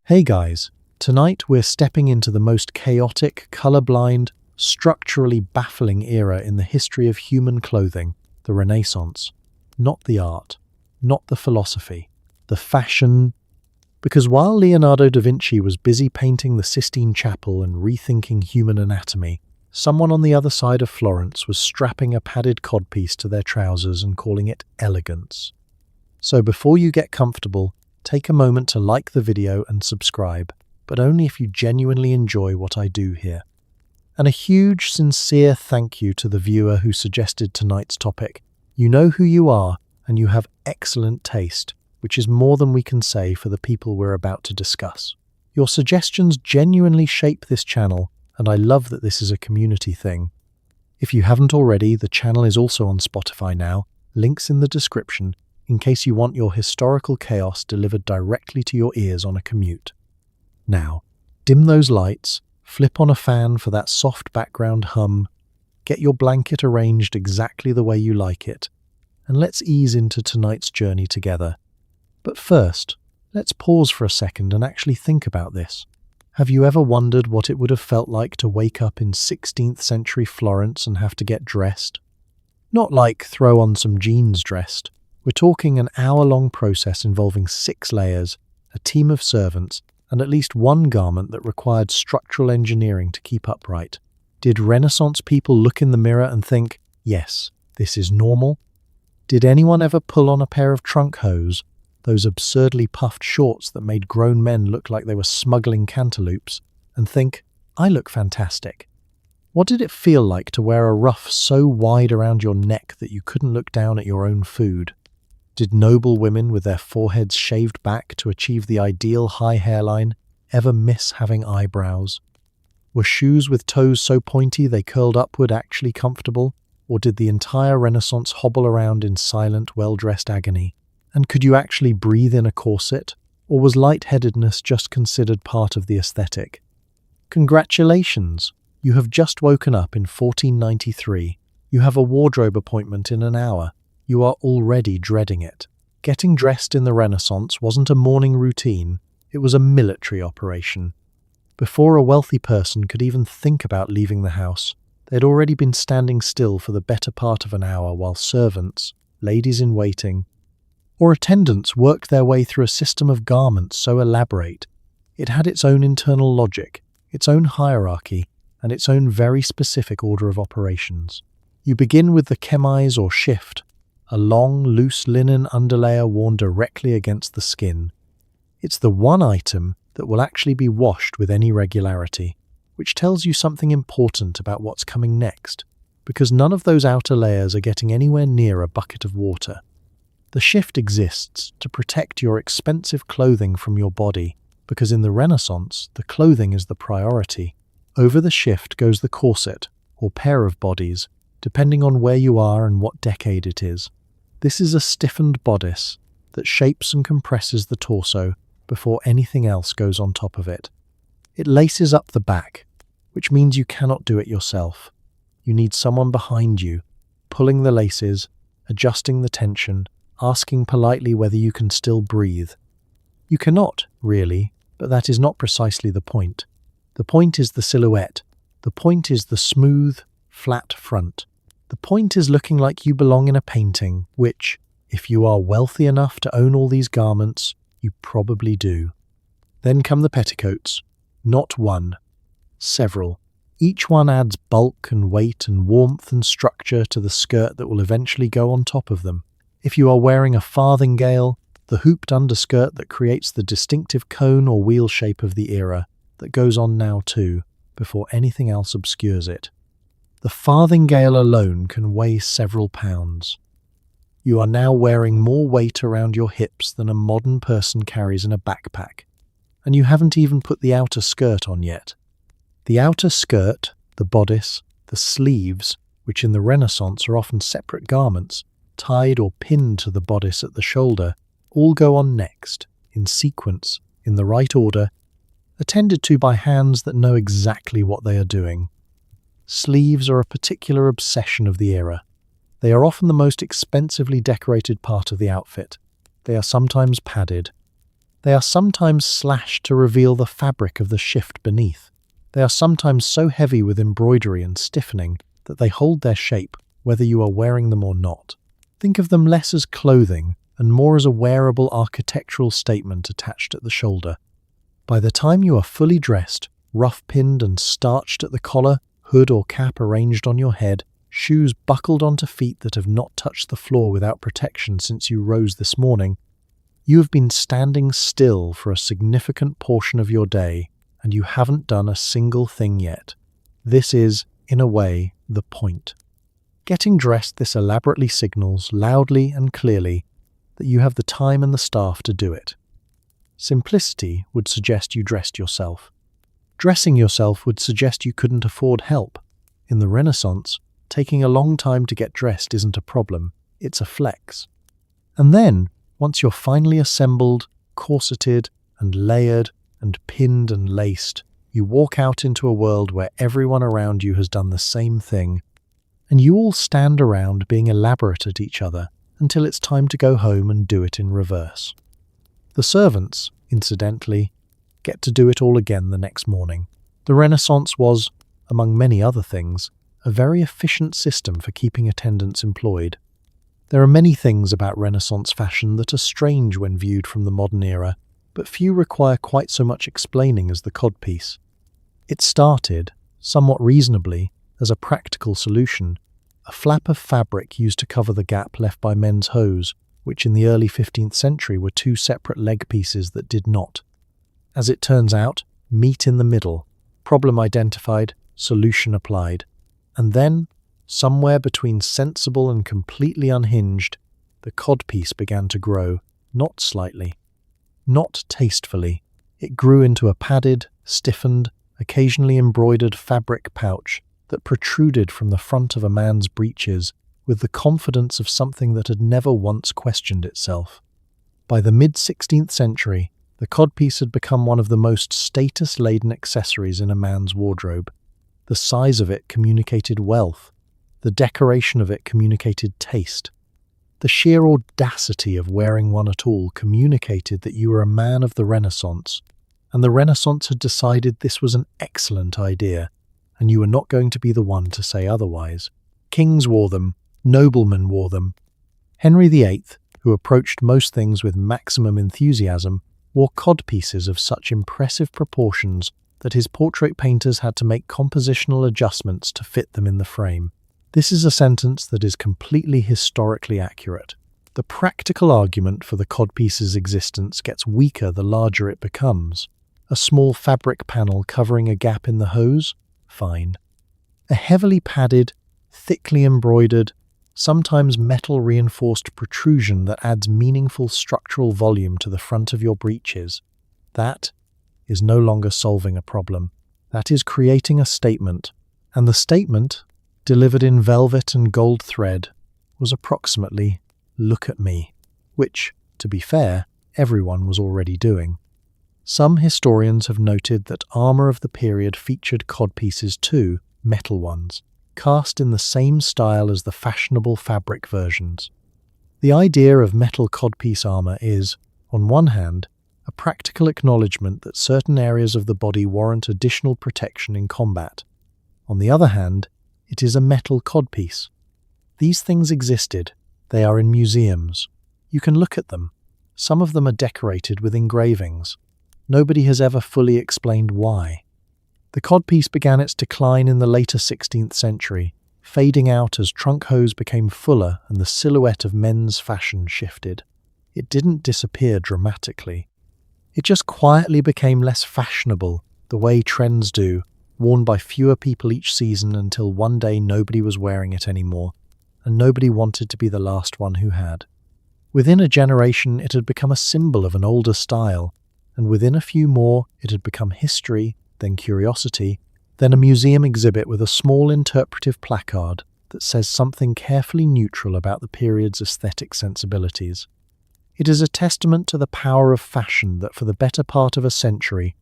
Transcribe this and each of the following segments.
Hey guys, tonight we're stepping into the most chaotic, colorblind, structurally baffling era in the history of human clothing, the Renaissance. Not the art, not the philosophy, the fashion. Because while Leonardo da Vinci was busy painting the Sistine Chapel and rethinking human anatomy, someone on the other side of Florence was strapping a padded codpiece to their trousers and calling it elegance. So before you get comfortable, take a moment to like the video and subscribe, but only if you genuinely enjoy what I do here. And a huge, sincere thank you to the viewer who suggested tonight's topic. You know who you are, and you have excellent taste, which is more than we can say for the people we're about to discuss. Your suggestions genuinely shape this channel, and I love that this is a community thing. If you haven't already, the channel is also on Spotify now, links in the description, in case you want your historical chaos delivered directly to your ears on a commute. Now, dim those lights, flip on a fan for that soft background hum, get your blanket arranged exactly the way you like it, and let's ease into tonight's journey together. But first, let's pause for a second and actually think about this. Have you ever wondered what it would have felt like to wake up in 16th century Florence and have to get dressed? Not like throw on some jeans dressed. We're talking an hour-long process involving 6 layers, a team of servants, and at least one garment that required structural engineering to keep upright. Did Renaissance people look in the mirror and think, yes, this is normal? Did anyone ever pull on a pair of trunk hose, those absurdly puffed shorts that made grown men look like they were smuggling cantaloupes, and think, I look fantastic? What did it feel like to wear a ruff so wide around your neck that you couldn't look down at your own food? Did noble women with their foreheads shaved back to achieve the ideal high hairline ever miss having eyebrows? Were shoes with toes so pointy they curled upward actually comfortable, or did the entire Renaissance hobble around in silent, well-dressed agony? And could you actually breathe in a corset, or was lightheadedness just considered part of the aesthetic? Congratulations! You have just woken up in 1493. You have a wardrobe appointment in an hour. You are already dreading it. Getting dressed in the Renaissance wasn't a morning routine, it was a military operation. Before a wealthy person could even think about leaving the house, they'd already been standing still for the better part of an hour while servants, ladies-in-waiting, or attendants worked their way through a system of garments so elaborate. It had its own internal logic, its own hierarchy, and its own very specific order of operations. You begin with the chemise or shift, a long, loose linen underlayer worn directly against the skin. It's the one item that will actually be washed with any regularity, which tells you something important about what's coming next, because none of those outer layers are getting anywhere near a bucket of water. The shift exists to protect your expensive clothing from your body, because in the Renaissance, the clothing is the priority. Over the shift goes the corset, or pair of bodies, depending on where you are and what decade it is. This is a stiffened bodice that shapes and compresses the torso before anything else goes on top of it. It laces up the back, which means you cannot do it yourself. You need someone behind you, pulling the laces, adjusting the tension, asking politely whether you can still breathe. You cannot, really, but that is not precisely the point. The point is the silhouette. The point is the smooth, flat front. The point is looking like you belong in a painting, which, if you are wealthy enough to own all these garments, you probably do. Then come the petticoats. Not one. Several. Each one adds bulk and weight and warmth and structure to the skirt that will eventually go on top of them. If you are wearing a farthingale, the hooped underskirt that creates the distinctive cone or wheel shape of the era, that goes on now too, before anything else obscures it. The farthingale alone can weigh several pounds. You are now wearing more weight around your hips than a modern person carries in a backpack, and you haven't even put the outer skirt on yet. The outer skirt, the bodice, the sleeves, which in the Renaissance are often separate garments, tied or pinned to the bodice at the shoulder, all go on next, in sequence, in the right order, attended to by hands that know exactly what they are doing. Sleeves are a particular obsession of the era. They are often the most expensively decorated part of the outfit. They are sometimes padded. They are sometimes slashed to reveal the fabric of the shift beneath. They are sometimes so heavy with embroidery and stiffening that they hold their shape, whether you are wearing them or not. Think of them less as clothing and more as a wearable architectural statement attached at the shoulder. By the time you are fully dressed, rough-pinned and starched at the collar, hood or cap arranged on your head, shoes buckled onto feet that have not touched the floor without protection since you rose this morning, you have been standing still for a significant portion of your day, and you haven't done a single thing yet. This is, in a way, the point. Getting dressed this elaborately signals, loudly and clearly, that you have the time and the staff to do it. Simplicity would suggest you dressed yourself. Dressing yourself would suggest you couldn't afford help. In the Renaissance, taking a long time to get dressed isn't a problem, it's a flex. And then, once you're finally assembled, corseted, and layered, and pinned and laced, you walk out into a world where everyone around you has done the same thing, and you all stand around being elaborate at each other until it's time to go home and do it in reverse. The servants, incidentally, get to do it all again the next morning. The Renaissance was, among many other things, a very efficient system for keeping attendants employed. There are many things about Renaissance fashion that are strange when viewed from the modern era, but few require quite so much explaining as the codpiece. It started, somewhat reasonably, as a practical solution, a flap of fabric used to cover the gap left by men's hose, which in the early 15th century were two separate leg pieces that did not. As it turns out, meet in the middle, problem identified, solution applied. And then, somewhere between sensible and completely unhinged, the codpiece began to grow, not slightly, not tastefully. It grew into a padded, stiffened, occasionally embroidered fabric pouch that protruded from the front of a man's breeches with the confidence of something that had never once questioned itself. By the mid-16th century, the codpiece had become one of the most status-laden accessories in a man's wardrobe. The size of it communicated wealth. The decoration of it communicated taste. The sheer audacity of wearing one at all communicated that you were a man of the Renaissance, and the Renaissance had decided this was an excellent idea, and you were not going to be the one to say otherwise. Kings wore them, noblemen wore them. Henry VIII, who approached most things with maximum enthusiasm, wore codpieces of such impressive proportions that his portrait painters had to make compositional adjustments to fit them in the frame. This is a sentence that is completely historically accurate. The practical argument for the codpiece's existence gets weaker the larger it becomes. A small fabric panel covering a gap in the hose? Fine. A heavily padded, thickly embroidered, sometimes metal-reinforced protrusion that adds meaningful structural volume to the front of your breeches. That is no longer solving a problem. That is creating a statement. And the statement, delivered in velvet and gold thread, was approximately, "Look at me," which, to be fair, everyone was already doing. Some historians have noted that armour of the period featured codpieces too, metal ones, cast in the same style as the fashionable fabric versions. The idea of metal codpiece armour is, on one hand, a practical acknowledgement that certain areas of the body warrant additional protection in combat. On the other hand, it is a metal codpiece. These things existed. They are in museums. You can look at them. Some of them are decorated with engravings. Nobody has ever fully explained why. The codpiece began its decline in the later 16th century, fading out as trunk hose became fuller and the silhouette of men's fashion shifted. It didn't disappear dramatically. It just quietly became less fashionable, the way trends do, worn by fewer people each season until one day nobody was wearing it anymore, and nobody wanted to be the last one who had. Within a generation, it had become a symbol of an older style, and within a few more, it had become history, then curiosity, then a museum exhibit with a small interpretive placard that says something carefully neutral about the period's aesthetic sensibilities. It is a testament to the power of fashion that for the better part of a century,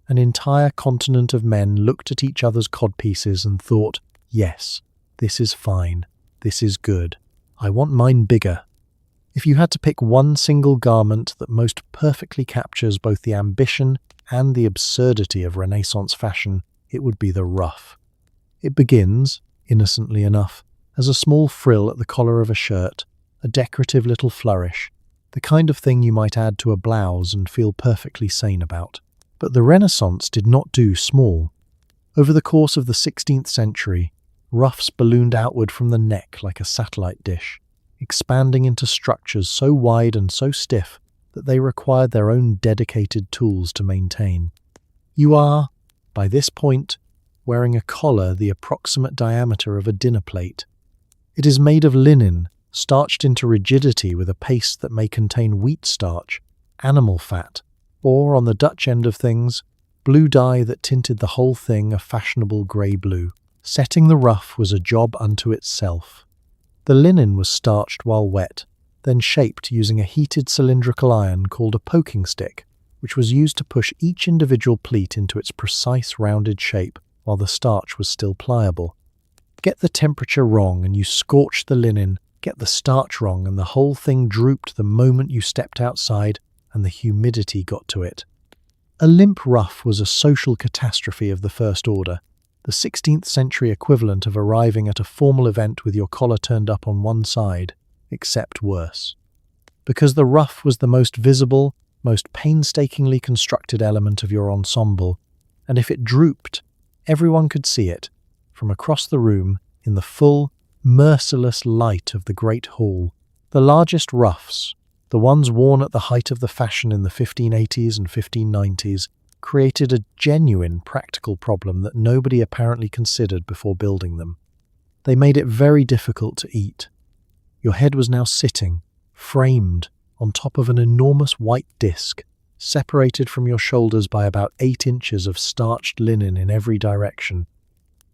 an entire continent of men looked at each other's codpieces and thought, yes, this is fine, this is good, I want mine bigger. If you had to pick one single garment that most perfectly captures both the ambition and the absurdity of Renaissance fashion, it would be the ruff. It begins, innocently enough, as a small frill at the collar of a shirt, a decorative little flourish, the kind of thing you might add to a blouse and feel perfectly sane about. But the Renaissance did not do small. Over the course of the 16th century, ruffs ballooned outward from the neck like a satellite dish, expanding into structures so wide and so stiff that they required their own dedicated tools to maintain. You are, by this point, wearing a collar the approximate diameter of a dinner plate. It is made of linen, starched into rigidity with a paste that may contain wheat starch, animal fat, or, on the Dutch end of things, blue dye that tinted the whole thing a fashionable grey blue. Setting the ruff was a job unto itself. The linen was starched while wet, then shaped using a heated cylindrical iron called a poking stick, which was used to push each individual pleat into its precise rounded shape while the starch was still pliable. Get the temperature wrong and you scorched the linen, get the starch wrong and the whole thing drooped the moment you stepped outside and the humidity got to it. A limp ruff was a social catastrophe of the first order, the 16th century equivalent of arriving at a formal event with your collar turned up on one side, except worse. Because the ruff was the most visible, most painstakingly constructed element of your ensemble, and if it drooped, everyone could see it, from across the room, in the full, merciless light of the great hall. The largest ruffs, the ones worn at the height of the fashion in the 1580s and 1590s, created a genuine practical problem that nobody apparently considered before building them. They made it very difficult to eat. Your head was now sitting, framed, on top of an enormous white disc, separated from your shoulders by about 8 inches of starched linen in every direction.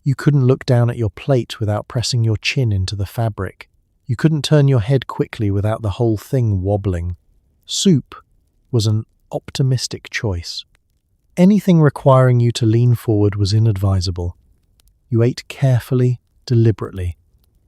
You couldn't look down at your plate without pressing your chin into the fabric. You couldn't turn your head quickly without the whole thing wobbling. Soup was an optimistic choice. Anything requiring you to lean forward was inadvisable. You ate carefully, deliberately,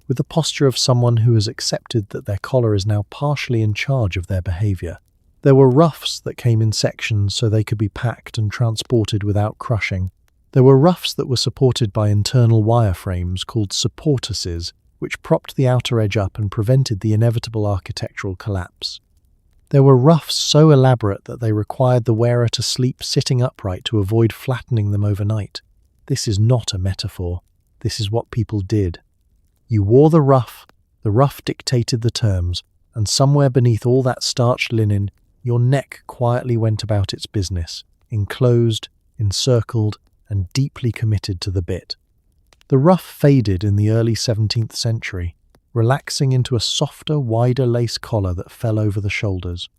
with the posture of someone who has accepted that their collar is now partially in charge of their behavior. There were ruffs that came in sections so they could be packed and transported without crushing. There were ruffs that were supported by internal wireframes called supportuses, which propped the outer edge up and prevented the inevitable architectural collapse. There were ruffs so elaborate that they required the wearer to sleep sitting upright to avoid flattening them overnight. This is not a metaphor. This is what people did. You wore the ruff dictated the terms, and somewhere beneath all that starched linen, your neck quietly went about its business, enclosed, encircled, and deeply committed to the bit. The ruff faded in the early 17th century, relaxing into a softer, wider lace collar that fell over the shoulders.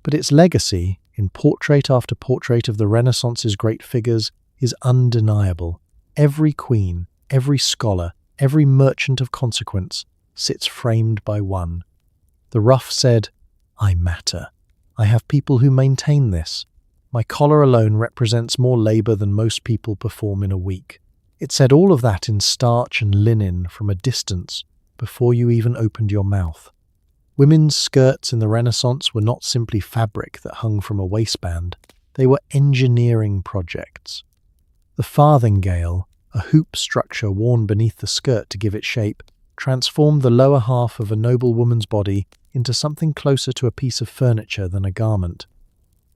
But its legacy, in portrait after portrait of the Renaissance's great figures, is undeniable. Every queen, every scholar, every merchant of consequence sits framed by one. The ruff said, "I matter. I have people who maintain this. My collar alone represents more labour than most people perform in a week." It said all of that in starch and linen from a distance before you even opened your mouth. Women's skirts in the Renaissance were not simply fabric that hung from a waistband. They were engineering projects. The farthingale, a hoop structure worn beneath the skirt to give it shape, transformed the lower half of a noble woman's body into something closer to a piece of furniture than a garment.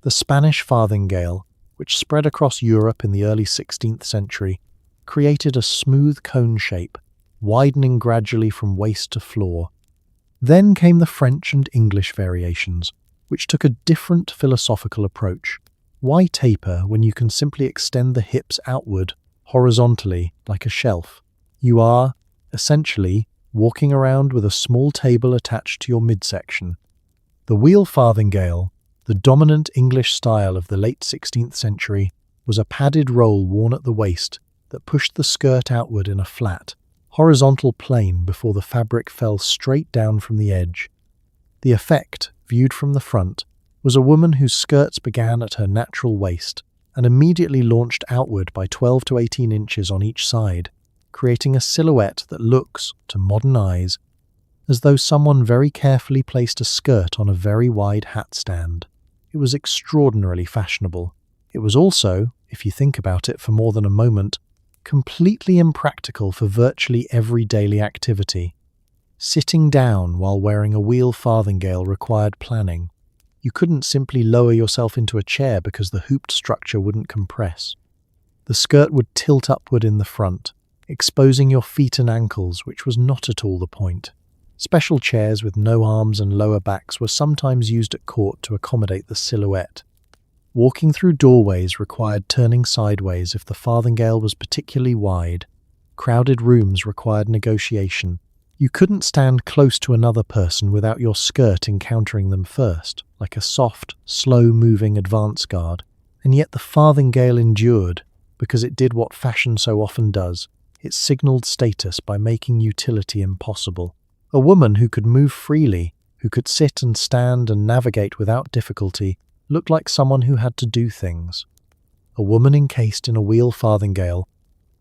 The Spanish farthingale, which spread across Europe in the early 16th century, created a smooth cone shape, widening gradually from waist to floor. Then came the French and English variations, which took a different philosophical approach. Why taper when you can simply extend the hips outward, horizontally, like a shelf? You are, essentially, walking around with a small table attached to your midsection. The wheel farthingale, the dominant English style of the late 16th century, was a padded roll worn at the waist that pushed the skirt outward in a flat, horizontal plane before the fabric fell straight down from the edge. The effect, viewed from the front, was a woman whose skirts began at her natural waist and immediately launched outward by 12 to 18 inches on each side, creating a silhouette that looks, to modern eyes, as though someone very carefully placed a skirt on a very wide hat stand. It was extraordinarily fashionable. It was also, if you think about it for more than a moment, completely impractical for virtually every daily activity. Sitting down while wearing a wheel farthingale required planning. You couldn't simply lower yourself into a chair because the hooped structure wouldn't compress. The skirt would tilt upward in the front, exposing your feet and ankles, which was not at all the point. Special chairs with no arms and lower backs were sometimes used at court to accommodate the silhouette. Walking through doorways required turning sideways if the farthingale was particularly wide. Crowded rooms required negotiation. You couldn't stand close to another person without your skirt encountering them first, like a soft, slow-moving advance guard. And yet the farthingale endured, because it did what fashion so often does. It signaled status by making utility impossible. A woman who could move freely, who could sit and stand and navigate without difficulty, looked like someone who had to do things. A woman encased in a wheel farthingale,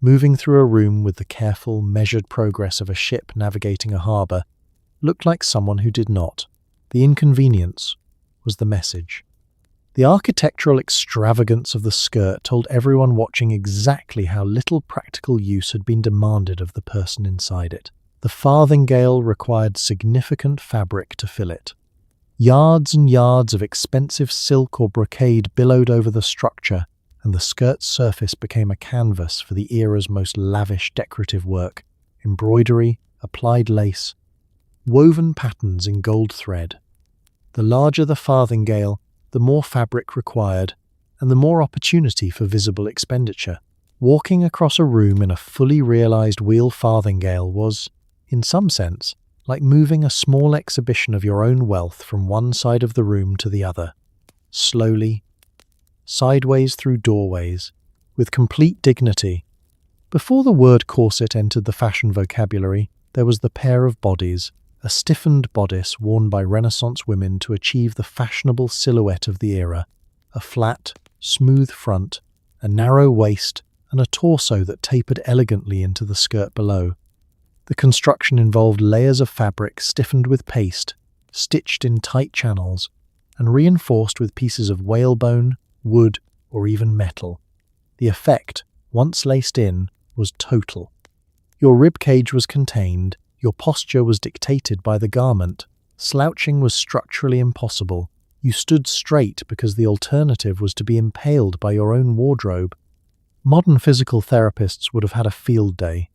moving through a room with the careful, measured progress of a ship navigating a harbour, looked like someone who did not. The inconvenience was the message. The architectural extravagance of the skirt told everyone watching exactly how little practical use had been demanded of the person inside it. The farthingale required significant fabric to fill it. Yards and yards of expensive silk or brocade billowed over the structure, and the skirt's surface became a canvas for the era's most lavish decorative work: embroidery, applied lace, woven patterns in gold thread. The larger the farthingale, the more fabric required, and the more opportunity for visible expenditure. Walking across a room in a fully realized wheel farthingale was, in some sense, like moving a small exhibition of your own wealth from one side of the room to the other. Slowly, sideways through doorways, with complete dignity. Before the word corset entered the fashion vocabulary, there was the pair of bodies, a stiffened bodice worn by Renaissance women to achieve the fashionable silhouette of the era, a flat, smooth front, a narrow waist, and a torso that tapered elegantly into the skirt below. The construction involved layers of fabric stiffened with paste, stitched in tight channels, and reinforced with pieces of whalebone, wood, or even metal. The effect, once laced in, was total. Your ribcage was contained, your posture was dictated by the garment. Slouching was structurally impossible. You stood straight because the alternative was to be impaled by your own wardrobe. Modern physical therapists would have had a field day.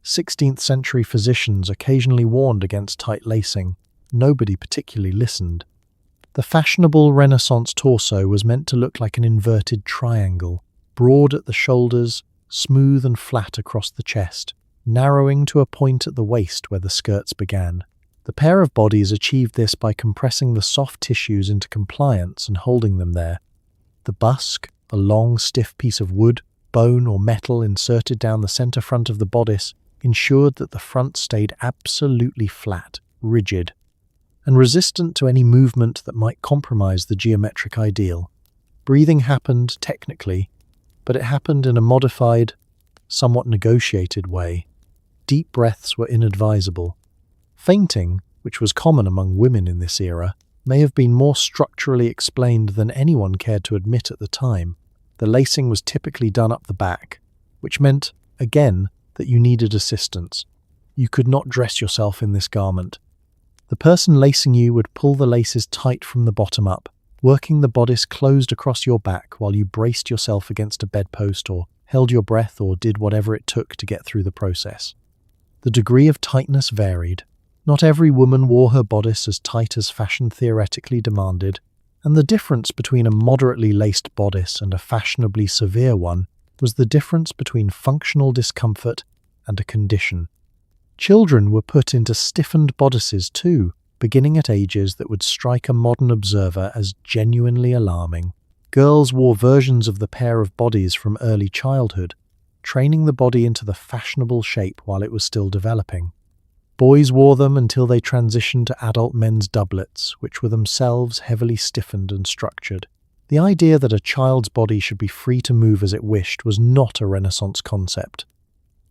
16th century physicians occasionally warned against tight lacing. Nobody particularly listened. The fashionable Renaissance torso was meant to look like an inverted triangle, broad at the shoulders, smooth and flat across the chest, narrowing to a point at the waist where the skirts began. The pair of bodies achieved this by compressing the soft tissues into compliance and holding them there. The busk, a long, stiff piece of wood, bone, or metal inserted down the center front of the bodice, ensured that the front stayed absolutely flat, rigid, and resistant to any movement that might compromise the geometric ideal. Breathing happened, technically, but it happened in a modified, somewhat negotiated way. Deep breaths were inadvisable. Fainting, which was common among women in this era, may have been more structurally explained than anyone cared to admit at the time. The lacing was typically done up the back, which meant, again, that you needed assistance. You could not dress yourself in this garment. The person lacing you would pull the laces tight from the bottom up, working the bodice closed across your back while you braced yourself against a bedpost or held your breath or did whatever it took to get through the process. The degree of tightness varied. Not every woman wore her bodice as tight as fashion theoretically demanded, and the difference between a moderately laced bodice and a fashionably severe one was the difference between functional discomfort and a condition. Children were put into stiffened bodices too, beginning at ages that would strike a modern observer as genuinely alarming. Girls wore versions of the pair of bodies from early childhood, training the body into the fashionable shape while it was still developing. Boys wore them until they transitioned to adult men's doublets, which were themselves heavily stiffened and structured. The idea that a child's body should be free to move as it wished was not a Renaissance concept.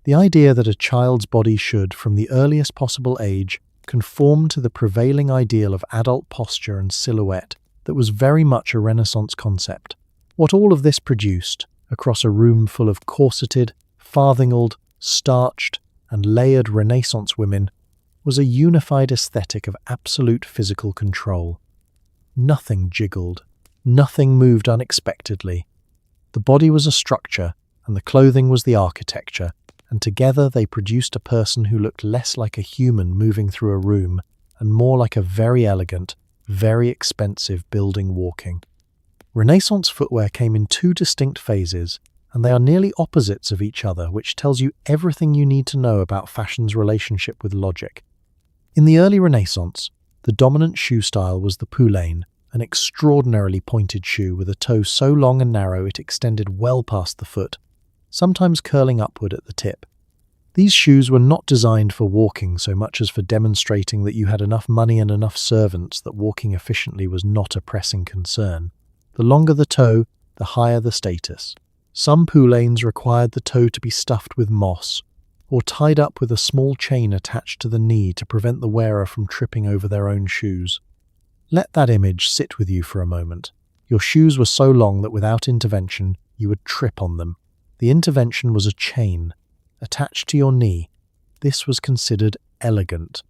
The idea that a child's body should, from the earliest possible age, conformed to the prevailing ideal of adult posture and silhouette that was very much a Renaissance concept. What all of this produced, across a room full of corseted, farthingled, starched, and layered Renaissance women, was a unified aesthetic of absolute physical control. Nothing jiggled, nothing moved unexpectedly. The body was a structure, and the clothing was the architecture, and together they produced a person who looked less like a human moving through a room and more like a very elegant, very expensive building walking. Renaissance footwear came in two distinct phases, and they are nearly opposites of each other, which tells you everything you need to know about fashion's relationship with logic. In the early Renaissance, the dominant shoe style was the poulaine, an extraordinarily pointed shoe with a toe so long and narrow it extended well past the foot, sometimes curling upward at the tip. These shoes were not designed for walking so much as for demonstrating that you had enough money and enough servants that walking efficiently was not a pressing concern. The longer the toe, the higher the status. Some poulaines required the toe to be stuffed with moss, or tied up with a small chain attached to the knee to prevent the wearer from tripping over their own shoes. Let that image sit with you for a moment. Your shoes were so long that without intervention, you would trip on them. The intervention was a chain, attached to your knee. This was considered elegant.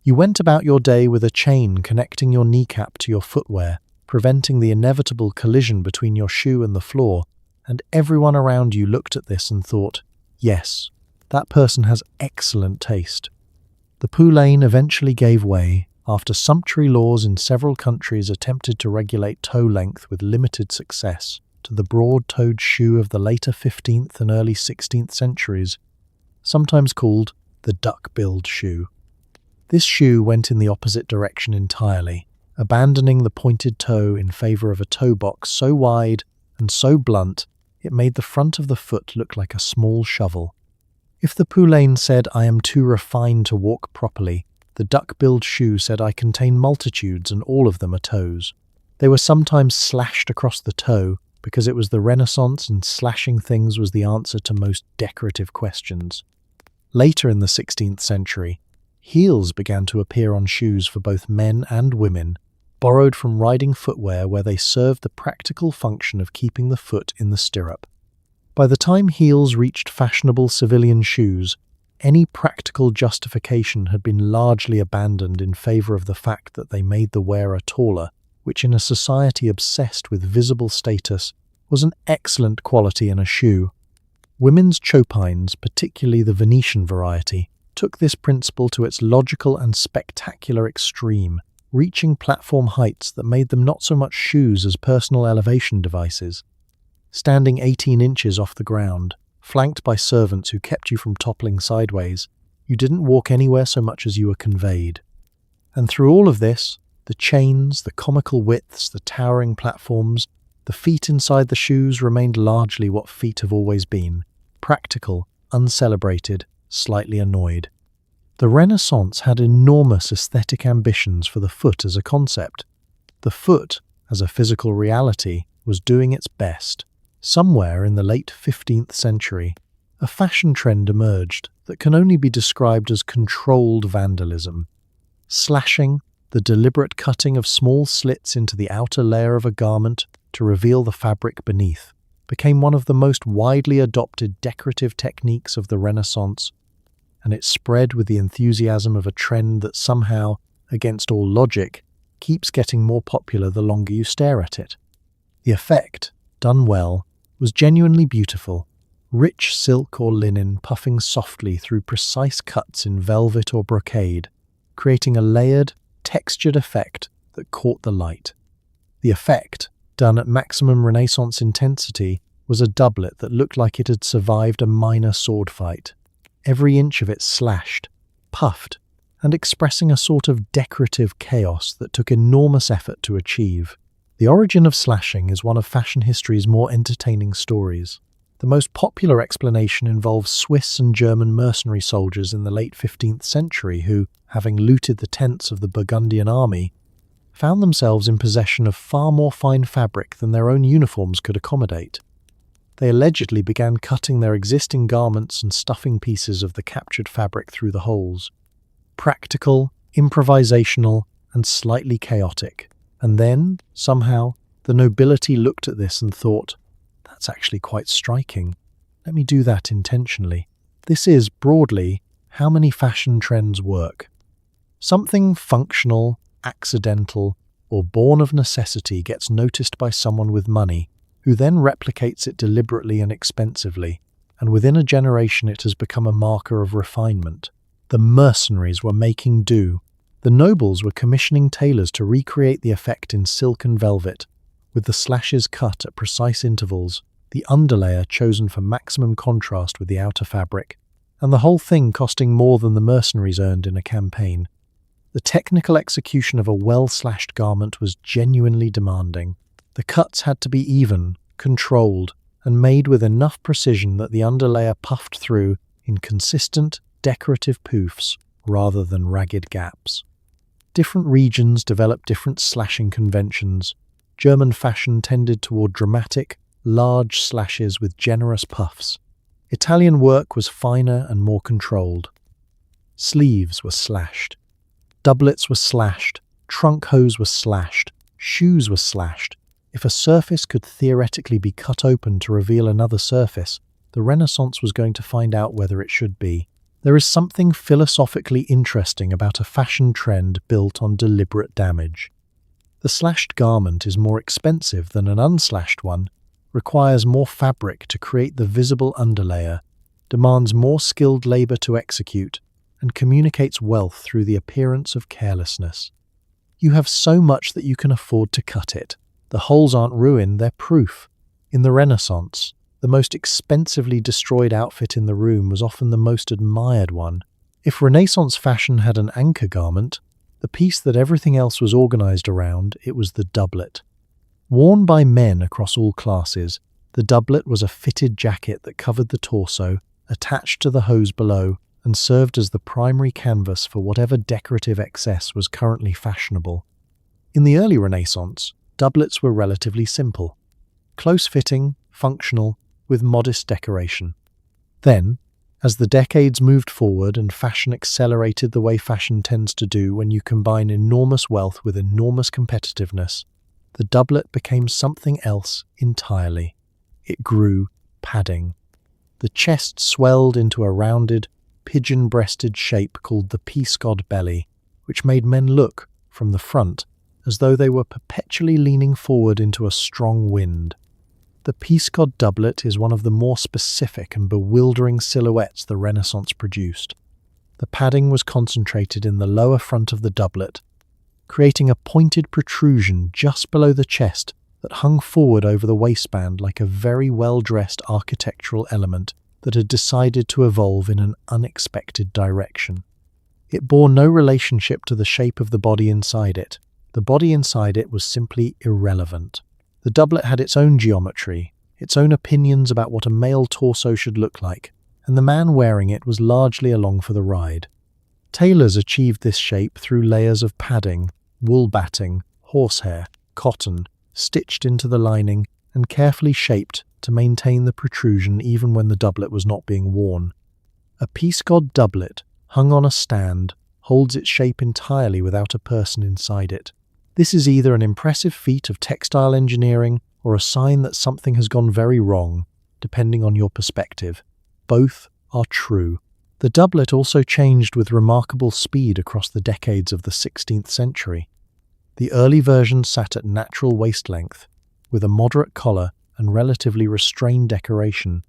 You went about your day with a chain connecting your kneecap to your footwear, preventing the inevitable collision between your shoe and the floor, and everyone around you looked at this and thought, yes, that person has excellent taste. The poulaine eventually gave way after sumptuary laws in several countries attempted to regulate toe length with limited success to the broad-toed shoe of the later 15th and early 16th centuries, sometimes called the duck-billed shoe. This shoe went in the opposite direction entirely, abandoning the pointed toe in favor of a toe box so wide and so blunt it made the front of the foot look like a small shovel. If the poulaine said, "I am too refined to walk properly," the duck-billed shoe said, "I contain multitudes and all of them are toes." They were sometimes slashed across the toe because it was the Renaissance and slashing things was the answer to most decorative questions. Later in the 16th century, heels began to appear on shoes for both men and women, borrowed from riding footwear where they served the practical function of keeping the foot in the stirrup. By the time heels reached fashionable civilian shoes, any practical justification had been largely abandoned in favor of the fact that they made the wearer taller, which in a society obsessed with visible status was an excellent quality in a shoe. Women's chopines, particularly the Venetian variety, took this principle to its logical and spectacular extreme, reaching platform heights that made them not so much shoes as personal elevation devices. Standing 18 inches off the ground, flanked by servants who kept you from toppling sideways, you didn't walk anywhere so much as you were conveyed. And through all of this, the chains, the comical widths, the towering platforms, the feet inside the shoes remained largely what feet have always been: practical, uncelebrated, slightly annoyed. The Renaissance had enormous aesthetic ambitions for the foot as a concept. The foot, as a physical reality, was doing its best. Somewhere in the late 15th century, a fashion trend emerged that can only be described as controlled vandalism. Slashing, the deliberate cutting of small slits into the outer layer of a garment to reveal the fabric beneath, became one of the most widely adopted decorative techniques of the Renaissance, and it spread with the enthusiasm of a trend that somehow, against all logic, keeps getting more popular the longer you stare at it. The effect, done well, was genuinely beautiful, rich silk or linen puffing softly through precise cuts in velvet or brocade, creating a layered, textured effect that caught the light. The effect, done at maximum Renaissance intensity, was a doublet that looked like it had survived a minor sword fight, every inch of it slashed, puffed, and expressing a sort of decorative chaos that took enormous effort to achieve. The origin of slashing is one of fashion history's more entertaining stories. The most popular explanation involves Swiss and German mercenary soldiers in the late 15th century who, having looted the tents of the Burgundian army, found themselves in possession of far more fine fabric than their own uniforms could accommodate. They allegedly began cutting their existing garments and stuffing pieces of the captured fabric through the holes. Practical, improvisational, and slightly chaotic. And then, somehow, the nobility looked at this and thought, that's actually quite striking. Let me do that intentionally. This is, broadly, how many fashion trends work. Something functional, accidental, or born of necessity gets noticed by someone with money, who then replicates it deliberately and expensively, and within a generation it has become a marker of refinement. The mercenaries were making do. The nobles were commissioning tailors to recreate the effect in silk and velvet, with the slashes cut at precise intervals, the underlayer chosen for maximum contrast with the outer fabric, and the whole thing costing more than the mercenaries earned in a campaign. The technical execution of a well-slashed garment was genuinely demanding. The cuts had to be even, controlled, and made with enough precision that the underlayer puffed through in consistent, decorative poofs rather than ragged gaps. Different regions developed different slashing conventions. German fashion tended toward dramatic, large slashes with generous puffs. Italian work was finer and more controlled. Sleeves were slashed. Doublets were slashed. Trunk hose were slashed. Shoes were slashed. If a surface could theoretically be cut open to reveal another surface, the Renaissance was going to find out whether it should be. There is something philosophically interesting about a fashion trend built on deliberate damage. The slashed garment is more expensive than an unslashed one, requires more fabric to create the visible underlayer, demands more skilled labor to execute, and communicates wealth through the appearance of carelessness. You have so much that you can afford to cut it. The holes aren't ruin, they're proof. In the Renaissance, the most expensively destroyed outfit in the room was often the most admired one. If Renaissance fashion had an anchor garment, the piece that everything else was organized around, it was the doublet. Worn by men across all classes, the doublet was a fitted jacket that covered the torso, attached to the hose below, and served as the primary canvas for whatever decorative excess was currently fashionable. In the early Renaissance, doublets were relatively simple, close-fitting, functional, with modest decoration. Then, as the decades moved forward and fashion accelerated the way fashion tends to do when you combine enormous wealth with enormous competitiveness, the doublet became something else entirely. It grew padding. The chest swelled into a rounded, pigeon-breasted shape called the peascod belly, which made men look, from the front, as though they were perpetually leaning forward into a strong wind. The peascod doublet is one of the more specific and bewildering silhouettes the Renaissance produced. The padding was concentrated in the lower front of the doublet, creating a pointed protrusion just below the chest that hung forward over the waistband like a very well-dressed architectural element that had decided to evolve in an unexpected direction. It bore no relationship to the shape of the body inside it. The body inside it was simply irrelevant. The doublet had its own geometry, its own opinions about what a male torso should look like, and the man wearing it was largely along for the ride. Tailors achieved this shape through layers of padding, wool batting, horsehair, cotton, stitched into the lining and carefully shaped to maintain the protrusion even when the doublet was not being worn. A peascod doublet, hung on a stand, holds its shape entirely without a person inside it. This is either an impressive feat of textile engineering or a sign that something has gone very wrong, depending on your perspective. Both are true. The doublet also changed with remarkable speed across the decades of the 16th century. The early version sat at natural waist length, with a moderate collar and relatively restrained decoration.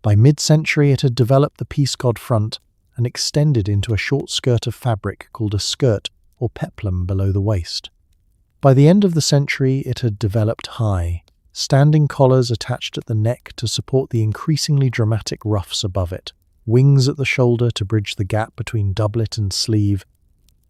By mid-century it had developed the peascod front and extended into a short skirt of fabric called a skirt or peplum below the waist. By the end of the century it had developed high, standing collars attached at the neck to support the increasingly dramatic ruffs above it, wings at the shoulder to bridge the gap between doublet and sleeve,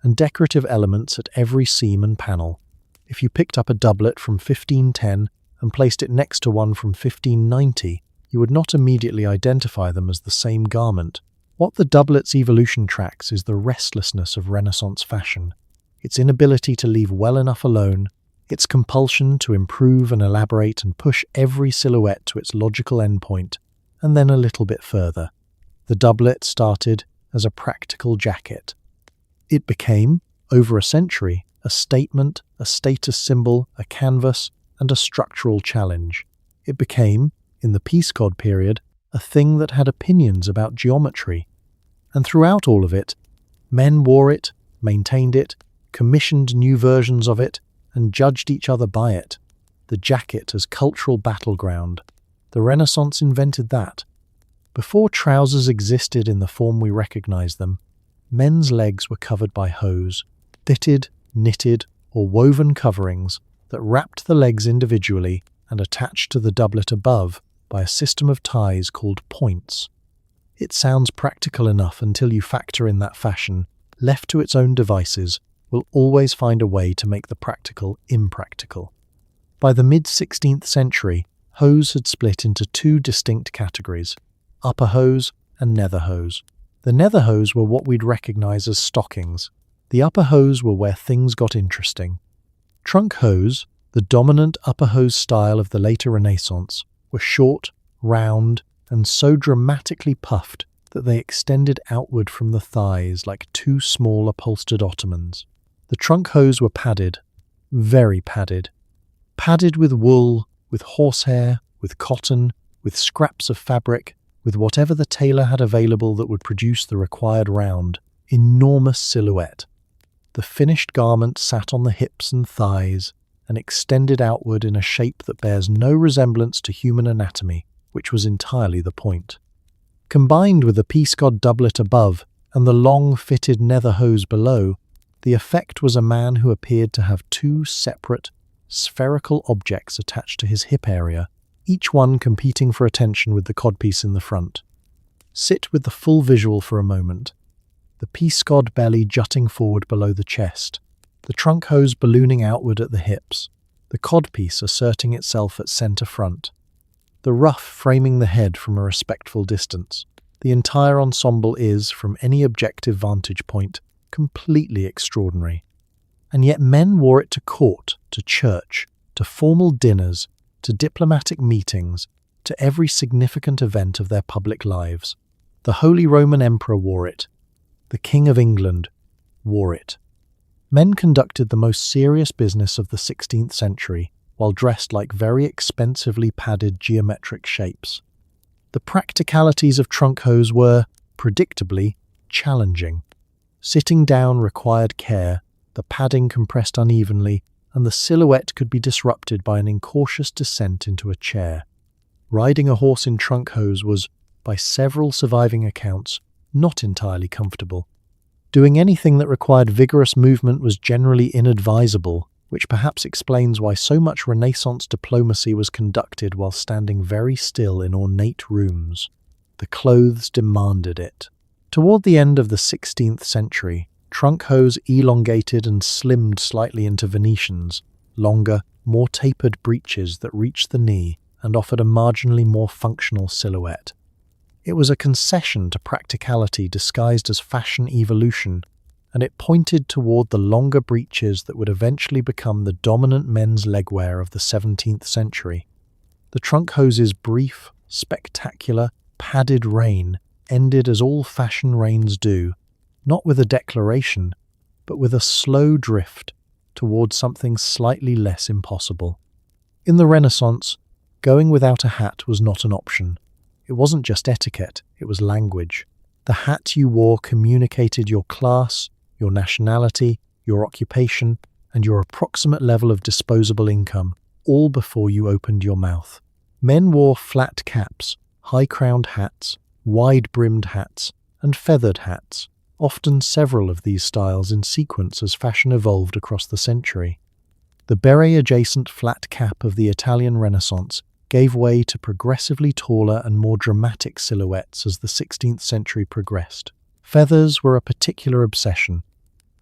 and decorative elements at every seam and panel. If you picked up a doublet from 1510 and placed it next to one from 1590, you would not immediately identify them as the same garment. What the doublet's evolution tracks is the restlessness of Renaissance fashion, its inability to leave well enough alone, its compulsion to improve and elaborate and push every silhouette to its logical endpoint, and then a little bit further. The doublet started as a practical jacket. It became, Over a century, a statement, a status symbol, a canvas, and a structural challenge. It became, in the Peace God period, a thing that had opinions about geometry. And throughout all of it, men wore it, maintained it, commissioned new versions of it, and judged each other by it. The jacket as cultural battleground. The Renaissance invented that. Before trousers existed in the form we recognize them, men's legs were covered by hose, fitted, knitted, or woven coverings that wrapped the legs individually and attached to the doublet above by a system of ties called points. It sounds practical enough until you factor in that fashion, left to its own devices, will always find a way to make the practical impractical. By the mid-16th century, hose had split into two distinct categories, upper hose and nether hose. The nether hose were what we'd recognize as stockings. The upper hose were where things got interesting. Trunk hose, the dominant upper hose style of the later Renaissance, were short, round, and so dramatically puffed that they extended outward from the thighs like two small upholstered ottomans. The trunk hose were padded, very padded. Padded with wool, with horsehair, with cotton, with scraps of fabric, with whatever the tailor had available that would produce the required round, enormous silhouette. The finished garment sat on the hips and thighs and extended outward in a shape that bears no resemblance to human anatomy, which was entirely the point. Combined with the Peace God doublet above and the long fitted nether hose below, the effect was a man who appeared to have two separate, spherical objects attached to his hip area, each one competing for attention with the codpiece in the front. Sit with the full visual for a moment. The Peace God belly jutting forward below the chest, the trunk hose ballooning outward at the hips, the codpiece asserting itself at centre front, the ruff framing the head from a respectful distance. The entire ensemble is, from any objective vantage point, completely extraordinary. And yet men wore it to court, to church, to formal dinners, to diplomatic meetings, to every significant event of their public lives. The Holy Roman Emperor wore it. The King of England wore it. Men conducted the most serious business of the 16th century while dressed like very expensively padded geometric shapes. The practicalities of trunk hose were, predictably, challenging. Sitting down required care, the padding compressed unevenly, and the silhouette could be disrupted by an incautious descent into a chair. Riding a horse in trunk hose was, by several surviving accounts, not entirely comfortable. Doing anything that required vigorous movement was generally inadvisable, which perhaps explains why so much Renaissance diplomacy was conducted while standing very still in ornate rooms. The clothes demanded it. Toward the end of the 16th century, trunk hose elongated and slimmed slightly into Venetians, longer, more tapered breeches that reached the knee and offered a marginally more functional silhouette. It was a concession to practicality disguised as fashion evolution, and it pointed toward the longer breeches that would eventually become the dominant men's legwear of the 17th century. The trunk hose's brief, spectacular, padded reign ended as all fashion reigns do, not with a declaration, but with a slow drift towards something slightly less impossible. In the Renaissance, going without a hat was not an option. It wasn't just etiquette, it was language. The hat you wore communicated your class, your nationality, your occupation, and your approximate level of disposable income, all before you opened your mouth. Men wore flat caps, high-crowned hats, wide-brimmed hats, and feathered hats, often several of these styles in sequence as fashion evolved across the century. The beret-adjacent flat cap of the Italian Renaissance gave way to progressively taller and more dramatic silhouettes as the 16th century progressed. Feathers were a particular obsession.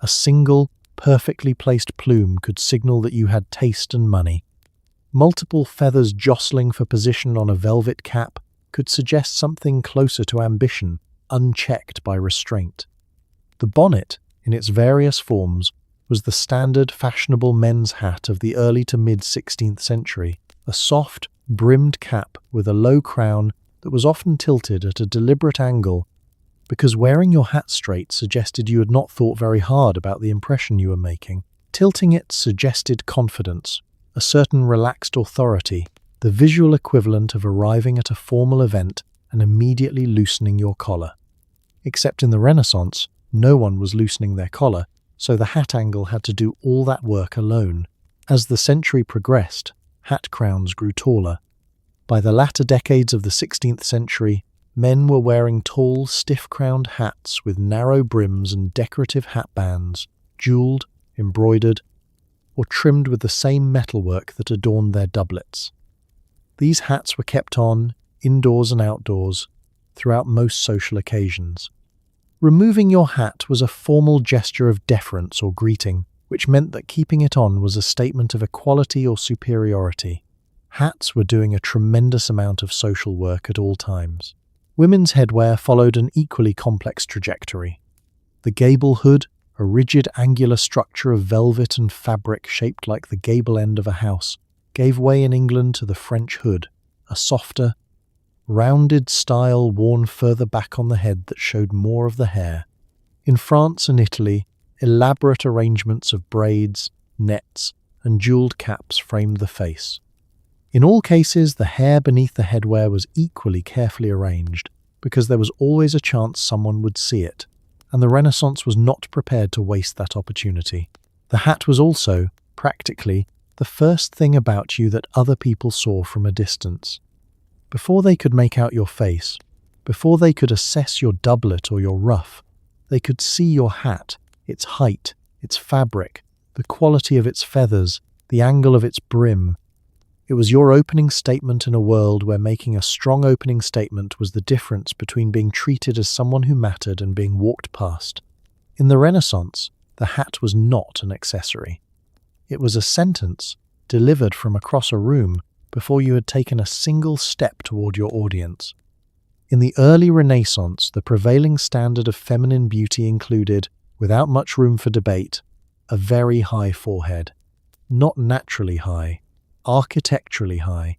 A single, perfectly placed plume could signal that you had taste and money. Multiple feathers jostling for position on a velvet cap could suggest something closer to ambition, unchecked by restraint. The bonnet, in its various forms, was the standard fashionable men's hat of the early to mid-16th century, a soft, brimmed cap with a low crown that was often tilted at a deliberate angle because wearing your hat straight suggested you had not thought very hard about the impression you were making. Tilting it suggested confidence, a certain relaxed authority, the visual equivalent of arriving at a formal event and immediately loosening your collar. Except in the Renaissance, no one was loosening their collar, so the hat angle had to do all that work alone. As the century progressed, hat crowns grew taller. By the latter decades of the 16th century, men were wearing tall, stiff-crowned hats with narrow brims and decorative hat bands, jeweled, embroidered, or trimmed with the same metalwork that adorned their doublets. These hats were kept on, indoors and outdoors, throughout most social occasions. Removing your hat was a formal gesture of deference or greeting, which meant that keeping it on was a statement of equality or superiority. Hats were doing a tremendous amount of social work at all times. Women's headwear followed an equally complex trajectory. The gable hood, a rigid angular structure of velvet and fabric shaped like the gable end of a house, gave way in England to the French hood, a softer, rounded style worn further back on the head that showed more of the hair. In France and Italy, elaborate arrangements of braids, nets, and jeweled caps framed the face. In all cases, the hair beneath the headwear was equally carefully arranged, because there was always a chance someone would see it, and the Renaissance was not prepared to waste that opportunity. The hat was also, practically, the first thing about you that other people saw from a distance. Before they could make out your face, before they could assess your doublet or your ruff, they could see your hat, its height, its fabric, the quality of its feathers, the angle of its brim. It was your opening statement in a world where making a strong opening statement was the difference between being treated as someone who mattered and being walked past. In the Renaissance, the hat was not an accessory. It was a sentence delivered from across a room before you had taken a single step toward your audience. In the early Renaissance, the prevailing standard of feminine beauty included, without much room for debate, a very high forehead. Not naturally high, architecturally high.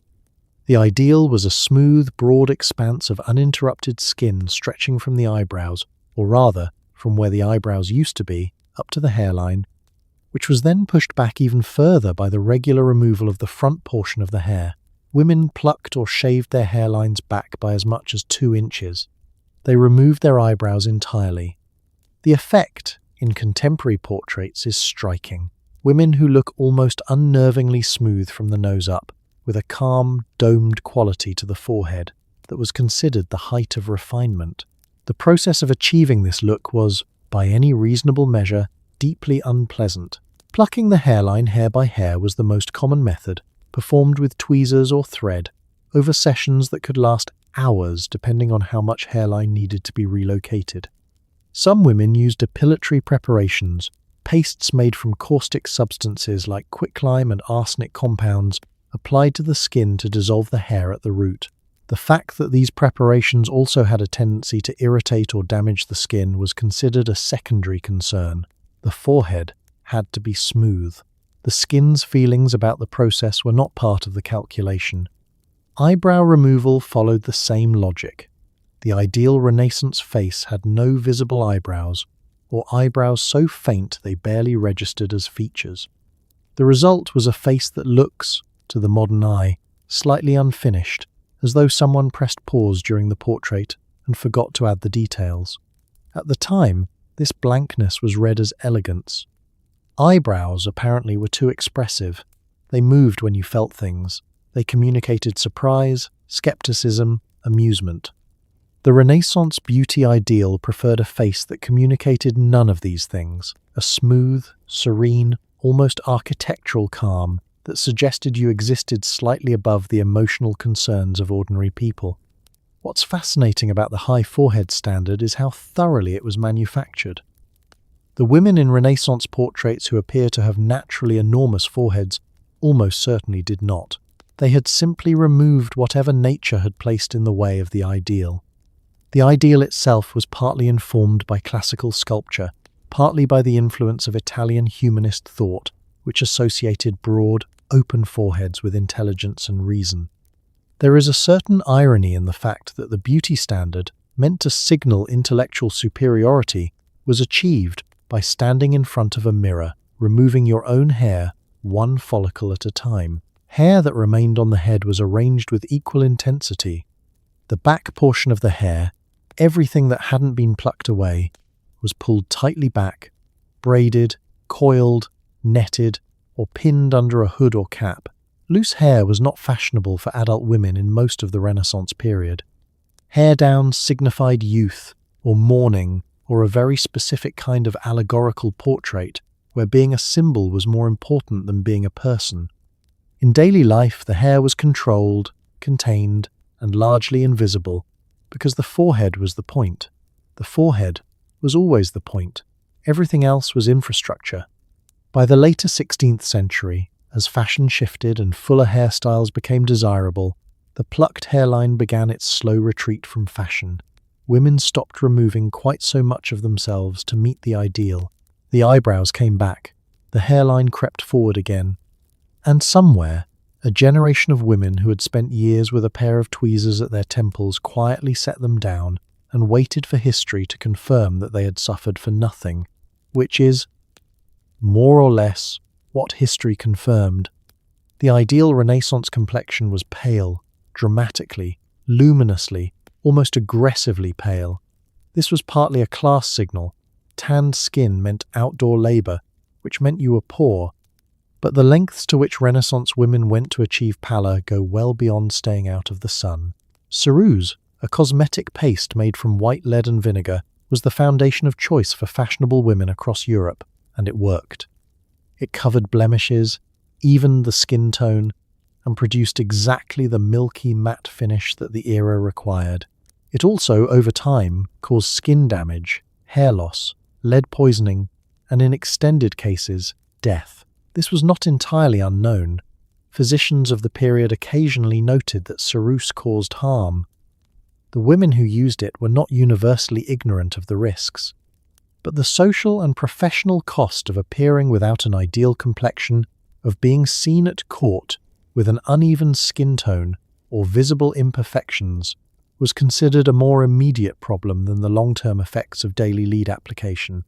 The ideal was a smooth, broad expanse of uninterrupted skin stretching from the eyebrows, or rather, from where the eyebrows used to be, up to the hairline, which was then pushed back even further by the regular removal of the front portion of the hair. Women plucked or shaved their hairlines back by as much as 2 inches. They removed their eyebrows entirely. The effect, in contemporary portraits, is striking. Women who look almost unnervingly smooth from the nose up, with a calm, domed quality to the forehead that was considered the height of refinement. The process of achieving this look was, by any reasonable measure, deeply unpleasant. Plucking the hairline hair by hair was the most common method, performed with tweezers or thread, over sessions that could last hours depending on how much hairline needed to be relocated. Some women used depilatory preparations, pastes made from caustic substances like quicklime and arsenic compounds, applied to the skin to dissolve the hair at the root. The fact that these preparations also had a tendency to irritate or damage the skin was considered a secondary concern. The forehead had to be smooth. The skin's feelings about the process were not part of the calculation. Eyebrow removal followed the same logic. The ideal Renaissance face had no visible eyebrows, or eyebrows so faint they barely registered as features. The result was a face that looks, to the modern eye, slightly unfinished, as though someone pressed pause during the portrait and forgot to add the details. At the time, this blankness was read as elegance. Eyebrows apparently were too expressive. They moved when you felt things. They communicated surprise, skepticism, amusement. The Renaissance beauty ideal preferred a face that communicated none of these things, a smooth, serene, almost architectural calm that suggested you existed slightly above the emotional concerns of ordinary people. What's fascinating about the high forehead standard is how thoroughly it was manufactured. The women in Renaissance portraits who appear to have naturally enormous foreheads almost certainly did not. They had simply removed whatever nature had placed in the way of the ideal. The ideal itself was partly informed by classical sculpture, partly by the influence of Italian humanist thought, which associated broad, open foreheads with intelligence and reason. There is a certain irony in the fact that the beauty standard, meant to signal intellectual superiority, was achieved by standing in front of a mirror, removing your own hair one follicle at a time. Hair that remained on the head was arranged with equal intensity. The back portion of the hair, everything that hadn't been plucked away, was pulled tightly back, braided, coiled, netted, or pinned under a hood or cap. Loose hair was not fashionable for adult women in most of the Renaissance period. Hair down signified youth, or mourning, or a very specific kind of allegorical portrait, where being a symbol was more important than being a person. In daily life, the hair was controlled, contained, and largely invisible, because the forehead was the point. The forehead was always the point. Everything else was infrastructure. By the later 16th century, as fashion shifted and fuller hairstyles became desirable, the plucked hairline began its slow retreat from fashion. Women stopped removing quite so much of themselves to meet the ideal. The eyebrows came back, the hairline crept forward again, and somewhere, a generation of women who had spent years with a pair of tweezers at their temples quietly set them down and waited for history to confirm that they had suffered for nothing, which is, more or less, what history confirmed. The ideal Renaissance complexion was pale, dramatically, luminously, almost aggressively pale. This was partly a class signal. Tanned skin meant outdoor labour, which meant you were poor. But the lengths to which Renaissance women went to achieve pallor go well beyond staying out of the sun. Ceruse, a cosmetic paste made from white lead and vinegar, was the foundation of choice for fashionable women across Europe, and it worked. It covered blemishes, evened the skin tone, and produced exactly the milky matte finish that the era required. It also, over time, caused skin damage, hair loss, lead poisoning, and in extended cases, death. This was not entirely unknown. Physicians of the period occasionally noted that ceruse caused harm. The women who used it were not universally ignorant of the risks. But the social and professional cost of appearing without an ideal complexion, of being seen at court with an uneven skin tone or visible imperfections, was considered a more immediate problem than the long-term effects of daily lead application.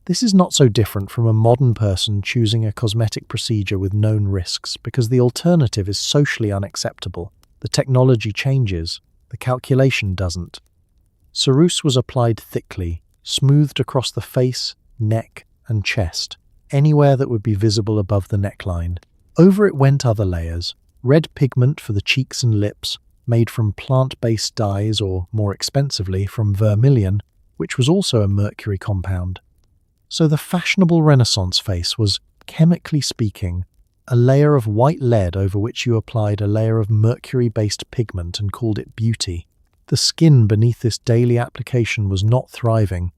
This is not so different from a modern person choosing a cosmetic procedure with known risks, because the alternative is socially unacceptable. The technology changes, the calculation doesn't. Ceruse was applied thickly, smoothed across the face, neck, and chest, anywhere that would be visible above the neckline. Over it went other layers: red pigment for the cheeks and lips, made from plant-based dyes or, more expensively, from vermilion, which was also a mercury compound. So the fashionable Renaissance face was, chemically speaking, a layer of white lead over which you applied a layer of mercury-based pigment and called it beauty. The skin beneath this daily application was not thriving.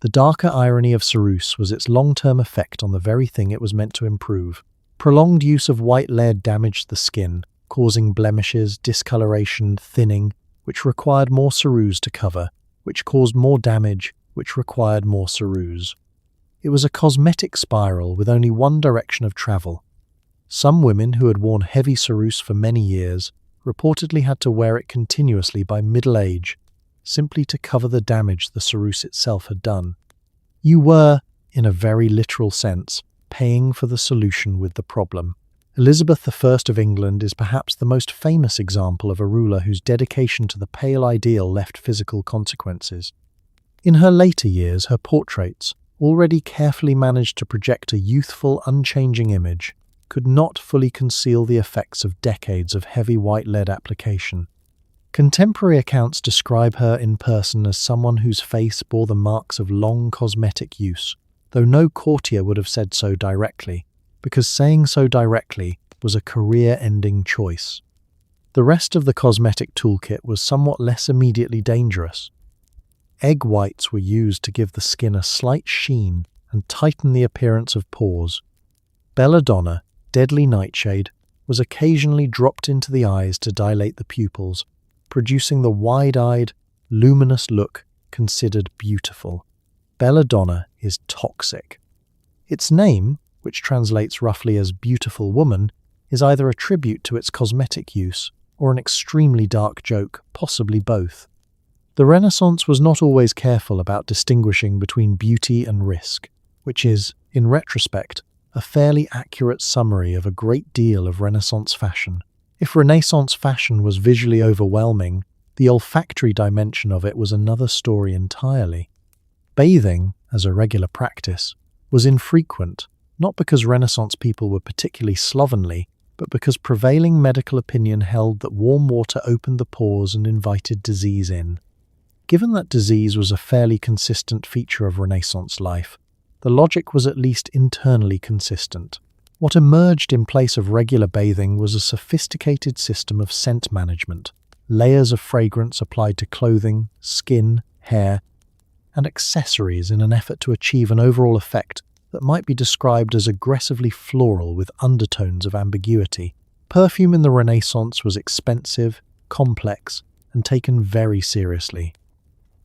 The darker irony of ceruse was its long-term effect on the very thing it was meant to improve. Prolonged use of white lead damaged the skin, causing blemishes, discoloration, thinning, which required more ceruse to cover, which caused more damage, which required more ceruse. It was a cosmetic spiral with only one direction of travel. Some women who had worn heavy ceruse for many years reportedly had to wear it continuously by middle age, simply to cover the damage the ceruse itself had done. You were, in a very literal sense, paying for the solution with the problem. Elizabeth I of England is perhaps the most famous example of a ruler whose dedication to the pale ideal left physical consequences. In her later years, her portraits, already carefully managed to project a youthful, unchanging image, could not fully conceal the effects of decades of heavy white lead application. Contemporary accounts describe her in person as someone whose face bore the marks of long cosmetic use, though no courtier would have said so directly, because saying so directly was a career-ending choice. The rest of the cosmetic toolkit was somewhat less immediately dangerous. Egg whites were used to give the skin a slight sheen and tighten the appearance of pores. Belladonna, deadly nightshade, was occasionally dropped into the eyes to dilate the pupils, producing the wide-eyed, luminous look considered beautiful. Belladonna is toxic. Its name, which translates roughly as beautiful woman, is either a tribute to its cosmetic use or an extremely dark joke, possibly both. The Renaissance was not always careful about distinguishing between beauty and risk, which is, in retrospect, a fairly accurate summary of a great deal of Renaissance fashion. If Renaissance fashion was visually overwhelming, the olfactory dimension of it was another story entirely. Bathing, as a regular practice, was infrequent, not because Renaissance people were particularly slovenly, but because prevailing medical opinion held that warm water opened the pores and invited disease in. Given that disease was a fairly consistent feature of Renaissance life, the logic was at least internally consistent. What emerged in place of regular bathing was a sophisticated system of scent management, layers of fragrance applied to clothing, skin, hair, and accessories in an effort to achieve an overall effect that might be described as aggressively floral with undertones of ambiguity. Perfume in the Renaissance was expensive, complex, and taken very seriously.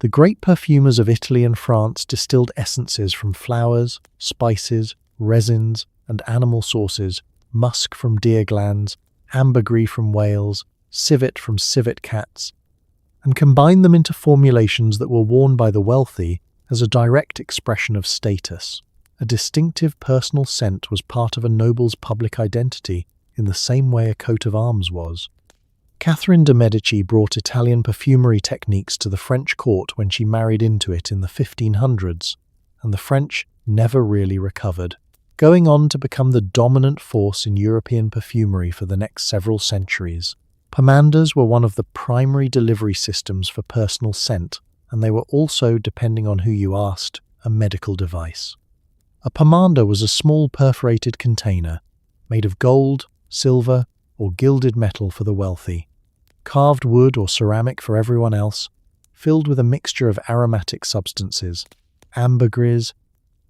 The great perfumers of Italy and France distilled essences from flowers, spices, resins, and animal sources, musk from deer glands, ambergris from whales, civet from civet cats, and combined them into formulations that were worn by the wealthy as a direct expression of status. A distinctive personal scent was part of a noble's public identity in the same way a coat of arms was. Catherine de' Medici brought Italian perfumery techniques to the French court when she married into it in the 1500s, and the French never really recovered, going on to become the dominant force in European perfumery for the next several centuries. Pomanders were one of the primary delivery systems for personal scent, and they were also, depending on who you asked, a medical device. A pomander was a small perforated container, made of gold, silver, or gilded metal for the wealthy, carved wood or ceramic for everyone else, filled with a mixture of aromatic substances, ambergris,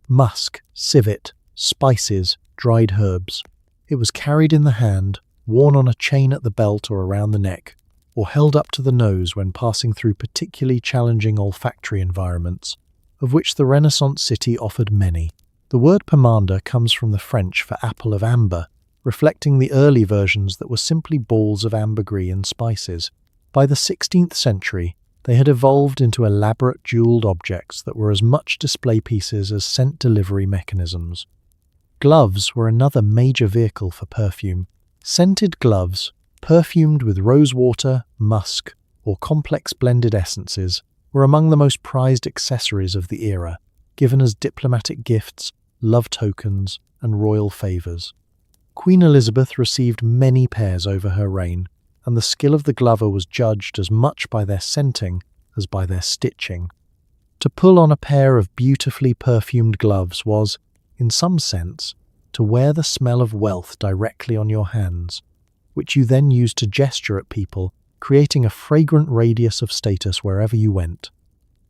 musk, civet, spices, dried herbs. It was carried in the hand, worn on a chain at the belt or around the neck, or held up to the nose when passing through particularly challenging olfactory environments, of which the Renaissance city offered many. The word pomander comes from the French for apple of amber, reflecting the early versions that were simply balls of ambergris and spices. By the 16th century, they had evolved into elaborate jeweled objects that were as much display pieces as scent delivery mechanisms. Gloves were another major vehicle for perfume. Scented gloves, perfumed with rosewater, musk, or complex blended essences, were among the most prized accessories of the era, given as diplomatic gifts, love tokens, and royal favours. Queen Elizabeth received many pairs over her reign, and the skill of the glover was judged as much by their scenting as by their stitching. To pull on a pair of beautifully perfumed gloves was, in some sense, to wear the smell of wealth directly on your hands, which you then used to gesture at people, creating a fragrant radius of status wherever you went.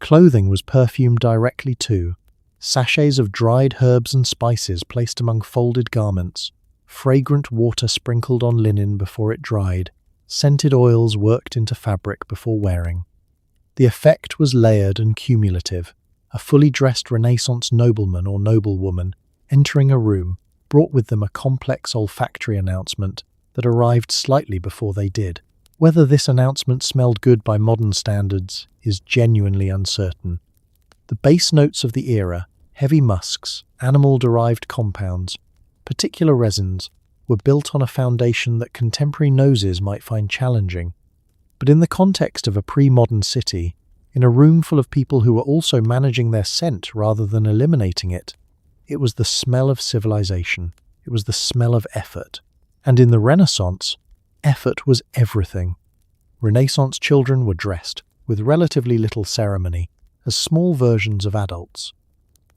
Clothing was perfumed directly too. Sachets of dried herbs and spices placed among folded garments, fragrant water sprinkled on linen before it dried, scented oils worked into fabric before wearing. The effect was layered and cumulative. A fully dressed Renaissance nobleman or noblewoman, entering a room, brought with them a complex olfactory announcement that arrived slightly before they did. Whether this announcement smelled good by modern standards is genuinely uncertain. The base notes of the era, heavy musks, animal-derived compounds, particular resins, were built on a foundation that contemporary noses might find challenging. But in the context of a pre-modern city, in a room full of people who were also managing their scent rather than eliminating it, it was the smell of civilization. It was the smell of effort. And in the Renaissance, effort was everything. Renaissance children were dressed, with relatively little ceremony, as small versions of adults.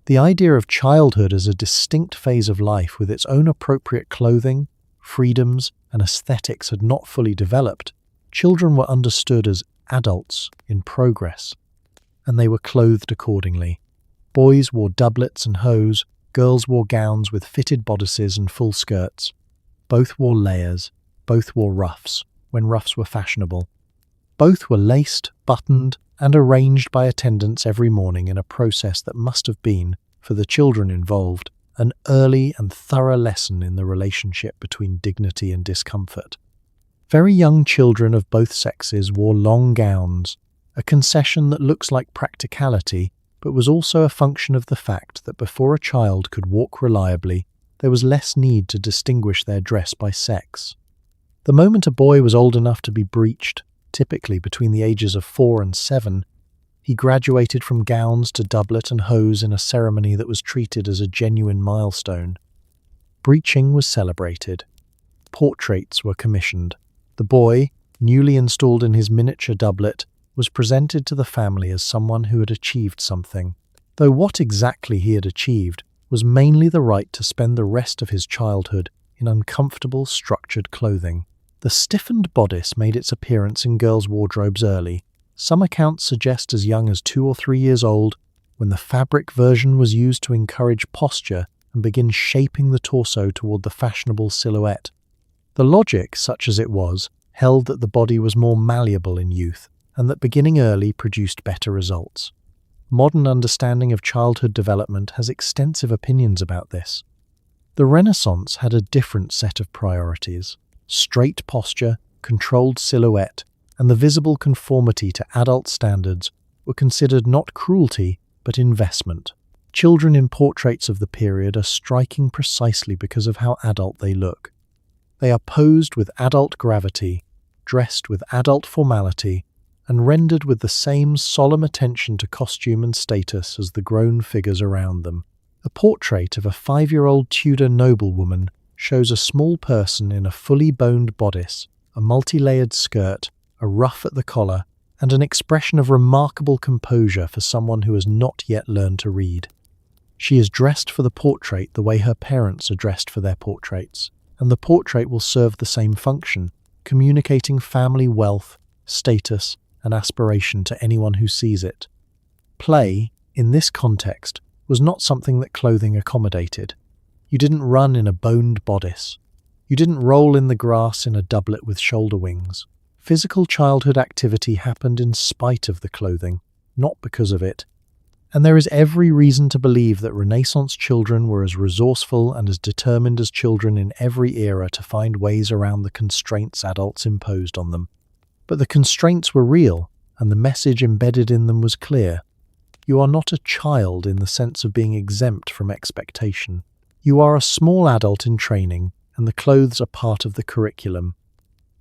The idea of childhood as a distinct phase of life with its own appropriate clothing, freedoms, and aesthetics had not fully developed. Children were understood as adults in progress, and they were clothed accordingly. Boys wore doublets and hose, girls wore gowns with fitted bodices and full skirts. Both wore layers, both wore ruffs, when ruffs were fashionable. Both were laced, buttoned, and arranged by attendants every morning in a process that must have been, for the children involved, an early and thorough lesson in the relationship between dignity and discomfort. Very young children of both sexes wore long gowns, a concession that looks like practicality, but was also a function of the fact that before a child could walk reliably, there was less need to distinguish their dress by sex. The moment a boy was old enough to be breeched, typically between the ages of 4 and 7, he graduated from gowns to doublet and hose in a ceremony that was treated as a genuine milestone. Breeching was celebrated. Portraits were commissioned. The boy, newly installed in his miniature doublet, was presented to the family as someone who had achieved something, though what exactly he had achieved was mainly the right to spend the rest of his childhood in uncomfortable, structured clothing. The stiffened bodice made its appearance in girls' wardrobes early. Some accounts suggest as young as 2 or 3 years old, when the fabric version was used to encourage posture and begin shaping the torso toward the fashionable silhouette. The logic, such as it was, held that the body was more malleable in youth, and that beginning early produced better results. Modern understanding of childhood development has extensive opinions about this. The Renaissance had a different set of priorities. Straight posture, controlled silhouette, and the visible conformity to adult standards were considered not cruelty, but investment. Children in portraits of the period are striking precisely because of how adult they look. They are posed with adult gravity, dressed with adult formality, and rendered with the same solemn attention to costume and status as the grown figures around them. A portrait of a 5-year-old Tudor noblewoman shows a small person in a fully boned bodice, a multi-layered skirt, a ruff at the collar, and an expression of remarkable composure for someone who has not yet learned to read. She is dressed for the portrait the way her parents are dressed for their portraits, and the portrait will serve the same function, communicating family wealth, status, and aspiration to anyone who sees it. Play, in this context, was not something that clothing accommodated. You didn't run in a boned bodice. You didn't roll in the grass in a doublet with shoulder wings. Physical childhood activity happened in spite of the clothing, not because of it. And there is every reason to believe that Renaissance children were as resourceful and as determined as children in every era to find ways around the constraints adults imposed on them. But the constraints were real, and the message embedded in them was clear. You are not a child in the sense of being exempt from expectation. You are a small adult in training, and the clothes are part of the curriculum.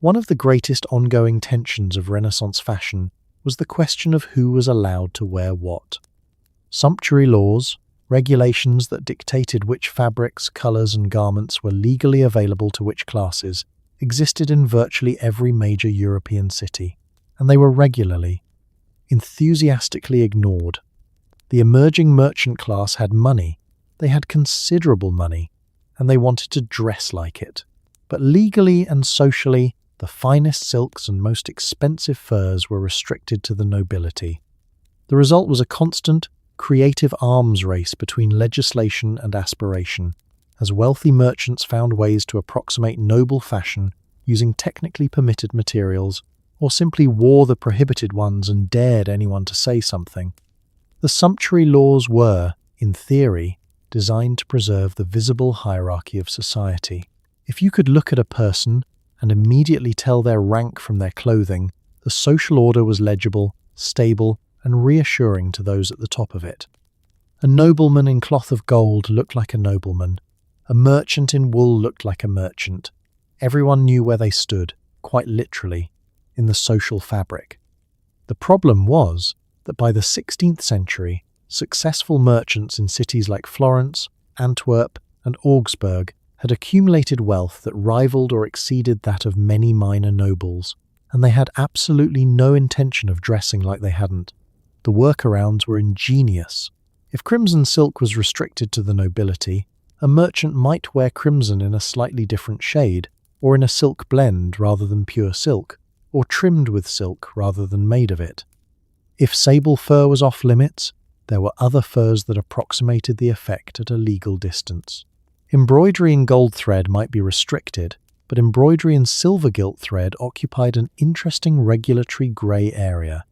One of the greatest ongoing tensions of Renaissance fashion was the question of who was allowed to wear what. Sumptuary laws, regulations that dictated which fabrics, colours and garments were legally available to which classes, existed in virtually every major European city, and they were regularly, enthusiastically ignored. The emerging merchant class had money, they had considerable money, and they wanted to dress like it. But legally and socially, the finest silks and most expensive furs were restricted to the nobility. The result was a constant, creative arms race between legislation and aspiration, as wealthy merchants found ways to approximate noble fashion using technically permitted materials, or simply wore the prohibited ones and dared anyone to say something. The sumptuary laws were, in theory, designed to preserve the visible hierarchy of society. If you could look at a person and immediately tell their rank from their clothing, the social order was legible, stable, and reassuring to those at the top of it. A nobleman in cloth of gold looked like a nobleman. A merchant in wool looked like a merchant. Everyone knew where they stood, quite literally, in the social fabric. The problem was that by the 16th century, successful merchants in cities like Florence, Antwerp, and Augsburg had accumulated wealth that rivaled or exceeded that of many minor nobles, and they had absolutely no intention of dressing like they hadn't. The workarounds were ingenious. If crimson silk was restricted to the nobility, a merchant might wear crimson in a slightly different shade, or in a silk blend rather than pure silk, or trimmed with silk rather than made of it. If sable fur was off limits, there were other furs that approximated the effect at a legal distance. Embroidery in gold thread might be restricted, but embroidery in silver gilt thread occupied an interesting regulatory grey area.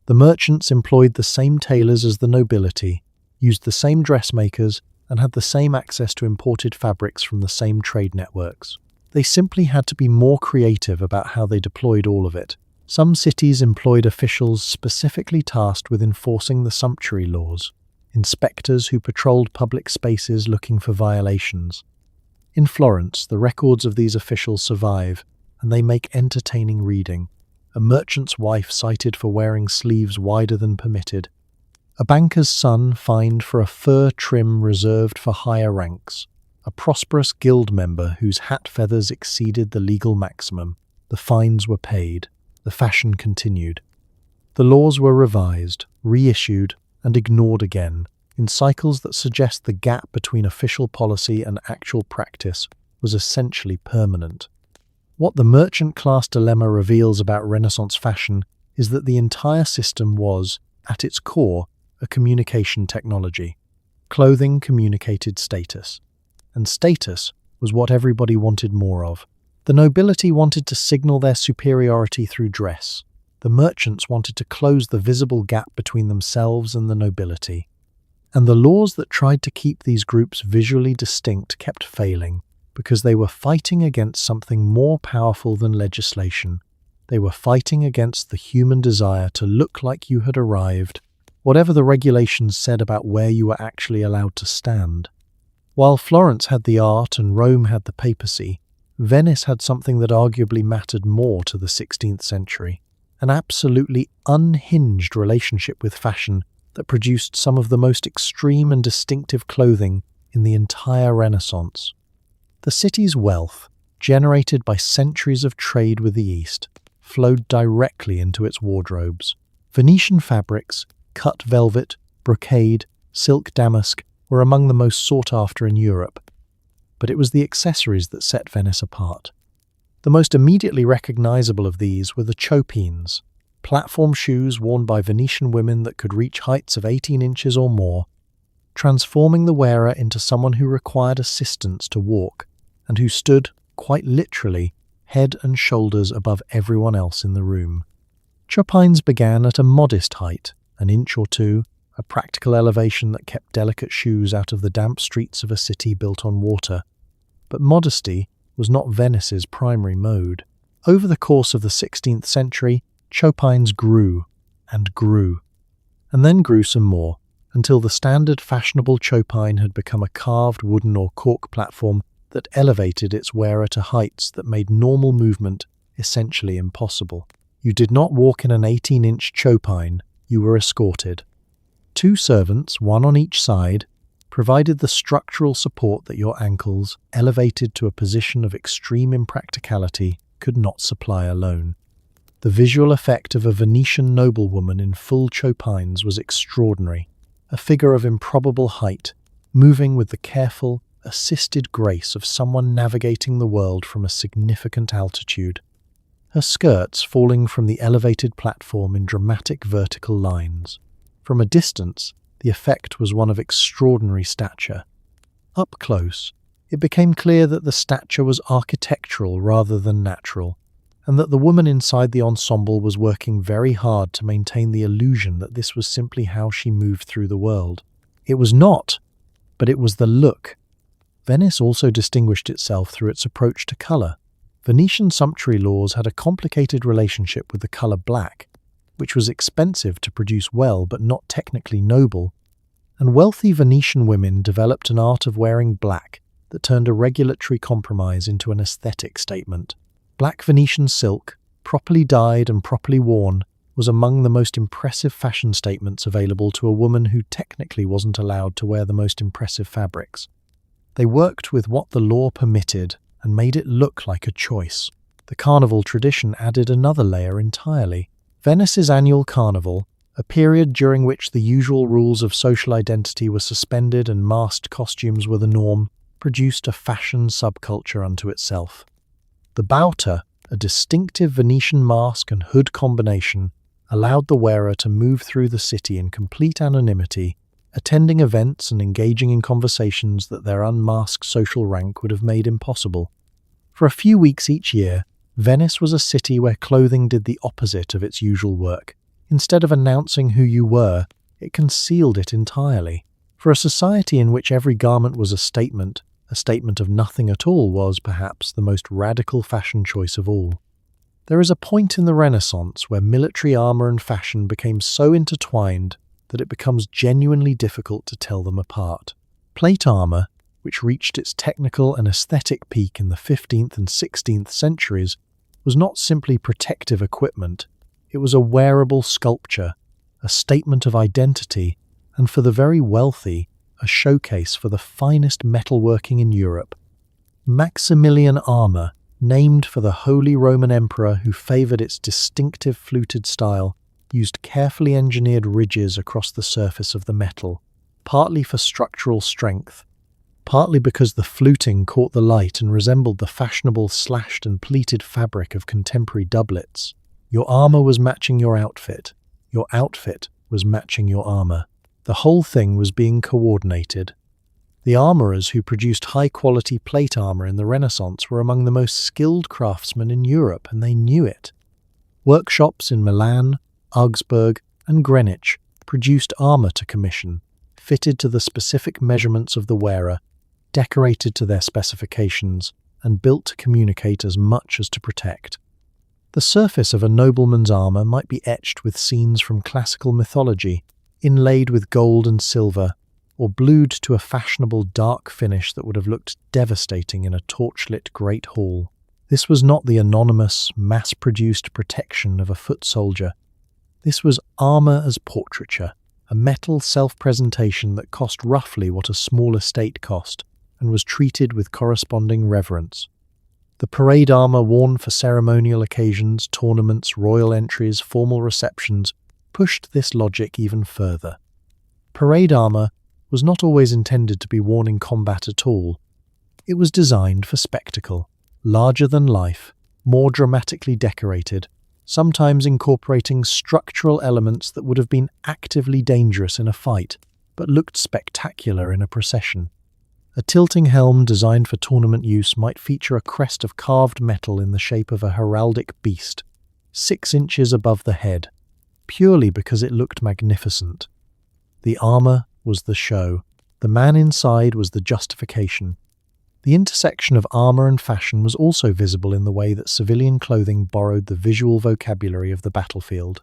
The merchants employed the same tailors as the nobility, used the same dressmakers, and had the same access to imported fabrics from the same trade networks. They simply had to be more creative about how they deployed all of it. Some cities employed officials specifically tasked with enforcing the sumptuary laws, inspectors who patrolled public spaces looking for violations. In Florence, the records of these officials survive, and they make entertaining reading. A merchant's wife cited for wearing sleeves wider than permitted. A banker's son fined for a fur trim reserved for higher ranks. A prosperous guild member whose hat feathers exceeded the legal maximum. The fines were paid. The fashion continued. The laws were revised, reissued, and ignored again, in cycles that suggest the gap between official policy and actual practice was essentially permanent. What the merchant class dilemma reveals about Renaissance fashion is that the entire system was, at its core, a communication technology. Clothing communicated status. And status was what everybody wanted more of. The nobility wanted to signal their superiority through dress. The merchants wanted to close the visible gap between themselves and the nobility. And the laws that tried to keep these groups visually distinct kept failing, because they were fighting against something more powerful than legislation. They were fighting against the human desire to look like you had arrived, whatever the regulations said about where you were actually allowed to stand. While Florence had the art and Rome had the papacy, Venice had something that arguably mattered more to the 16th century, an absolutely unhinged relationship with fashion that produced some of the most extreme and distinctive clothing in the entire Renaissance. The city's wealth, generated by centuries of trade with the East, flowed directly into its wardrobes. Venetian fabrics, cut velvet, brocade, silk damask were among the most sought after in Europe. But it was the accessories that set Venice apart. The most immediately recognizable of these were the chopines, platform shoes worn by Venetian women that could reach heights of 18 inches or more, transforming the wearer into someone who required assistance to walk and who stood, quite literally, head and shoulders above everyone else in the room. Chopines began at a modest height, an inch or two, a practical elevation that kept delicate shoes out of the damp streets of a city built on water. But modesty was not Venice's primary mode. Over the course of the 16th century, chopines grew, and then grew some more, until the standard fashionable chopine had become a carved wooden or cork platform that elevated its wearer to heights that made normal movement essentially impossible. You did not walk in an 18-inch chopine, you were escorted. 2 servants, one on each side, provided the structural support that your ankles, elevated to a position of extreme impracticality, could not supply alone. The visual effect of a Venetian noblewoman in full chopines was extraordinary, a figure of improbable height, moving with the careful, assisted grace of someone navigating the world from a significant altitude. Her skirts falling from the elevated platform in dramatic vertical lines. From a distance, the effect was one of extraordinary stature. Up close, it became clear that the stature was architectural rather than natural, and that the woman inside the ensemble was working very hard to maintain the illusion that this was simply how she moved through the world. It was not, but it was the look. Venice also distinguished itself through its approach to colour. Venetian sumptuary laws had a complicated relationship with the colour black, which was expensive to produce well but not technically noble, and wealthy Venetian women developed an art of wearing black that turned a regulatory compromise into an aesthetic statement. Black Venetian silk, properly dyed and properly worn, was among the most impressive fashion statements available to a woman who technically wasn't allowed to wear the most impressive fabrics. They worked with what the law permitted and made it look like a choice. The carnival tradition added another layer entirely. Venice's annual carnival, a period during which the usual rules of social identity were suspended and masked costumes were the norm, produced a fashion subculture unto itself. The bauta, a distinctive Venetian mask and hood combination, allowed the wearer to move through the city in complete anonymity, attending events and engaging in conversations that their unmasked social rank would have made impossible. For a few weeks each year, Venice was a city where clothing did the opposite of its usual work. Instead of announcing who you were, it concealed it entirely. For a society in which every garment was a statement of nothing at all was, perhaps, the most radical fashion choice of all. There is a point in the Renaissance where military armor and fashion became so intertwined that it becomes genuinely difficult to tell them apart. Plate armor, which reached its technical and aesthetic peak in the 15th and 16th centuries, was not simply protective equipment. It was a wearable sculpture, a statement of identity, and for the very wealthy, a showcase for the finest metalworking in Europe. Maximilian armor, named for the Holy Roman Emperor who favoured its distinctive fluted style, used carefully engineered ridges across the surface of the metal, partly for structural strength, partly because the fluting caught the light and resembled the fashionable slashed and pleated fabric of contemporary doublets. Your armor was matching your outfit was matching your armor. The whole thing was being coordinated. The armourers who produced high-quality plate armour in the Renaissance were among the most skilled craftsmen in Europe, and they knew it. Workshops in Milan, Augsburg, and Greenwich produced armour to commission, fitted to the specific measurements of the wearer, decorated to their specifications, and built to communicate as much as to protect. The surface of a nobleman's armour might be etched with scenes from classical mythology, inlaid with gold and silver, or blued to a fashionable dark finish that would have looked devastating in a torchlit great hall. This was not the anonymous, mass-produced protection of a foot soldier. This was armour as portraiture, a metal self-presentation that cost roughly what a small estate cost, and was treated with corresponding reverence. The parade armour worn for ceremonial occasions, tournaments, royal entries, formal receptions, pushed this logic even further. Parade armour was not always intended to be worn in combat at all. It was designed for spectacle, larger than life, more dramatically decorated, sometimes incorporating structural elements that would have been actively dangerous in a fight, but looked spectacular in a procession. A tilting helm designed for tournament use might feature a crest of carved metal in the shape of a heraldic beast, 6 inches above the head, purely because it looked magnificent. The armour was the show. The man inside was the justification. The intersection of armour and fashion was also visible in the way that civilian clothing borrowed the visual vocabulary of the battlefield.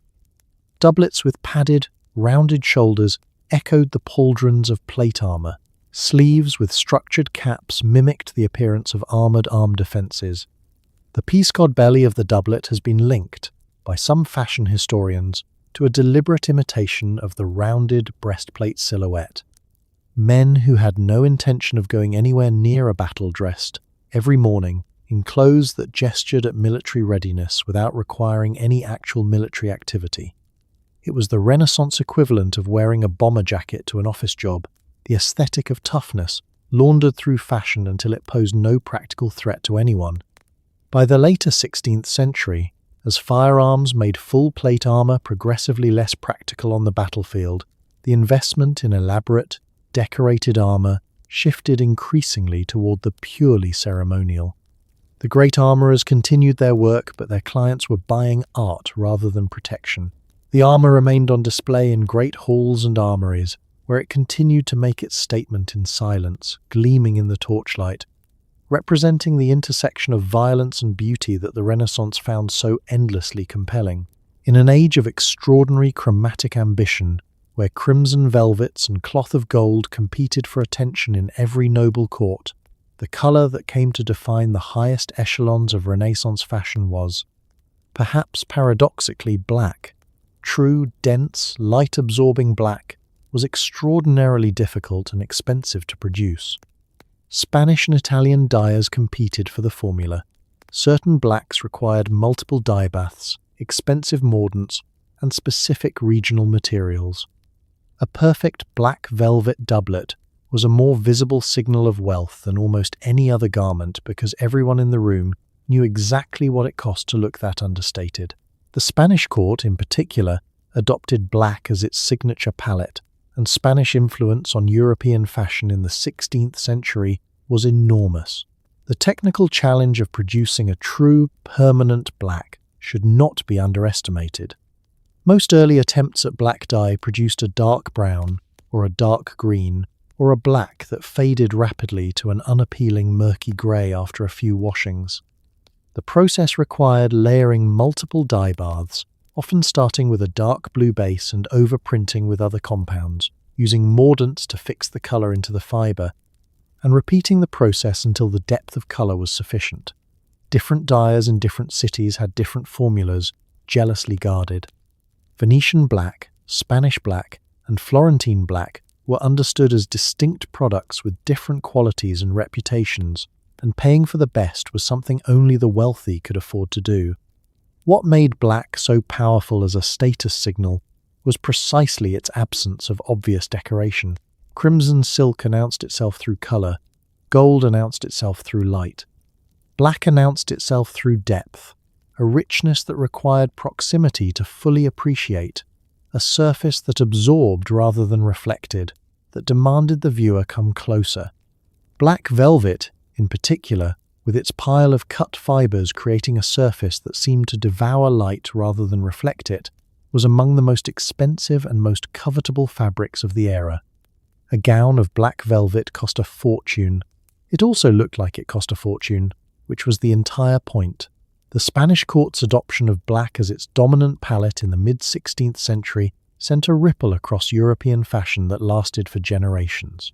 Doublets with padded, rounded shoulders echoed the pauldrons of plate armour. Sleeves with structured caps mimicked the appearance of armoured arm defences. The piece-god belly of the doublet has been linked, by some fashion historians, to a deliberate imitation of the rounded breastplate silhouette. Men who had no intention of going anywhere near a battle dressed, every morning, in clothes that gestured at military readiness without requiring any actual military activity. It was the Renaissance equivalent of wearing a bomber jacket to an office job, the aesthetic of toughness, laundered through fashion until it posed no practical threat to anyone. By the later 16th century, as firearms made full plate armour progressively less practical on the battlefield, the investment in elaborate, decorated armour shifted increasingly toward the purely ceremonial. The great armourers continued their work, but their clients were buying art rather than protection. The armour remained on display in great halls and armouries, where it continued to make its statement in silence, gleaming in the torchlight, representing the intersection of violence and beauty that the Renaissance found so endlessly compelling. In an age of extraordinary chromatic ambition, where crimson velvets and cloth of gold competed for attention in every noble court, the colour that came to define the highest echelons of Renaissance fashion was, perhaps paradoxically, black. True, dense, light-absorbing black was extraordinarily difficult and expensive to produce. Spanish and Italian dyers competed for the formula. Certain blacks required multiple dye baths, expensive mordants, and specific regional materials. A perfect black velvet doublet was a more visible signal of wealth than almost any other garment because everyone in the room knew exactly what it cost to look that understated. The Spanish court, in particular, adopted black as its signature palette, and Spanish influence on European fashion in the 16th century was enormous. The technical challenge of producing a true, permanent black should not be underestimated. Most early attempts at black dye produced a dark brown, or a dark green, or a black that faded rapidly to an unappealing murky grey after a few washings. The process required layering multiple dye baths, often starting with a dark blue base and overprinting with other compounds, using mordants to fix the color into the fiber, and repeating the process until the depth of color was sufficient. Different dyers in different cities had different formulas, jealously guarded. Venetian black, Spanish black, and Florentine black were understood as distinct products with different qualities and reputations, and paying for the best was something only the wealthy could afford to do. What made black so powerful as a status signal was precisely its absence of obvious decoration. Crimson silk announced itself through color, gold announced itself through light. Black announced itself through depth, a richness that required proximity to fully appreciate, a surface that absorbed rather than reflected, that demanded the viewer come closer. Black velvet, in particular, with its pile of cut fibers creating a surface that seemed to devour light rather than reflect it, was among the most expensive and most covetable fabrics of the era. A gown of black velvet cost a fortune. It also looked like it cost a fortune, which was the entire point. The Spanish court's adoption of black as its dominant palette in the mid-16th century sent a ripple across European fashion that lasted for generations.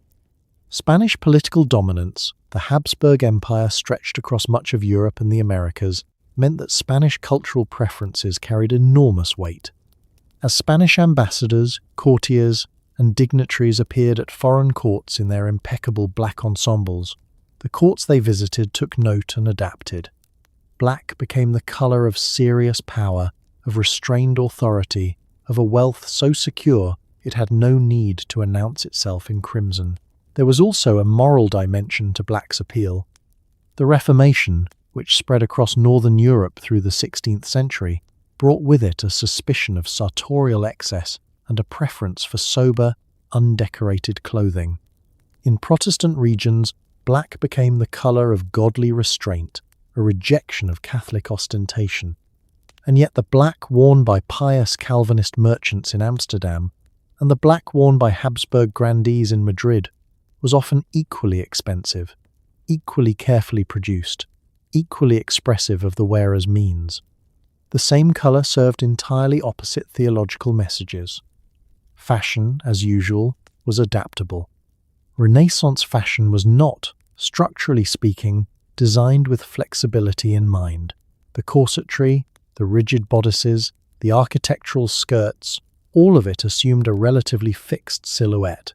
Spanish political dominance, the Habsburg Empire stretched across much of Europe and the Americas, meant that Spanish cultural preferences carried enormous weight. As Spanish ambassadors, courtiers, and dignitaries appeared at foreign courts in their impeccable black ensembles, the courts they visited took note and adapted. Black became the colour of serious power, of restrained authority, of a wealth so secure it had no need to announce itself in crimson. There was also a moral dimension to black's appeal. The Reformation, which spread across northern Europe through the 16th century, brought with it a suspicion of sartorial excess and a preference for sober, undecorated clothing. In Protestant regions, black became the colour of godly restraint, a rejection of Catholic ostentation. And yet the black worn by pious Calvinist merchants in Amsterdam and the black worn by Habsburg grandees in Madrid was often equally expensive, equally carefully produced, equally expressive of the wearer's means. The same colour served entirely opposite theological messages. Fashion, as usual, was adaptable. Renaissance fashion was not, structurally speaking, designed with flexibility in mind. The corsetry, the rigid bodices, the architectural skirts, all of it assumed a relatively fixed silhouette,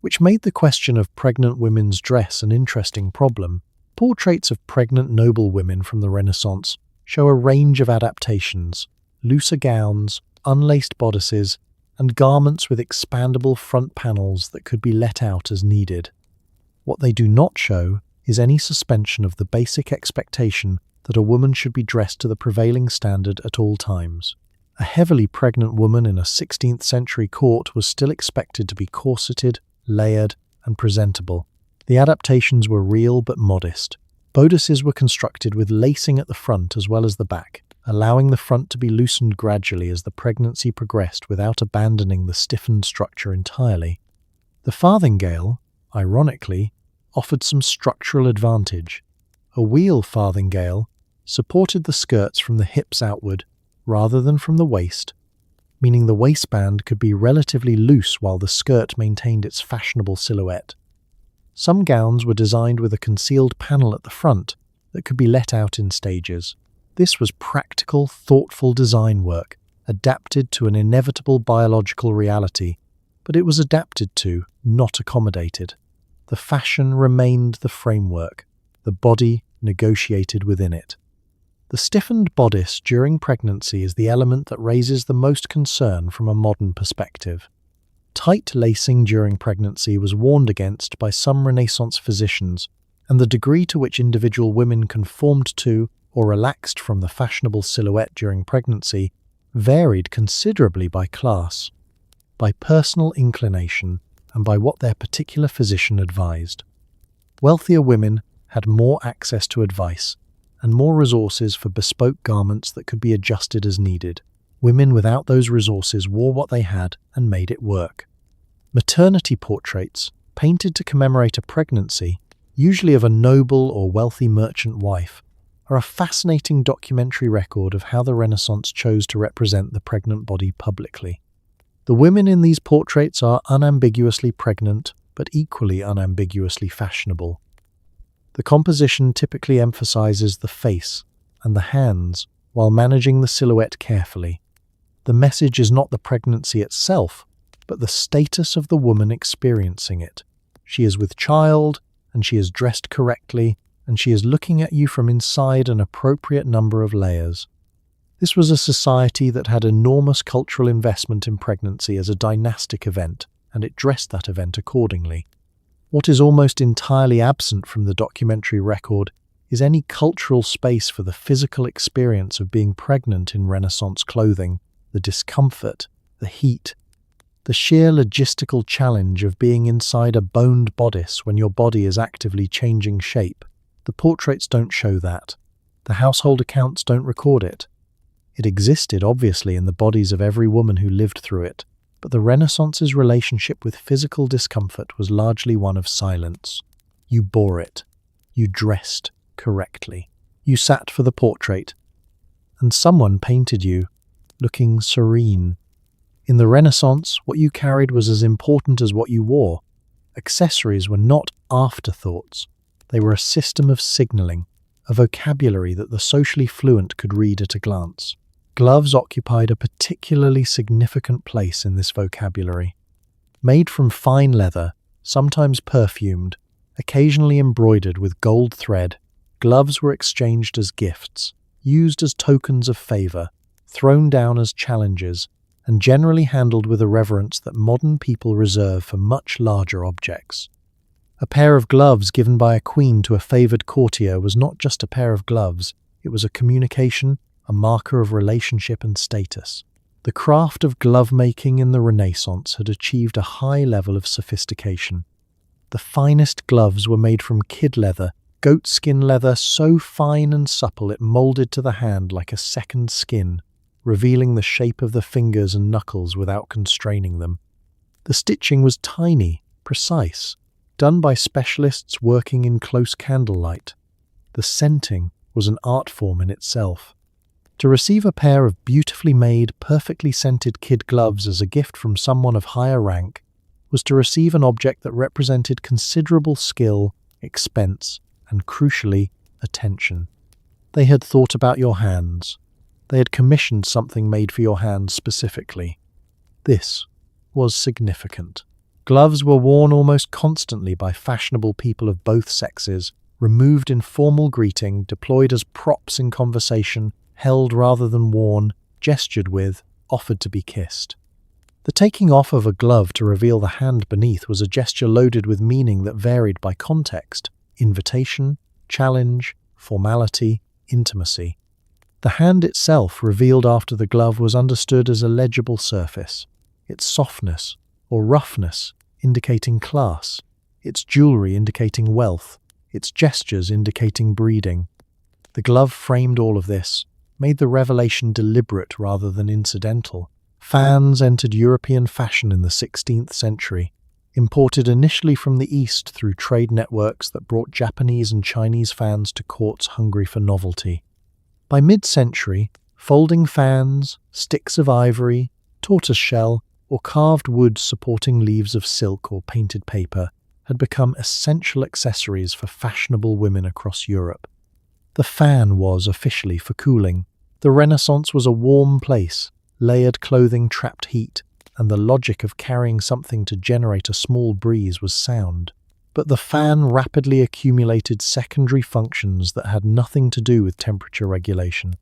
which made the question of pregnant women's dress an interesting problem. Portraits of pregnant noble women from the Renaissance show a range of adaptations: looser gowns, unlaced bodices, and garments with expandable front panels that could be let out as needed. What they do not show is any suspension of the basic expectation that a woman should be dressed to the prevailing standard at all times. A heavily pregnant woman in a 16th century court was still expected to be corseted, layered, and presentable. The adaptations were real but modest. Bodices were constructed with lacing at the front as well as the back, allowing the front to be loosened gradually as the pregnancy progressed without abandoning the stiffened structure entirely. The farthingale, ironically, offered some structural advantage. A wheel farthingale supported the skirts from the hips outward rather than from the waist, meaning the waistband could be relatively loose while the skirt maintained its fashionable silhouette. Some gowns were designed with a concealed panel at the front that could be let out in stages. This was practical, thoughtful design work, adapted to an inevitable biological reality, but it was adapted to, not accommodated. The fashion remained the framework, the body negotiated within it. The stiffened bodice during pregnancy is the element that raises the most concern from a modern perspective. Tight lacing during pregnancy was warned against by some Renaissance physicians, and the degree to which individual women conformed to or relaxed from the fashionable silhouette during pregnancy varied considerably by class, by personal inclination, and by what their particular physician advised. Wealthier women had more access to advice and more resources for bespoke garments that could be adjusted as needed. Women without those resources wore what they had and made it work. Maternity portraits, painted to commemorate a pregnancy, usually of a noble or wealthy merchant wife, are a fascinating documentary record of how the Renaissance chose to represent the pregnant body publicly. The women in these portraits are unambiguously pregnant, but equally unambiguously fashionable. The composition typically emphasizes the face and the hands while managing the silhouette carefully. The message is not the pregnancy itself, but the status of the woman experiencing it. She is with child, and she is dressed correctly, and she is looking at you from inside an appropriate number of layers. This was a society that had enormous cultural investment in pregnancy as a dynastic event, and it dressed that event accordingly. What is almost entirely absent from the documentary record is any cultural space for the physical experience of being pregnant in Renaissance clothing, the discomfort, the heat, the sheer logistical challenge of being inside a boned bodice when your body is actively changing shape. The portraits don't show that. The household accounts don't record it. It existed, obviously, in the bodies of every woman who lived through it, but the Renaissance's relationship with physical discomfort was largely one of silence. You bore it. You dressed correctly. You sat for the portrait, and someone painted you, looking serene. In the Renaissance, what you carried was as important as what you wore. Accessories were not afterthoughts. They were a system of signaling, a vocabulary that the socially fluent could read at a glance. Gloves occupied a particularly significant place in this vocabulary. Made from fine leather, sometimes perfumed, occasionally embroidered with gold thread, gloves were exchanged as gifts, used as tokens of favor, thrown down as challenges, and generally handled with a reverence that modern people reserve for much larger objects. A pair of gloves given by a queen to a favored courtier was not just a pair of gloves, it was a communication, a marker of relationship and status. The craft of glove-making in the Renaissance had achieved a high level of sophistication. The finest gloves were made from kid leather, goatskin leather so fine and supple it molded to the hand like a second skin, revealing the shape of the fingers and knuckles without constraining them. The stitching was tiny, precise, done by specialists working in close candlelight. The scenting was an art form in itself. To receive a pair of beautifully made, perfectly scented kid gloves as a gift from someone of higher rank was to receive an object that represented considerable skill, expense, and crucially, attention. They had thought about your hands. They had commissioned something made for your hands specifically. This was significant. Gloves were worn almost constantly by fashionable people of both sexes, removed in formal greeting, deployed as props in conversation, held rather than worn, gestured with, offered to be kissed. The taking off of a glove to reveal the hand beneath was a gesture loaded with meaning that varied by context: invitation, challenge, formality, intimacy. The hand itself, revealed after the glove, was understood as a legible surface, its softness or roughness indicating class, its jewelry indicating wealth, its gestures indicating breeding. The glove framed all of this, made the revelation deliberate rather than incidental. Fans entered European fashion in the 16th century, imported initially from the East through trade networks that brought Japanese and Chinese fans to courts hungry for novelty. By mid-century, folding fans, sticks of ivory, tortoiseshell, or carved wood supporting leaves of silk or painted paper had become essential accessories for fashionable women across Europe. The fan was officially for cooling. The Renaissance was a warm place. Layered clothing trapped heat, and the logic of carrying something to generate a small breeze was sound. But the fan rapidly accumulated secondary functions that had nothing to do with temperature regulation.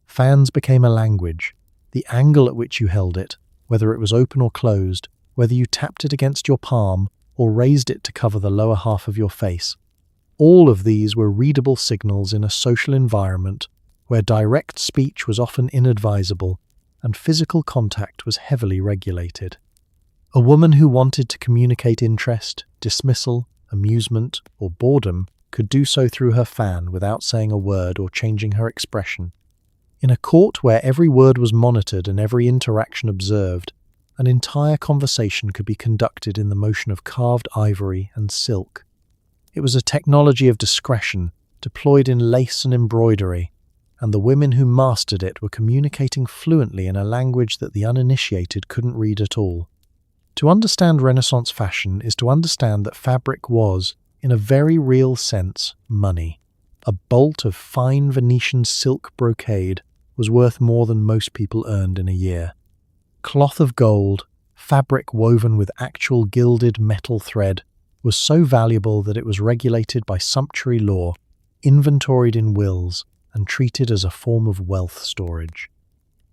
Fans became a language. The angle at which you held it, whether it was open or closed, whether you tapped it against your palm or raised it to cover the lower half of your face, all of these were readable signals in a social environment where direct speech was often inadvisable and physical contact was heavily regulated. A woman who wanted to communicate interest, dismissal, amusement, or boredom could do so through her fan without saying a word or changing her expression. In a court where every word was monitored and every interaction observed, an entire conversation could be conducted in the motion of carved ivory and silk. It was a technology of discretion, deployed in lace and embroidery, and the women who mastered it were communicating fluently in a language that the uninitiated couldn't read at all. To understand Renaissance fashion is to understand that fabric was, in a very real sense, money. A bolt of fine Venetian silk brocade was worth more than most people earned in a year. Cloth of gold, fabric woven with actual gilded metal thread, was so valuable that it was regulated by sumptuary law, inventoried in wills, and treated as a form of wealth storage.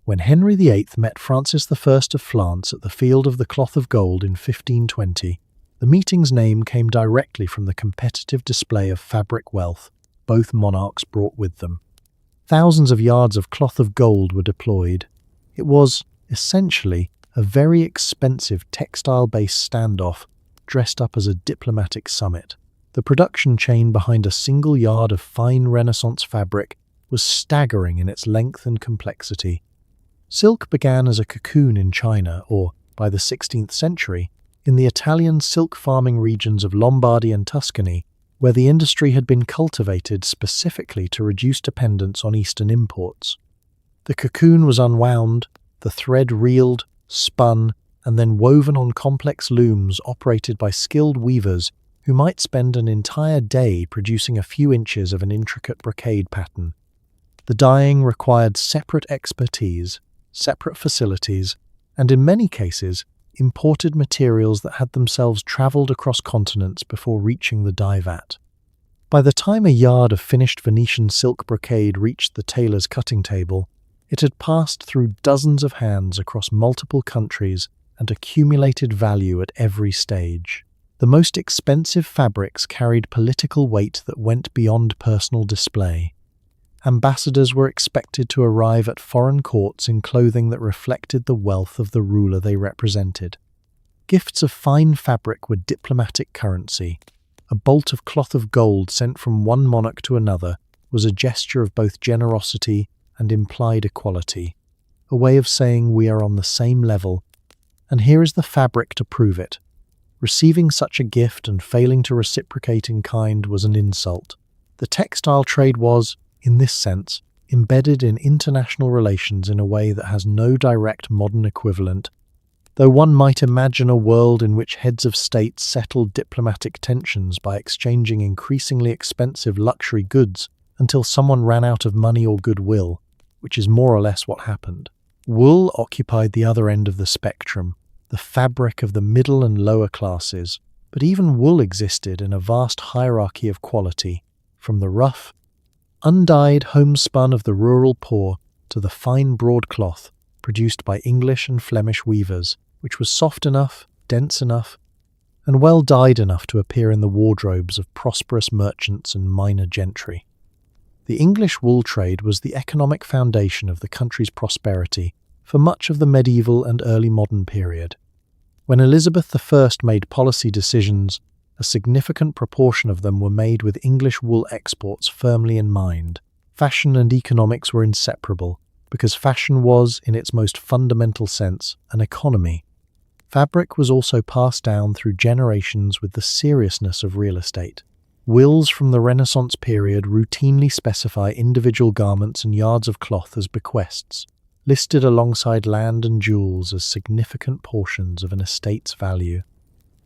When Henry VIII met Francis I of France at the Field of the Cloth of Gold in 1520, the meeting's name came directly from the competitive display of fabric wealth both monarchs brought with them. Thousands of yards of cloth of gold were deployed. It was, essentially, a very expensive textile-based standoff dressed up as a diplomatic summit. The production chain behind a single yard of fine Renaissance fabric was staggering in its length and complexity. Silk began as a cocoon in China, or, by the 16th century, in the Italian silk farming regions of Lombardy and Tuscany, where the industry had been cultivated specifically to reduce dependence on Eastern imports. The cocoon was unwound, the thread reeled, spun, and then woven on complex looms operated by skilled weavers who might spend an entire day producing a few inches of an intricate brocade pattern. The dyeing required separate expertise, separate facilities, and in many cases, imported materials that had themselves travelled across continents before reaching the dye vat. By the time a yard of finished Venetian silk brocade reached the tailor's cutting table, it had passed through dozens of hands across multiple countries and accumulated value at every stage. The most expensive fabrics carried political weight that went beyond personal display. Ambassadors were expected to arrive at foreign courts in clothing that reflected the wealth of the ruler they represented. Gifts of fine fabric were diplomatic currency. A bolt of cloth of gold sent from one monarch to another was a gesture of both generosity and implied equality, a way of saying we are on the same level, and here is the fabric to prove it. Receiving such a gift and failing to reciprocate in kind was an insult. The textile trade was, in this sense, embedded in international relations in a way that has no direct modern equivalent, though one might imagine a world in which heads of state settled diplomatic tensions by exchanging increasingly expensive luxury goods until someone ran out of money or goodwill, which is more or less what happened. Wool occupied the other end of the spectrum, the fabric of the middle and lower classes, but even wool existed in a vast hierarchy of quality, from the rough, undyed homespun of the rural poor to the fine broadcloth produced by English and Flemish weavers, which was soft enough, dense enough, and well dyed enough to appear in the wardrobes of prosperous merchants and minor gentry. The English wool trade was the economic foundation of the country's prosperity for much of the medieval and early modern period. When Elizabeth I made policy decisions, a significant proportion of them were made with English wool exports firmly in mind. Fashion and economics were inseparable, because fashion was, in its most fundamental sense, an economy. Fabric was also passed down through generations with the seriousness of real estate. Wills from the Renaissance period routinely specify individual garments and yards of cloth as bequests, listed alongside land and jewels as significant portions of an estate's value.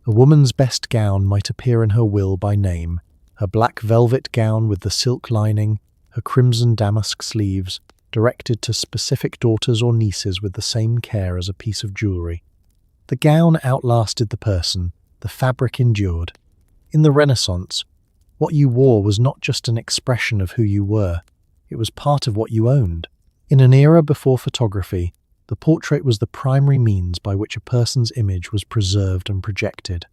A woman's best gown might appear in her will by name, her black velvet gown with the silk lining, her crimson damask sleeves, directed to specific daughters or nieces with the same care as a piece of jewellery. The gown outlasted the person, the fabric endured. In the Renaissance, what you wore was not just an expression of who you were, it was part of what you owned. In an era before photography, the portrait was the primary means by which a person's image was preserved and projected.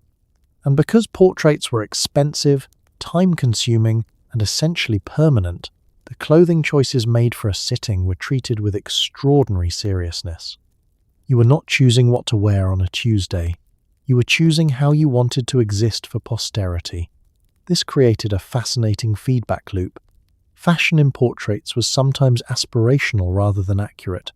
And because portraits were expensive, time-consuming, and essentially permanent, the clothing choices made for a sitting were treated with extraordinary seriousness. You were not choosing what to wear on a Tuesday. You were choosing how you wanted to exist for posterity. This created a fascinating feedback loop. Fashion in portraits was sometimes aspirational rather than accurate.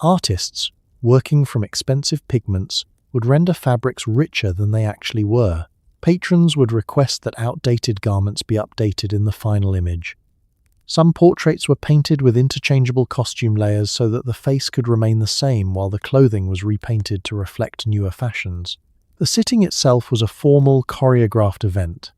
Artists, working from expensive pigments, would render fabrics richer than they actually were. Patrons would request that outdated garments be updated in the final image. Some portraits were painted with interchangeable costume layers so that the face could remain the same while the clothing was repainted to reflect newer fashions. The sitting itself was a formal, choreographed event.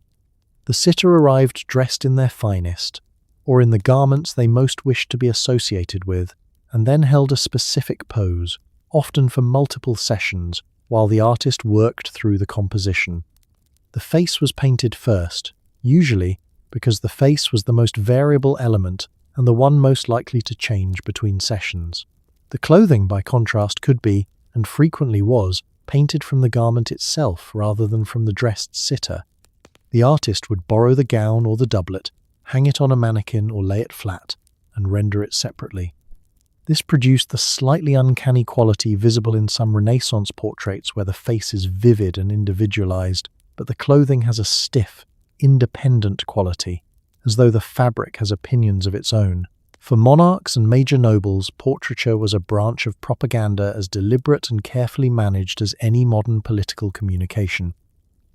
The sitter arrived dressed in their finest, or in the garments they most wished to be associated with, and then held a specific pose, often for multiple sessions, while the artist worked through the composition. The face was painted first, usually because the face was the most variable element and the one most likely to change between sessions. The clothing, by contrast, could be, and frequently was, painted from the garment itself rather than from the dressed sitter. The artist would borrow the gown or the doublet, hang it on a mannequin or lay it flat, and render it separately. This produced the slightly uncanny quality visible in some Renaissance portraits where the face is vivid and individualized, but the clothing has a stiff, independent quality, as though the fabric has opinions of its own. For monarchs and major nobles, portraiture was a branch of propaganda as deliberate and carefully managed as any modern political communication.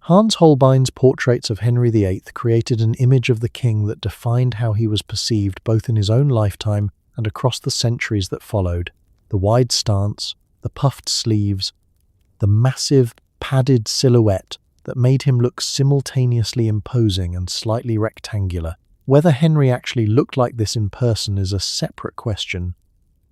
Hans Holbein's portraits of Henry VIII created an image of the king that defined how he was perceived both in his own lifetime and across the centuries that followed. The wide stance, the puffed sleeves, the massive, padded silhouette that made him look simultaneously imposing and slightly rectangular. Whether Henry actually looked like this in person is a separate question.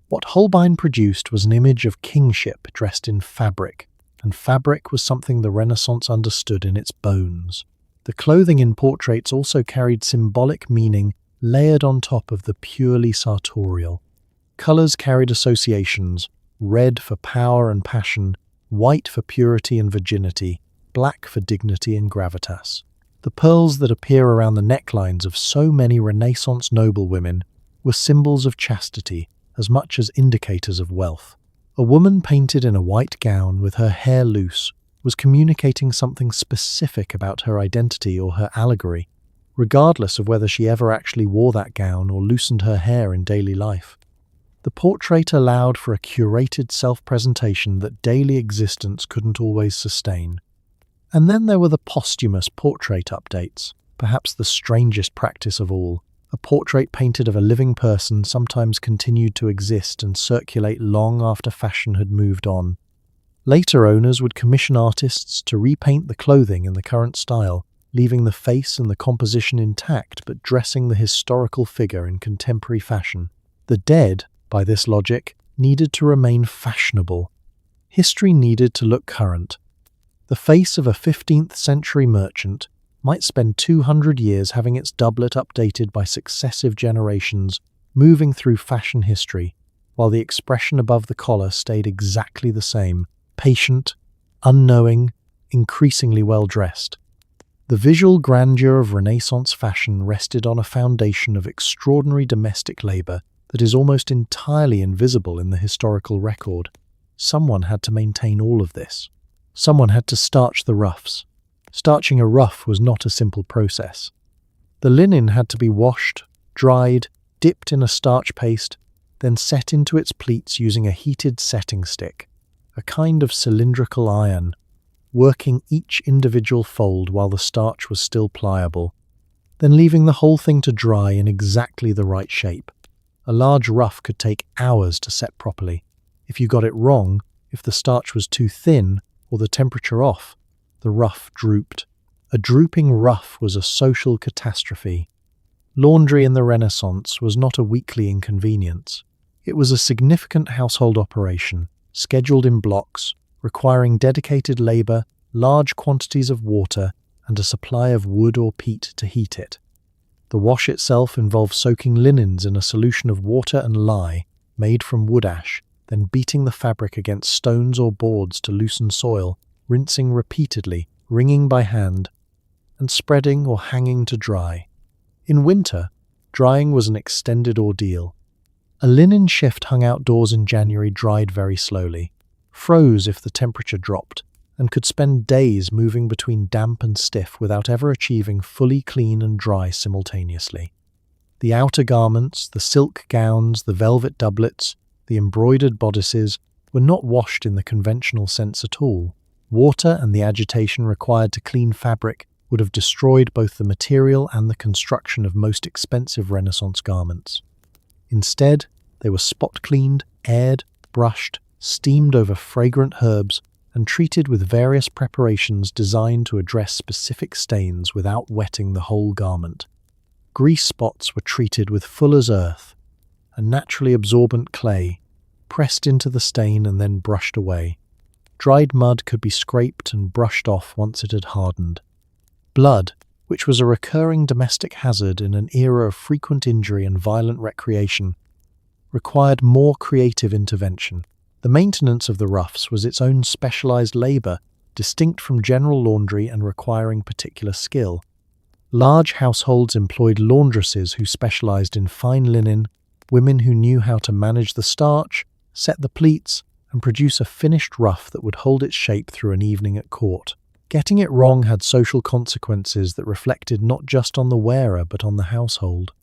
What Holbein produced was an image of kingship dressed in fabric, and fabric was something the Renaissance understood in its bones. The clothing in portraits also carried symbolic meaning layered on top of the purely sartorial. Colors carried associations: red for power and passion, white for purity and virginity, black for dignity and gravitas. The pearls that appear around the necklines of so many Renaissance noblewomen were symbols of chastity as much as indicators of wealth. A woman painted in a white gown with her hair loose was communicating something specific about her identity or her allegory, regardless of whether she ever actually wore that gown or loosened her hair in daily life. The portrait allowed for a curated self-presentation that daily existence couldn't always sustain. And then there were the posthumous portrait updates, perhaps the strangest practice of all. A portrait painted of a living person sometimes continued to exist and circulate long after fashion had moved on. Later owners would commission artists to repaint the clothing in the current style, leaving the face and the composition intact but dressing the historical figure in contemporary fashion. The dead, by this logic, needed to remain fashionable. History needed to look current. The face of a 15th century merchant might spend 200 years having its doublet updated by successive generations, moving through fashion history, while the expression above the collar stayed exactly the same: patient, unknowing, increasingly well-dressed. The visual grandeur of Renaissance fashion rested on a foundation of extraordinary domestic labor that is almost entirely invisible in the historical record. Someone had to maintain all of this. Someone had to starch the ruffs. Starching a ruff was not a simple process. The linen had to be washed, dried, dipped in a starch paste, then set into its pleats using a heated setting stick, a kind of cylindrical iron, working each individual fold while the starch was still pliable, then leaving the whole thing to dry in exactly the right shape. A large ruff could take hours to set properly. If you got it wrong, if the starch was too thin or the temperature off, the ruff drooped. A drooping ruff was a social catastrophe. Laundry in the Renaissance was not a weekly inconvenience. It was a significant household operation, scheduled in blocks, requiring dedicated labor, large quantities of water, and a supply of wood or peat to heat it. The wash itself involved soaking linens in a solution of water and lye, made from wood ash, then beating the fabric against stones or boards to loosen soil, rinsing repeatedly, wringing by hand, and spreading or hanging to dry. In winter, drying was an extended ordeal. A linen shift hung outdoors in January dried very slowly, froze if the temperature dropped, and could spend days moving between damp and stiff without ever achieving fully clean and dry simultaneously. The outer garments, the silk gowns, the velvet doublets, the embroidered bodices were not washed in the conventional sense at all. Water and the agitation required to clean fabric would have destroyed both the material and the construction of most expensive Renaissance garments. Instead, they were spot-cleaned, aired, brushed, steamed over fragrant herbs, and treated with various preparations designed to address specific stains without wetting the whole garment. Grease spots were treated with fuller's earth, a naturally absorbent clay, pressed into the stain and then brushed away. Dried mud could be scraped and brushed off once it had hardened. Blood, which was a recurring domestic hazard in an era of frequent injury and violent recreation, required more creative intervention. The maintenance of the roughs was its own specialized labor, distinct from general laundry and requiring particular skill. Large households employed laundresses who specialized in fine linen, women who knew how to manage the starch, set the pleats, and produce a finished ruff that would hold its shape through an evening at court. Getting it wrong had social consequences that reflected not just on the wearer but on the household.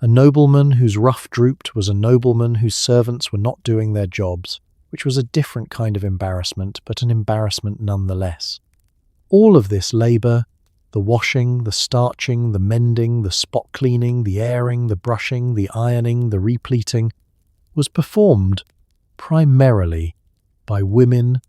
A nobleman whose ruff drooped was a nobleman whose servants were not doing their jobs, which was a different kind of embarrassment, but an embarrassment nonetheless. All of this labor, the washing, the starching, the mending, the spot cleaning, the airing, the brushing, the ironing, the repleating, was performed primarily by women,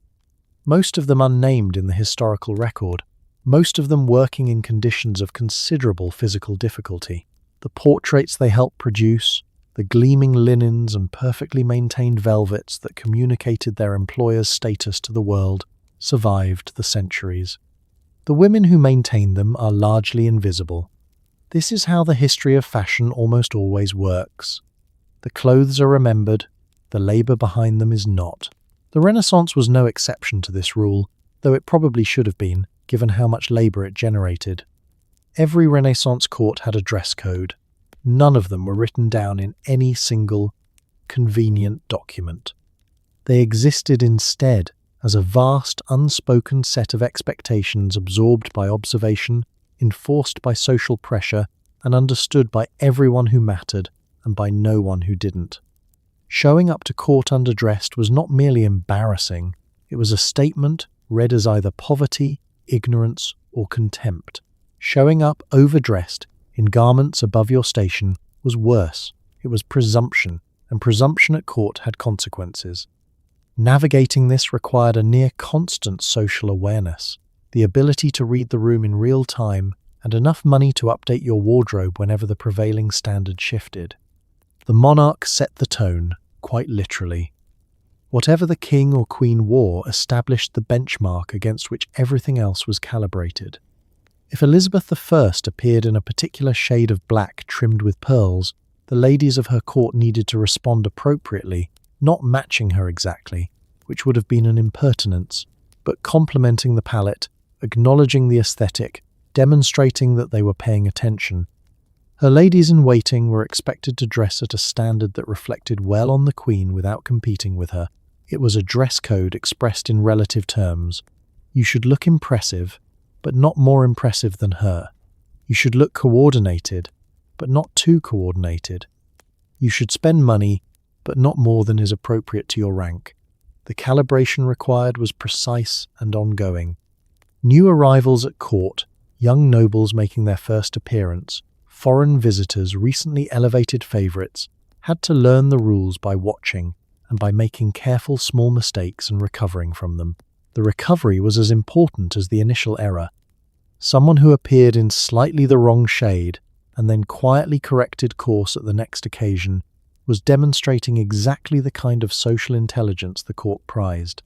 most of them unnamed in the historical record, most of them working in conditions of considerable physical difficulty. The portraits they helped produce, the gleaming linens and perfectly maintained velvets that communicated their employer's status to the world, survived the centuries. The women who maintained them are largely invisible. This is how the history of fashion almost always works. The clothes are remembered, the labor behind them is not. The Renaissance was no exception to this rule, though it probably should have been, given how much labor it generated. Every Renaissance court had a dress code. None of them were written down in any single, convenient document. They existed instead as a vast, unspoken set of expectations absorbed by observation, enforced by social pressure, and understood by everyone who mattered and by no one who didn't. Showing up to court underdressed was not merely embarrassing, it was a statement read as either poverty, ignorance, or contempt. Showing up overdressed in garments above your station was worse. It was presumption, and presumption at court had consequences. Navigating this required a near constant social awareness, the ability to read the room in real time, and enough money to update your wardrobe whenever the prevailing standard shifted. The monarch set the tone, quite literally. Whatever the king or queen wore established the benchmark against which everything else was calibrated. If Elizabeth I appeared in a particular shade of black trimmed with pearls, the ladies of her court needed to respond appropriately, not matching her exactly, which would have been an impertinence, but complimenting the palette, acknowledging the aesthetic, demonstrating that they were paying attention. Her ladies-in-waiting were expected to dress at a standard that reflected well on the queen without competing with her. It was a dress code expressed in relative terms. You should look impressive, but not more impressive than her. You should look coordinated, but not too coordinated. You should spend money, but not more than is appropriate to your rank. The calibration required was precise and ongoing. New arrivals at court, young nobles making their first appearance, foreign visitors, recently elevated favorites, had to learn the rules by watching and by making careful small mistakes and recovering from them. The recovery was as important as the initial error. Someone who appeared in slightly the wrong shade and then quietly corrected course at the next occasion was demonstrating exactly the kind of social intelligence the court prized.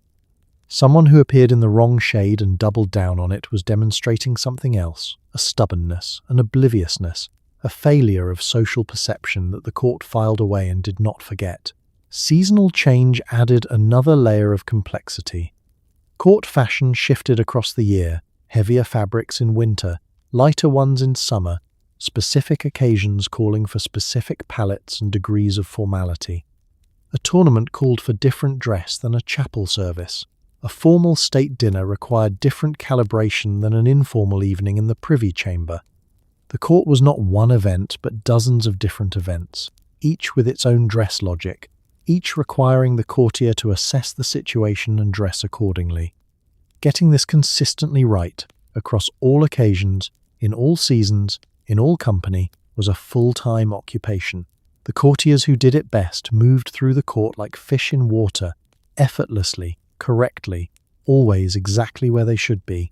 Someone who appeared in the wrong shade and doubled down on it was demonstrating something else, a stubbornness, an obliviousness, a failure of social perception that the court filed away and did not forget. Seasonal change added another layer of complexity. Court fashion shifted across the year, heavier fabrics in winter, lighter ones in summer, specific occasions calling for specific palettes and degrees of formality. A tournament called for different dress than a chapel service. A formal state dinner required different calibration than an informal evening in the privy chamber. The court was not one event, but dozens of different events, each with its own dress logic, each requiring the courtier to assess the situation and dress accordingly. Getting this consistently right, across all occasions, in all seasons, in all company, was a full-time occupation. The courtiers who did it best moved through the court like fish in water, effortlessly, correctly, always exactly where they should be.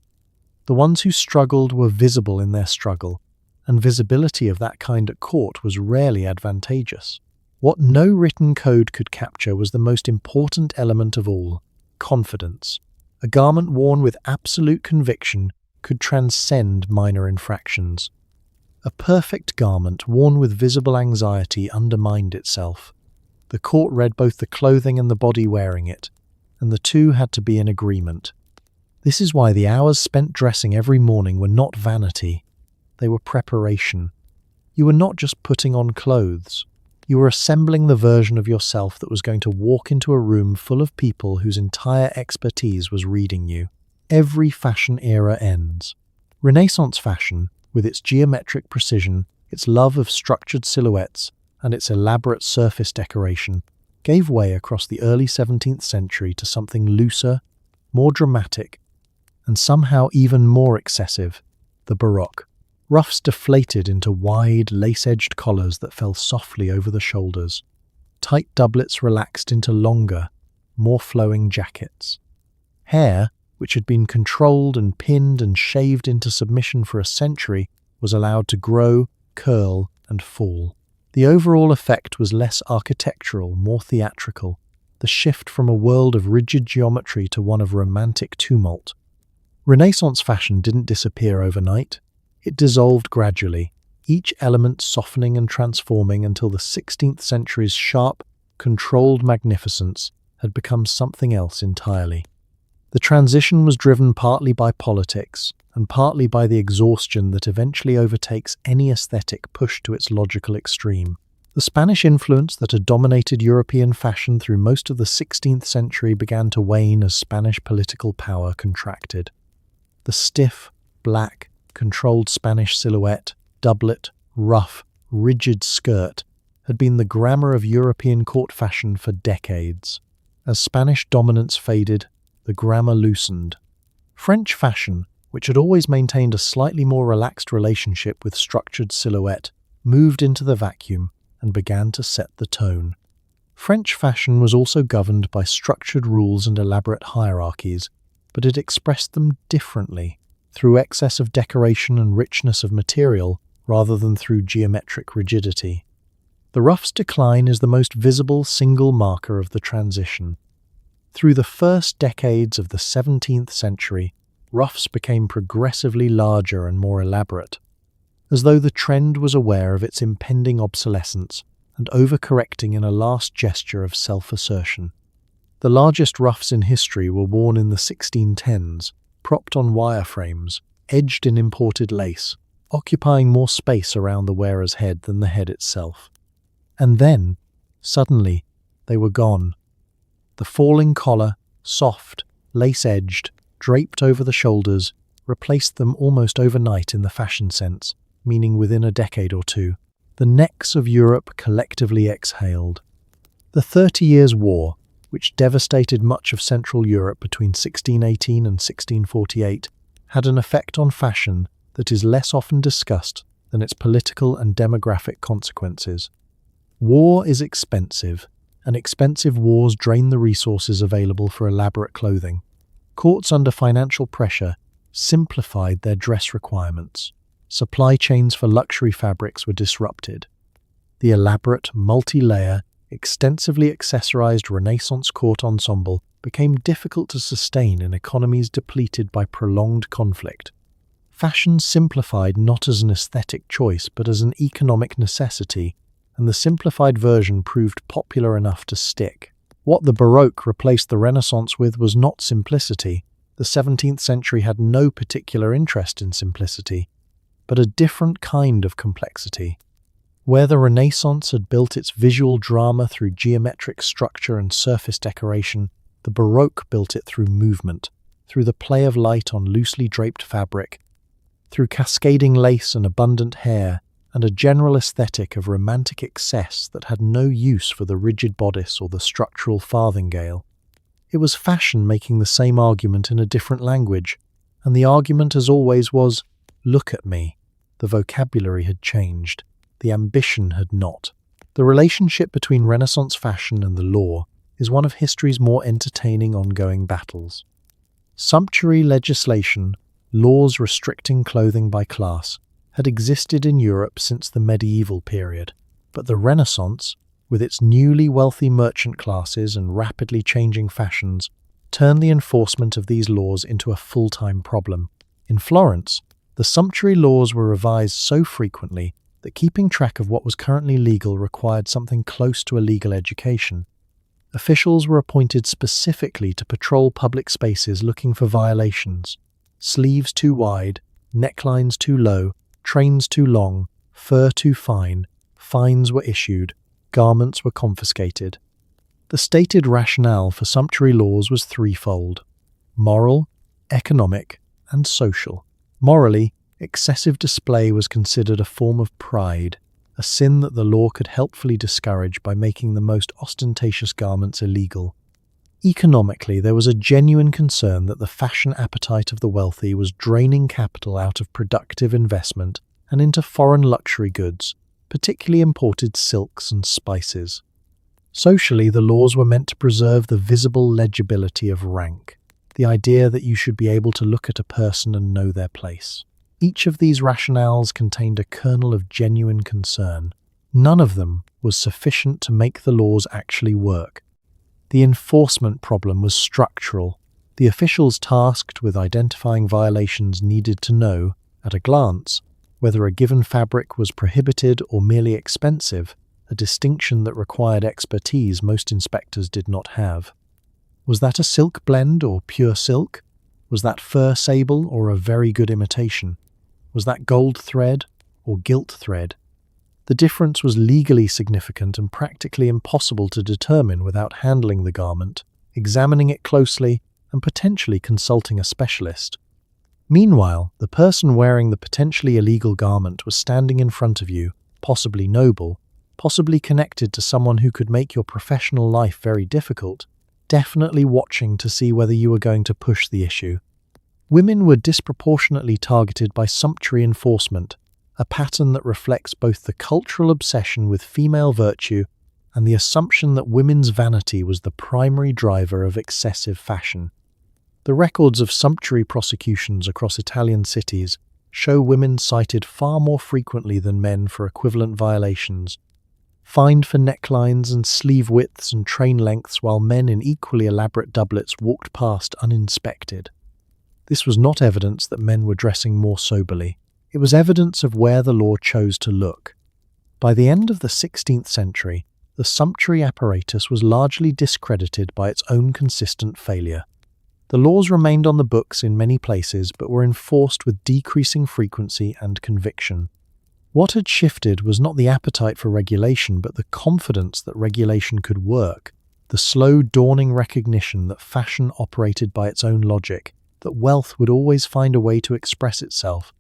The ones who struggled were visible in their struggle, and visibility of that kind at court was rarely advantageous. What no written code could capture was the most important element of all: confidence. A garment worn with absolute conviction could transcend minor infractions. A perfect garment worn with visible anxiety undermined itself. The court read both the clothing and the body wearing it, and the two had to be in agreement. This is why the hours spent dressing every morning were not vanity. They were preparation. You were not just putting on clothes. You were assembling the version of yourself that was going to walk into a room full of people whose entire expertise was reading you. Every fashion era ends. Renaissance fashion, with its geometric precision, its love of structured silhouettes, and its elaborate surface decoration, gave way across the early 17th century to something looser, more dramatic, and somehow even more excessive: the Baroque. Ruffs deflated into wide, lace-edged collars that fell softly over the shoulders. Tight doublets relaxed into longer, more flowing jackets. Hair, which had been controlled and pinned and shaved into submission for a century, was allowed to grow, curl, and fall. The overall effect was less architectural, more theatrical, the shift from a world of rigid geometry to one of romantic tumult. Renaissance fashion didn't disappear overnight. It dissolved gradually, each element softening and transforming until the 16th century's sharp, controlled magnificence had become something else entirely. The transition was driven partly by politics and partly by the exhaustion that eventually overtakes any aesthetic pushed to its logical extreme. The Spanish influence that had dominated European fashion through most of the 16th century began to wane as Spanish political power contracted. The stiff, black, controlled Spanish silhouette, doublet, ruff, rigid skirt had been the grammar of European court fashion for decades. As Spanish dominance faded, the grammar loosened. French fashion, which had always maintained a slightly more relaxed relationship with structured silhouette, moved into the vacuum and began to set the tone. French fashion was also governed by structured rules and elaborate hierarchies, but it expressed them differently, through excess of decoration and richness of material, rather than through geometric rigidity. The ruff's decline is the most visible single marker of the transition. Through the first decades of the 17th century, ruffs became progressively larger and more elaborate, as though the trend was aware of its impending obsolescence and overcorrecting in a last gesture of self-assertion. The largest ruffs in history were worn in the 1610s, propped on wireframes, edged in imported lace, occupying more space around the wearer's head than the head itself. And then, suddenly, they were gone. The falling collar, soft, lace-edged, draped over the shoulders, replaced them almost overnight in the fashion sense, meaning within a decade or two. The necks of Europe collectively exhaled. The 30 Years' War, which devastated much of Central Europe between 1618 and 1648, had an effect on fashion that is less often discussed than its political and demographic consequences. War is expensive, and expensive wars drain the resources available for elaborate clothing. Courts under financial pressure simplified their dress requirements. Supply chains for luxury fabrics were disrupted. The elaborate, multi-layer, extensively accessorized Renaissance court ensemble became difficult to sustain in economies depleted by prolonged conflict. Fashion simplified not as an aesthetic choice but as an economic necessity, and the simplified version proved popular enough to stick. What the Baroque replaced the Renaissance with was not simplicity. The 17th century had no particular interest in simplicity, but a different kind of complexity. Where the Renaissance had built its visual drama through geometric structure and surface decoration, the Baroque built it through movement, through the play of light on loosely draped fabric, through cascading lace and abundant hair, and a general aesthetic of romantic excess that had no use for the rigid bodice or the structural farthingale. It was fashion making the same argument in a different language, and the argument as always was, "Look at me." The vocabulary had changed. The ambition had not. The relationship between Renaissance fashion and the law is one of history's more entertaining ongoing battles. Sumptuary legislation, laws restricting clothing by class, had existed in Europe since the medieval period, but the Renaissance, with its newly wealthy merchant classes and rapidly changing fashions, turned the enforcement of these laws into a full-time problem. In Florence, the sumptuary laws were revised so frequently that keeping track of what was currently legal required something close to a legal education. Officials were appointed specifically to patrol public spaces looking for violations. Sleeves too wide, necklines too low, trains too long, fur too fine, fines were issued, garments were confiscated. The stated rationale for sumptuary laws was threefold: moral, economic, and social. Morally, excessive display was considered a form of pride, a sin that the law could helpfully discourage by making the most ostentatious garments illegal. Economically, there was a genuine concern that the fashion appetite of the wealthy was draining capital out of productive investment and into foreign luxury goods, particularly imported silks and spices. Socially, the laws were meant to preserve the visible legibility of rank, the idea that you should be able to look at a person and know their place. Each of these rationales contained a kernel of genuine concern. None of them was sufficient to make the laws actually work. The enforcement problem was structural. The officials tasked with identifying violations needed to know, at a glance, whether a given fabric was prohibited or merely expensive, a distinction that required expertise most inspectors did not have. Was that a silk blend or pure silk? Was that fur sable or a very good imitation? Was that gold thread or gilt thread? The difference was legally significant and practically impossible to determine without handling the garment, examining it closely, and potentially consulting a specialist. Meanwhile, the person wearing the potentially illegal garment was standing in front of you, possibly noble, possibly connected to someone who could make your professional life very difficult, definitely watching to see whether you were going to push the issue. Women were disproportionately targeted by sumptuary enforcement, a pattern that reflects both the cultural obsession with female virtue and the assumption that women's vanity was the primary driver of excessive fashion. The records of sumptuary prosecutions across Italian cities show women cited far more frequently than men for equivalent violations, fined for necklines and sleeve widths and train lengths while men in equally elaborate doublets walked past uninspected. This was not evidence that men were dressing more soberly. It was evidence of where the law chose to look. By the end of the 16th century, the sumptuary apparatus was largely discredited by its own consistent failure. The laws remained on the books in many places but were enforced with decreasing frequency and conviction. What had shifted was not the appetite for regulation but the confidence that regulation could work, the slow dawning recognition that fashion operated by its own logic, that wealth would always find a way to express itself,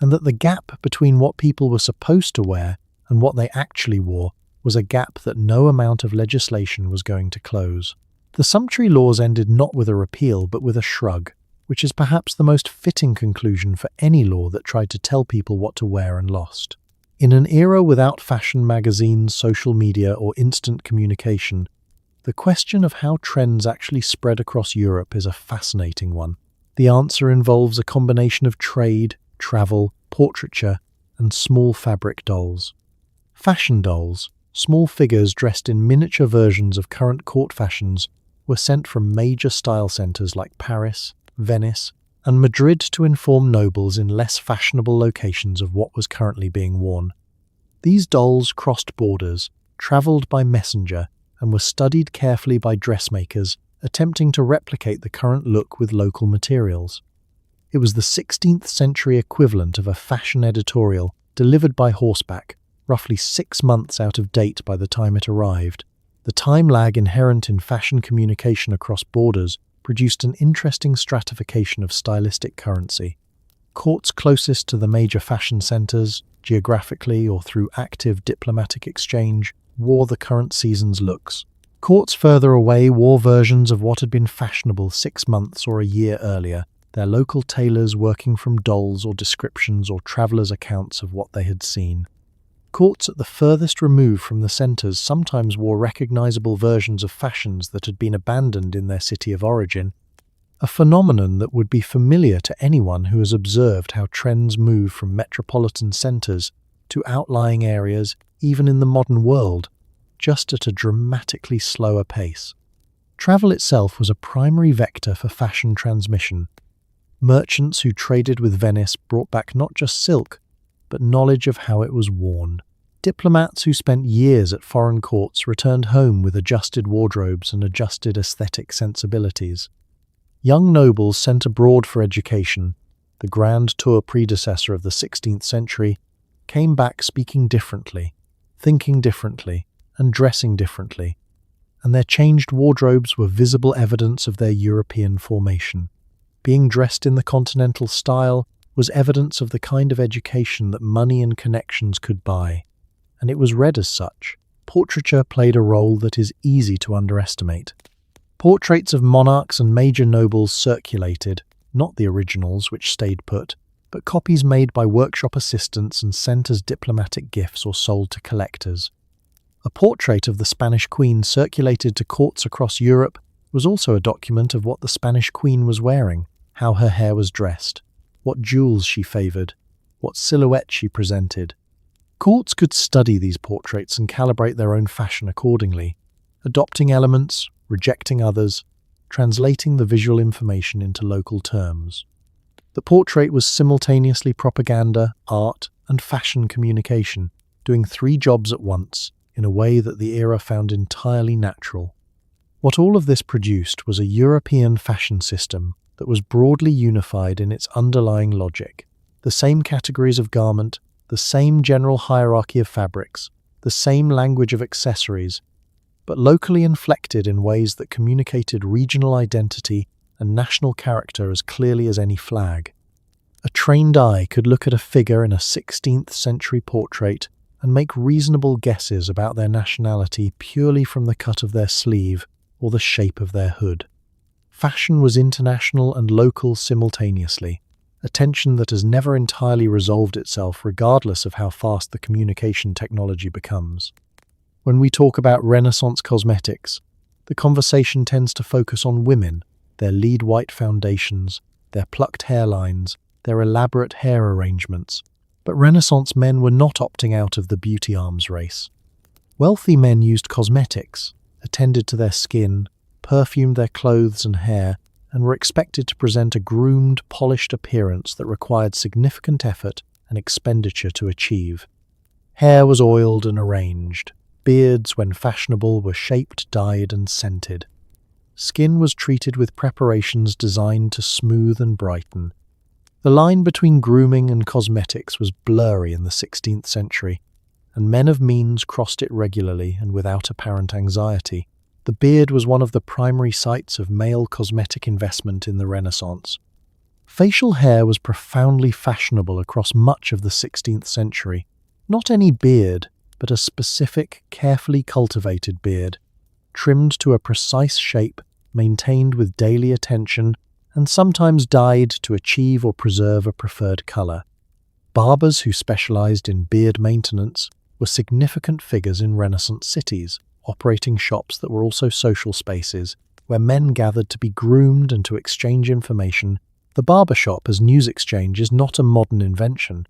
and that the gap between what people were supposed to wear and what they actually wore was a gap that no amount of legislation was going to close. The sumptuary laws ended not with a repeal but with a shrug, which is perhaps the most fitting conclusion for any law that tried to tell people what to wear and lost. In an era without fashion magazines, social media, or instant communication, the question of how trends actually spread across Europe is a fascinating one. The answer involves a combination of trade, travel, portraiture, and small fabric dolls. Fashion dolls, small figures dressed in miniature versions of current court fashions, were sent from major style centres like Paris, Venice, and Madrid to inform nobles in less fashionable locations of what was currently being worn. These dolls crossed borders, travelled by messenger, and were studied carefully by dressmakers, attempting to replicate the current look with local materials. It was the 16th century equivalent of a fashion editorial delivered by horseback, roughly 6 months out of date by the time it arrived. The time lag inherent in fashion communication across borders produced an interesting stratification of stylistic currency. Courts closest to the major fashion centres, geographically or through active diplomatic exchange, wore the current season's looks. Courts further away wore versions of what had been fashionable 6 months or a year earlier, their local tailors working from dolls or descriptions or travellers' accounts of what they had seen. Courts at the furthest remove from the centres sometimes wore recognisable versions of fashions that had been abandoned in their city of origin, a phenomenon that would be familiar to anyone who has observed how trends move from metropolitan centres to outlying areas, even in the modern world, just at a dramatically slower pace. Travel itself was a primary vector for fashion transmission. Merchants who traded with Venice brought back not just silk, but knowledge of how it was worn. Diplomats who spent years at foreign courts returned home with adjusted wardrobes and adjusted aesthetic sensibilities. Young nobles sent abroad for education, the grand tour predecessor of the 16th century, came back speaking differently, thinking differently, and dressing differently, and their changed wardrobes were visible evidence of their European formation. Being dressed in the continental style was evidence of the kind of education that money and connections could buy, and it was read as such. Portraiture played a role that is easy to underestimate. Portraits of monarchs and major nobles circulated, not the originals which stayed put, but copies made by workshop assistants and sent as diplomatic gifts or sold to collectors. A portrait of the Spanish Queen circulated to courts across Europe was also a document of what the Spanish Queen was wearing, how her hair was dressed, what jewels she favoured, what silhouette she presented. Courts could study these portraits and calibrate their own fashion accordingly, adopting elements, rejecting others, translating the visual information into local terms. The portrait was simultaneously propaganda, art, and fashion communication, doing 3 jobs at once, in a way that the era found entirely natural. What all of this produced was a European fashion system that was broadly unified in its underlying logic. The same categories of garment, the same general hierarchy of fabrics, the same language of accessories, but locally inflected in ways that communicated regional identity and national character as clearly as any flag. A trained eye could look at a figure in a 16th century portrait and make reasonable guesses about their nationality purely from the cut of their sleeve or the shape of their hood. Fashion was international and local simultaneously, a tension that has never entirely resolved itself regardless of how fast the communication technology becomes. When we talk about Renaissance cosmetics, the conversation tends to focus on women, their lead white foundations, their plucked hairlines, their elaborate hair arrangements. But Renaissance men were not opting out of the beauty arms race. Wealthy men used cosmetics, attended to their skin, perfumed their clothes and hair, and were expected to present a groomed, polished appearance that required significant effort and expenditure to achieve. Hair was oiled and arranged. Beards, when fashionable, were shaped, dyed, and scented. Skin was treated with preparations designed to smooth and brighten. The line between grooming and cosmetics was blurry in the 16th century, and men of means crossed it regularly and without apparent anxiety. The beard was one of the primary sites of male cosmetic investment in the Renaissance. Facial hair was profoundly fashionable across much of the 16th century. Not any beard, but a specific, carefully cultivated beard, trimmed to a precise shape, maintained with daily attention, and sometimes dyed to achieve or preserve a preferred colour. Barbers who specialised in beard maintenance were significant figures in Renaissance cities, operating shops that were also social spaces, where men gathered to be groomed and to exchange information. The barber shop as news exchange is not a modern invention.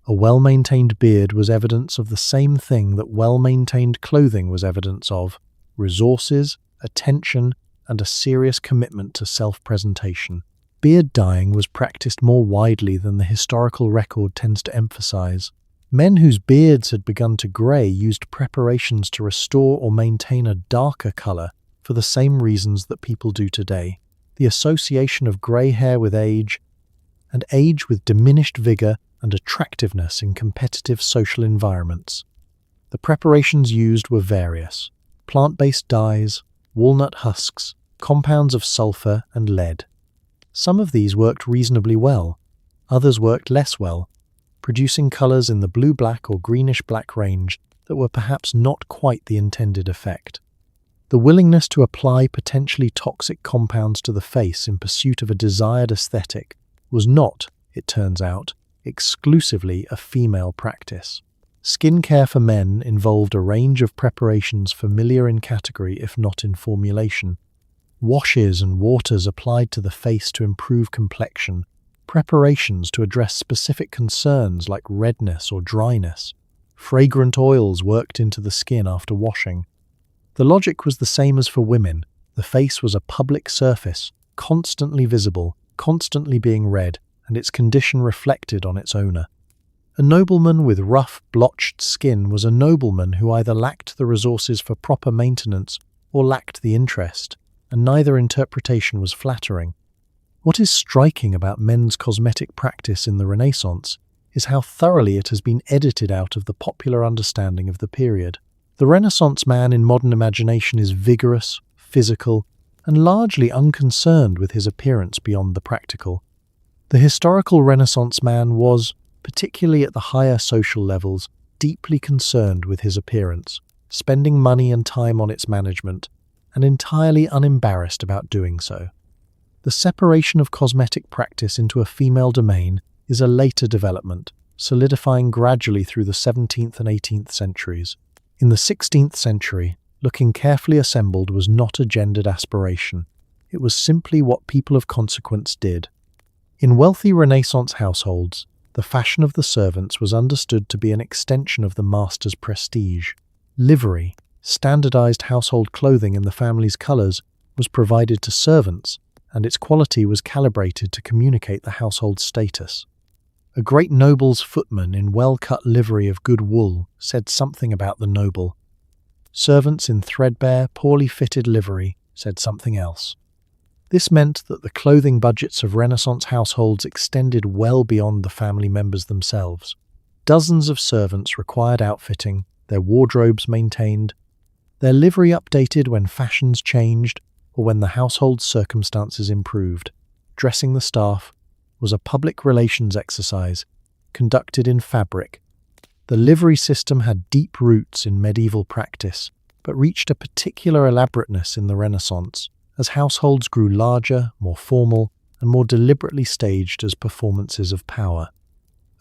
A well-maintained beard was evidence of the same thing that well-maintained clothing was evidence of: resources, attention, and a serious commitment to self-presentation. Beard dyeing was practiced more widely than the historical record tends to emphasize. Men whose beards had begun to grey used preparations to restore or maintain a darker colour for the same reasons that people do today: the association of grey hair with age, and age with diminished vigour and attractiveness in competitive social environments. The preparations used were various: plant-based dyes, walnut husks, compounds of sulphur and lead. Some of these worked reasonably well, others worked less well, producing colours in the blue-black or greenish-black range that were perhaps not quite the intended effect. The willingness to apply potentially toxic compounds to the face in pursuit of a desired aesthetic was not, it turns out, exclusively a female practice. Skincare for men involved a range of preparations familiar in category if not in formulation. Washes and waters applied to the face to improve complexion, preparations to address specific concerns like redness or dryness, fragrant oils worked into the skin after washing. The logic was the same as for women. The face was a public surface, constantly visible, constantly being read, and its condition reflected on its owner. A nobleman with rough, blotched skin was a nobleman who either lacked the resources for proper maintenance or lacked the interest, and neither interpretation was flattering. What is striking about men's cosmetic practice in the Renaissance is how thoroughly it has been edited out of the popular understanding of the period. The Renaissance man in modern imagination is vigorous, physical, and largely unconcerned with his appearance beyond the practical. The historical Renaissance man was, particularly at the higher social levels, deeply concerned with his appearance, spending money and time on its management, and entirely unembarrassed about doing so. The separation of cosmetic practice into a female domain is a later development, solidifying gradually through the 17th and 18th centuries. In the 16th century, looking carefully assembled was not a gendered aspiration. It was simply what people of consequence did. In wealthy Renaissance households, the fashion of the servants was understood to be an extension of the master's prestige. Livery, standardized household clothing in the family's colors, was provided to servants, and its quality was calibrated to communicate the household's status. A great noble's footman in well-cut livery of good wool said something about the noble. Servants in threadbare, poorly fitted livery said something else. This meant that the clothing budgets of Renaissance households extended well beyond the family members themselves. Dozens of servants required outfitting, their wardrobes maintained, their livery updated when fashions changed or when the household's circumstances improved. Dressing the staff was a public relations exercise conducted in fabric. The livery system had deep roots in medieval practice, but reached a particular elaborateness in the Renaissance, as households grew larger, more formal, and more deliberately staged as performances of power.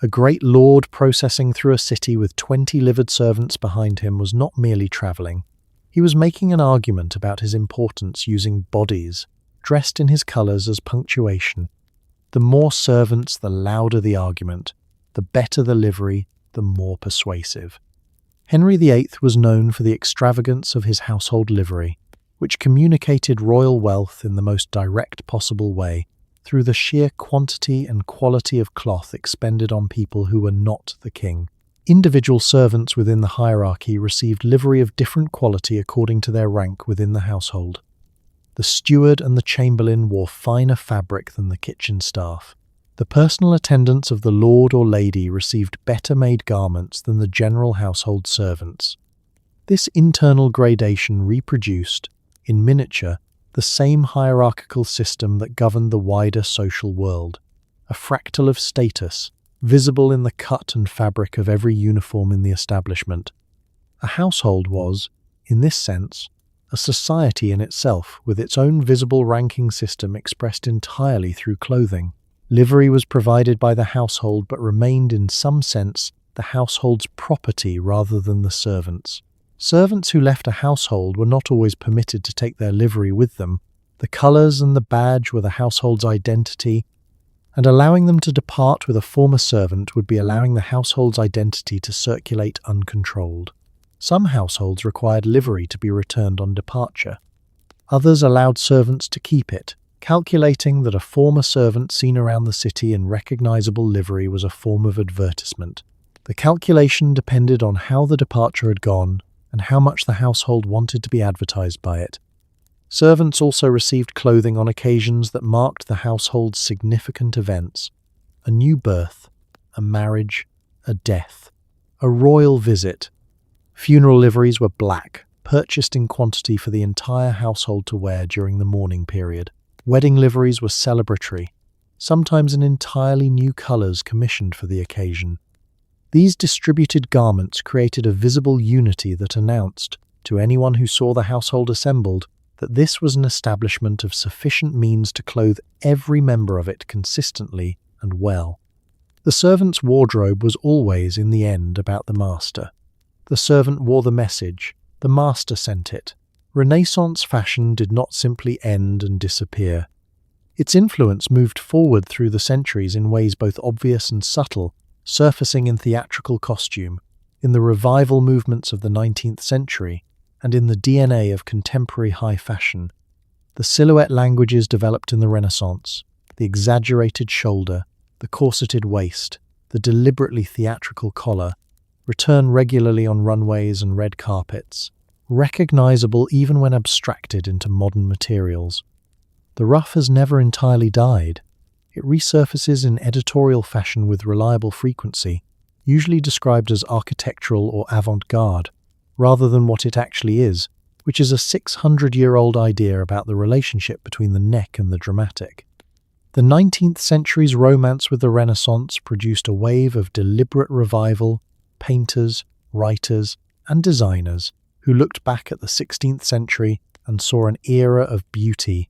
A great lord processing through a city with 20 livered servants behind him was not merely travelling. He was making an argument about his importance using bodies, dressed in his colours as punctuation. The more servants, the louder the argument. The better the livery, the more persuasive. Henry VIII was known for the extravagance of his household livery, which communicated royal wealth in the most direct possible way through the sheer quantity and quality of cloth expended on people who were not the king. Individual servants within the hierarchy received livery of different quality according to their rank within the household. The steward and the chamberlain wore finer fabric than the kitchen staff. The personal attendants of the lord or lady received better-made garments than the general household servants. This internal gradation reproduced, in miniature, the same hierarchical system that governed the wider social world, a fractal of status, visible in the cut and fabric of every uniform in the establishment. A household was, in this sense, a society in itself with its own visible ranking system expressed entirely through clothing. Livery was provided by the household but remained in some sense the household's property rather than the servants'. Servants who left a household were not always permitted to take their livery with them. The colours and the badge were the household's identity, and allowing them to depart with a former servant would be allowing the household's identity to circulate uncontrolled. Some households required livery to be returned on departure. Others allowed servants to keep it, calculating that a former servant seen around the city in recognizable livery was a form of advertisement. The calculation depended on how the departure had gone and how much the household wanted to be advertised by it. Servants also received clothing on occasions that marked the household's significant events: a new birth, a marriage, a death, a royal visit. Funeral liveries were black, purchased in quantity for the entire household to wear during the mourning period. Wedding liveries were celebratory, sometimes in entirely new colours commissioned for the occasion. These distributed garments created a visible unity that announced, to anyone who saw the household assembled that this was an establishment of sufficient means to clothe every member of it consistently and well. The servant's wardrobe was always, in the end, about the master. The servant wore the message, the master sent it. Renaissance fashion did not simply end and disappear. Its influence moved forward through the centuries in ways both obvious and subtle, surfacing in theatrical costume, in the revival movements of the 19th century, and in the DNA of contemporary high fashion. The silhouette languages developed in the Renaissance, the exaggerated shoulder, the corseted waist, the deliberately theatrical collar, return regularly on runways and red carpets, recognizable even when abstracted into modern materials. The ruff has never entirely died. It resurfaces in editorial fashion with reliable frequency, usually described as architectural or avant-garde, rather than what it actually is, which is a 600-year-old idea about the relationship between the neck and the dramatic. The 19th century's romance with the Renaissance produced a wave of deliberate revival, painters, writers, and designers who looked back at the 16th century and saw an era of beauty,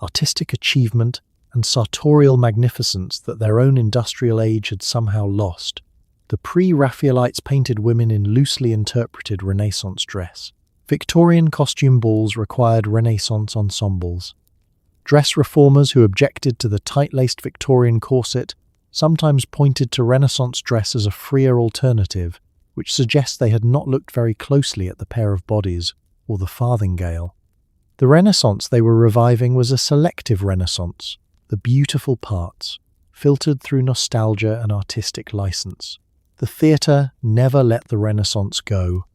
artistic achievement, and sartorial magnificence that their own industrial age had somehow lost. The pre-Raphaelites painted women in loosely interpreted Renaissance dress. Victorian costume balls required Renaissance ensembles. Dress reformers who objected to the tight-laced Victorian corset sometimes pointed to Renaissance dress as a freer alternative, which suggests they had not looked very closely at the pair of bodies or the farthingale. The Renaissance they were reviving was a selective Renaissance, the beautiful parts, filtered through nostalgia and artistic license. The theatre never let the Renaissance go.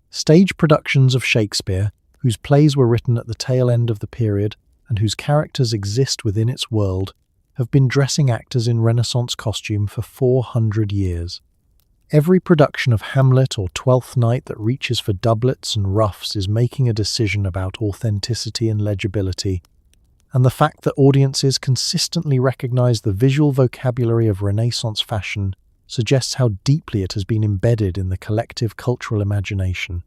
Stage productions of Shakespeare, whose plays were written at the tail end of the period and whose characters exist within its world, have been dressing actors in Renaissance costume for 400 years. Every production of Hamlet or Twelfth Night that reaches for doublets and ruffs is making a decision about authenticity and legibility, and the fact that audiences consistently recognize the visual vocabulary of Renaissance fashion suggests how deeply it has been embedded in the collective cultural imagination.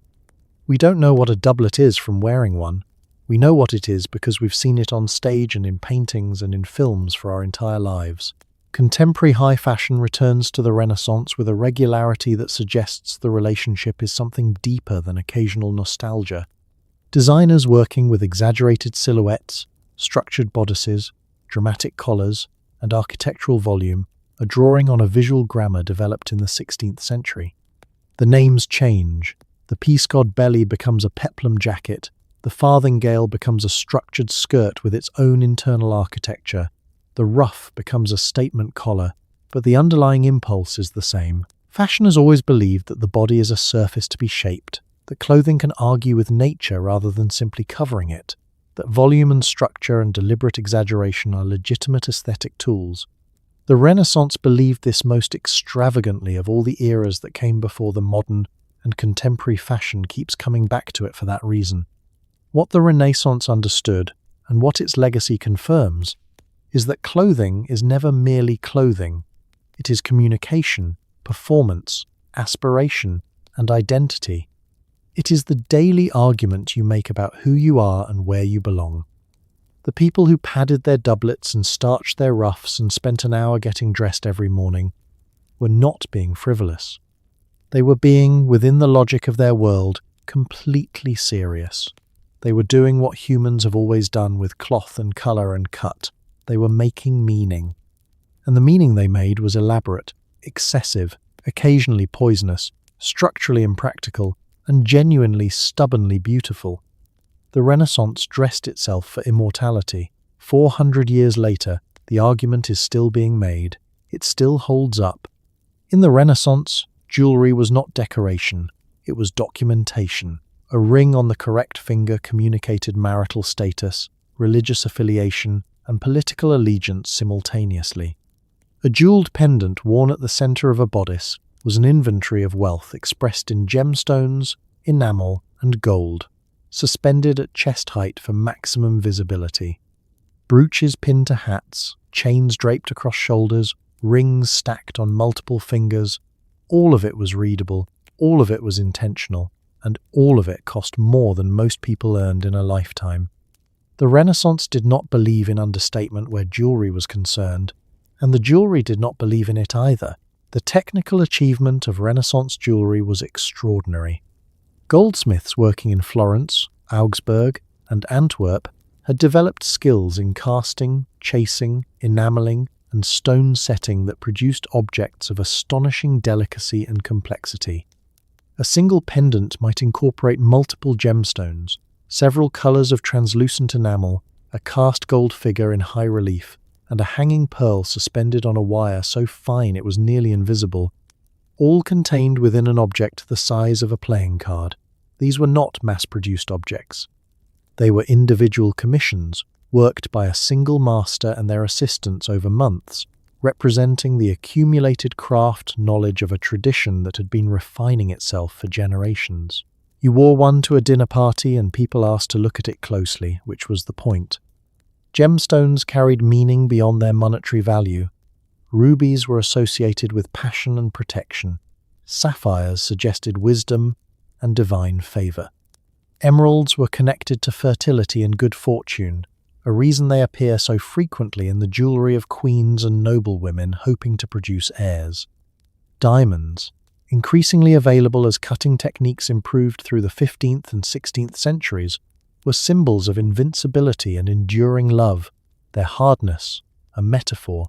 We don't know what a doublet is from wearing one. We know what it is because we've seen it on stage and in paintings and in films for our entire lives. Contemporary high fashion returns to the Renaissance with a regularity that suggests the relationship is something deeper than occasional nostalgia. Designers working with exaggerated silhouettes, structured bodices, dramatic collars, and architectural volume are drawing on a visual grammar developed in the 16th century. The names change. The peascod belly becomes a peplum jacket. The farthingale becomes a structured skirt with its own internal architecture. The ruff becomes a statement collar, but the underlying impulse is the same. Fashion has always believed that the body is a surface to be shaped, that clothing can argue with nature rather than simply covering it, that volume and structure and deliberate exaggeration are legitimate aesthetic tools. The Renaissance believed this most extravagantly of all the eras that came before the modern, and contemporary fashion keeps coming back to it for that reason. What the Renaissance understood, and what its legacy confirms, is that clothing is never merely clothing. It is communication, performance, aspiration, and identity. It is the daily argument you make about who you are and where you belong. The people who padded their doublets and starched their ruffs and spent an hour getting dressed every morning were not being frivolous. They were being, within the logic of their world, completely serious. They were doing what humans have always done with cloth and colour and cut. They were making meaning. And the meaning they made was elaborate, excessive, occasionally poisonous, structurally impractical, and genuinely stubbornly beautiful. The Renaissance dressed itself for immortality. 400 years later, the argument is still being made. It still holds up. In the Renaissance, jewellery was not decoration. It was documentation. A ring on the correct finger communicated marital status, religious affiliation, and political allegiance simultaneously. A jewelled pendant worn at the centre of a bodice was an inventory of wealth expressed in gemstones, enamel, and gold, suspended at chest height for maximum visibility. Brooches pinned to hats, chains draped across shoulders, rings stacked on multiple fingers, all of it was readable, all of it was intentional, and all of it cost more than most people earned in a lifetime. The Renaissance did not believe in understatement where jewelry was concerned, and the jewelry did not believe in it either. The technical achievement of Renaissance jewelry was extraordinary. Goldsmiths working in Florence, Augsburg, and Antwerp had developed skills in casting, chasing, enameling, and stone setting that produced objects of astonishing delicacy and complexity. A single pendant might incorporate multiple gemstones, several colors of translucent enamel, a cast gold figure in high relief, and a hanging pearl suspended on a wire so fine it was nearly invisible, all contained within an object the size of a playing card. These were not mass-produced objects. They were individual commissions, worked by a single master and their assistants over months, representing the accumulated craft knowledge of a tradition that had been refining itself for generations. You wore one to a dinner party and people asked to look at it closely, which was the point. Gemstones carried meaning beyond their monetary value. Rubies were associated with passion and protection. Sapphires suggested wisdom and divine favor. Emeralds were connected to fertility and good fortune, a reason they appear so frequently in the jewelry of queens and noblewomen hoping to produce heirs. Diamonds, increasingly available as cutting techniques improved through the 15th and 16th centuries, were symbols of invincibility and enduring love, their hardness a metaphor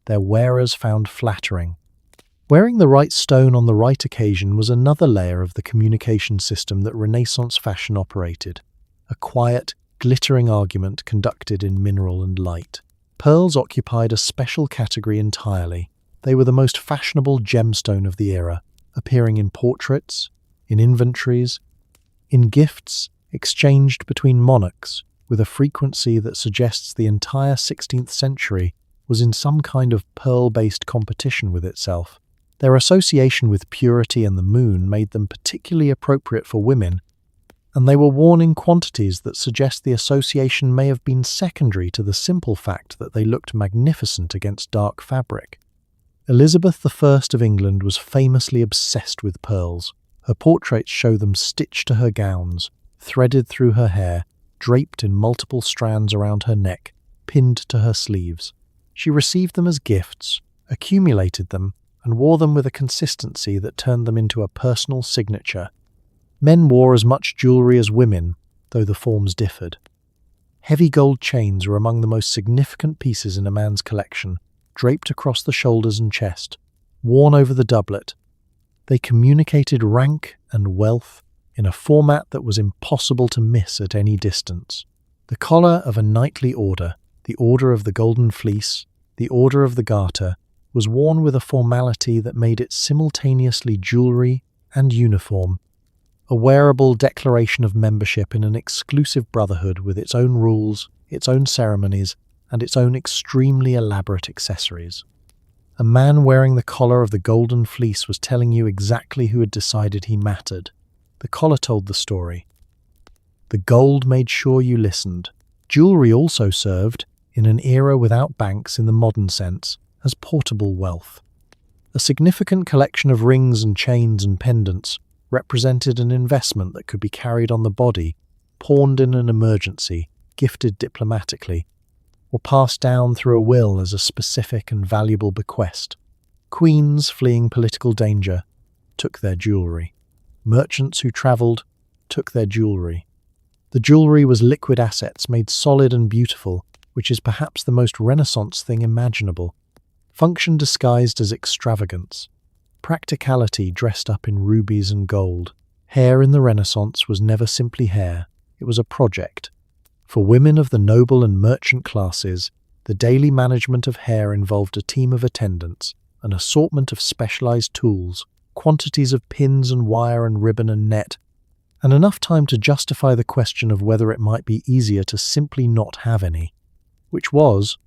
their wearers found flattering. Wearing the right stone on the right occasion was another layer of the communication system that Renaissance fashion operated, a quiet, glittering argument conducted in mineral and light. Pearls occupied a special category entirely. They were the most fashionable gemstone of the era, appearing in portraits, in inventories, in gifts exchanged between monarchs with a frequency that suggests the entire 16th century was in some kind of pearl-based competition with itself. Their association with purity and the moon made them particularly appropriate for women, and they were worn in quantities that suggest the association may have been secondary to the simple fact that they looked magnificent against dark fabric. Elizabeth I of England was famously obsessed with pearls. Her portraits show them stitched to her gowns, threaded through her hair, draped in multiple strands around her neck, pinned to her sleeves. She received them as gifts, accumulated them, and wore them with a consistency that turned them into a personal signature. Men wore as much jewelry as women, though the forms differed. Heavy gold chains were among the most significant pieces in a man's collection, draped across the shoulders and chest, worn over the doublet. They communicated rank and wealth in a format that was impossible to miss at any distance. The collar of a knightly order, the Order of the Golden Fleece, the Order of the Garter, was worn with a formality that made it simultaneously jewelry and uniform, a wearable declaration of membership in an exclusive brotherhood with its own rules, its own ceremonies, and its own extremely elaborate accessories. A man wearing the collar of the Golden Fleece was telling you exactly who had decided he mattered. The collar told the story. The gold made sure you listened. Jewelry also served, in an era without banks in the modern sense, as portable wealth. A significant collection of rings and chains and pendants represented an investment that could be carried on the body, pawned in an emergency, gifted diplomatically, or passed down through a will as a specific and valuable bequest. Queens fleeing political danger took their jewelry. Merchants who travelled took their jewelry. The jewelry was liquid assets made solid and beautiful, which is perhaps the most Renaissance thing imaginable. Function disguised as extravagance. Practicality dressed up in rubies and gold. Hair in the Renaissance was never simply hair, it was a project. For women of the noble and merchant classes, the daily management of hair involved a team of attendants, an assortment of specialized tools, quantities of pins and wire and ribbon and net, and enough time to justify the question of whether it might be easier to simply not have any, which was,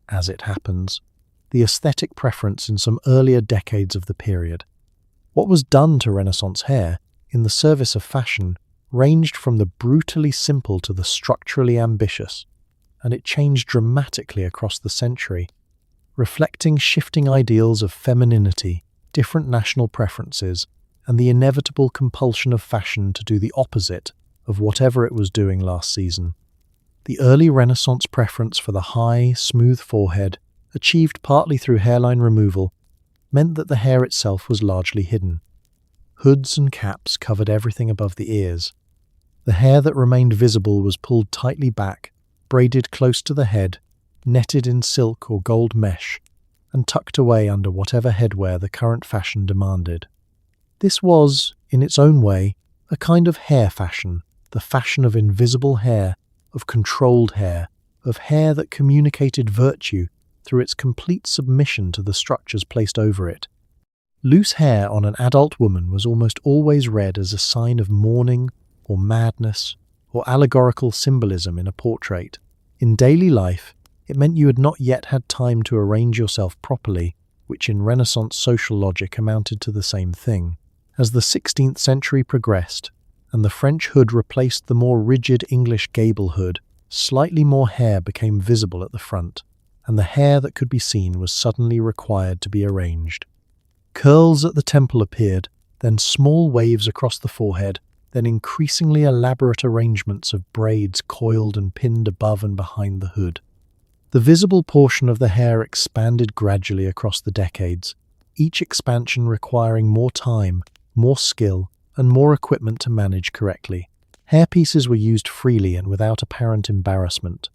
as it happens, the aesthetic preference in some earlier decades of the period. What was done to Renaissance hair, in the service of fashion, ranged from the brutally simple to the structurally ambitious, and it changed dramatically across the century, reflecting shifting ideals of femininity, different national preferences, and the inevitable compulsion of fashion to do the opposite of whatever it was doing last season. The early Renaissance preference for the high, smooth forehead, achieved partly through hairline removal, meant that the hair itself was largely hidden. Hoods and caps covered everything above the ears. The hair that remained visible was pulled tightly back, braided close to the head, netted in silk or gold mesh, and tucked away under whatever headwear the current fashion demanded. This was, in its own way, a kind of hair fashion, the fashion of invisible hair, of controlled hair, of hair that communicated virtue through its complete submission to the structures placed over it. Loose hair on an adult woman was almost always read as a sign of mourning or madness or allegorical symbolism in a portrait. In daily life, it meant you had not yet had time to arrange yourself properly, which in Renaissance social logic amounted to the same thing. As the 16th century progressed, and the French hood replaced the more rigid English gable hood, slightly more hair became visible at the front, and the hair that could be seen was suddenly required to be arranged. Curls at the temple appeared, then small waves across the forehead, then increasingly elaborate arrangements of braids coiled and pinned above and behind the hood. The visible portion of the hair expanded gradually across the decades, each expansion requiring more time, more skill, and more equipment to manage correctly. Hairpieces were used freely and without apparent embarrassment.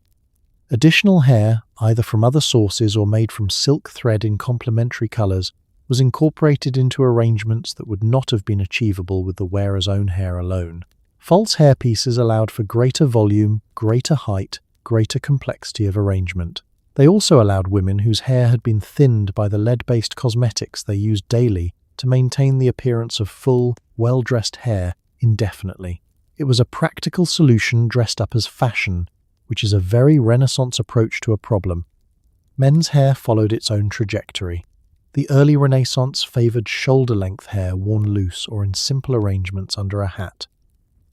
Additional hair, either from other sources or made from silk thread in complementary colors, was incorporated into arrangements that would not have been achievable with the wearer's own hair alone. False hairpieces allowed for greater volume, greater height, greater complexity of arrangement. They also allowed women whose hair had been thinned by the lead-based cosmetics they used daily to maintain the appearance of full, well-dressed hair indefinitely. It was a practical solution dressed up as fashion, which is a very Renaissance approach to a problem. Men's hair followed its own trajectory. The early Renaissance favoured shoulder-length hair worn loose or in simple arrangements under a hat.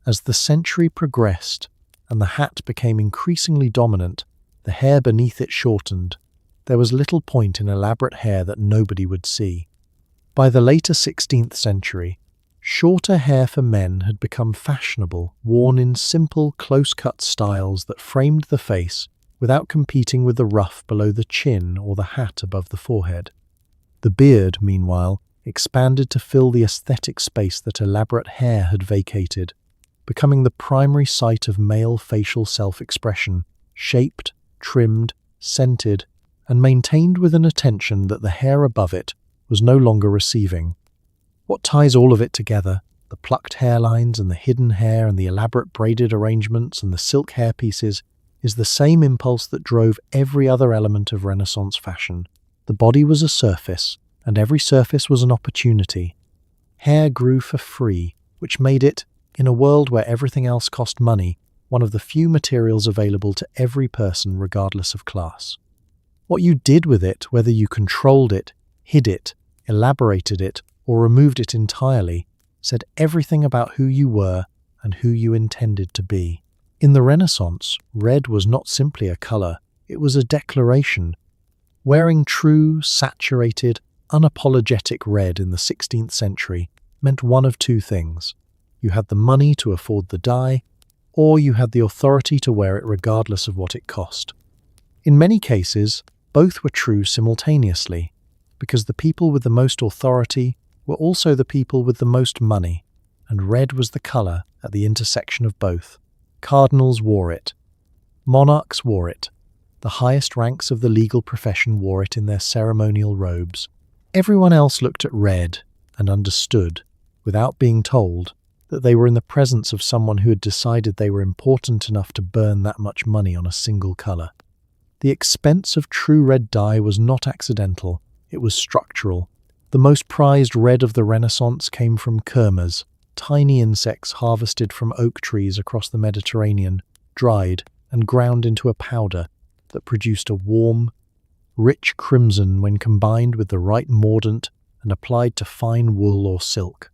As the century progressed and the hat became increasingly dominant, the hair beneath it shortened. There was little point in elaborate hair that nobody would see. By the later 16th century, shorter hair for men had become fashionable, worn in simple, close-cut styles that framed the face without competing with the ruff below the chin or the hat above the forehead. The beard, meanwhile, expanded to fill the aesthetic space that elaborate hair had vacated, becoming the primary site of male facial self-expression, shaped, trimmed, scented, and maintained with an attention that the hair above it was no longer receiving. What ties all of it together, the plucked hairlines and the hidden hair and the elaborate braided arrangements and the silk hairpieces, is the same impulse that drove every other element of Renaissance fashion. The body was a surface, and every surface was an opportunity. Hair grew for free, which made it, in a world where everything else cost money, one of the few materials available to every person regardless of class. What you did with it, whether you controlled it, hid it, elaborated it, or removed it entirely, said everything about who you were and who you intended to be. In the Renaissance, red was not simply a color, it was a declaration. Wearing true, saturated, unapologetic red in the 16th century meant one of two things. You had the money to afford the dye, or you had the authority to wear it regardless of what it cost. In many cases, both were true simultaneously, because the people with the most authority were also the people with the most money, and red was the color at the intersection of both. Cardinals wore it. Monarchs wore it. The highest ranks of the legal profession wore it in their ceremonial robes. Everyone else looked at red and understood, without being told, that they were in the presence of someone who had decided they were important enough to burn that much money on a single color. The expense of true red dye was not accidental, it was structural. The most prized red of the Renaissance came from kermes, tiny insects harvested from oak trees across the Mediterranean, dried and ground into a powder that produced a warm, rich crimson when combined with the right mordant and applied to fine wool or silk.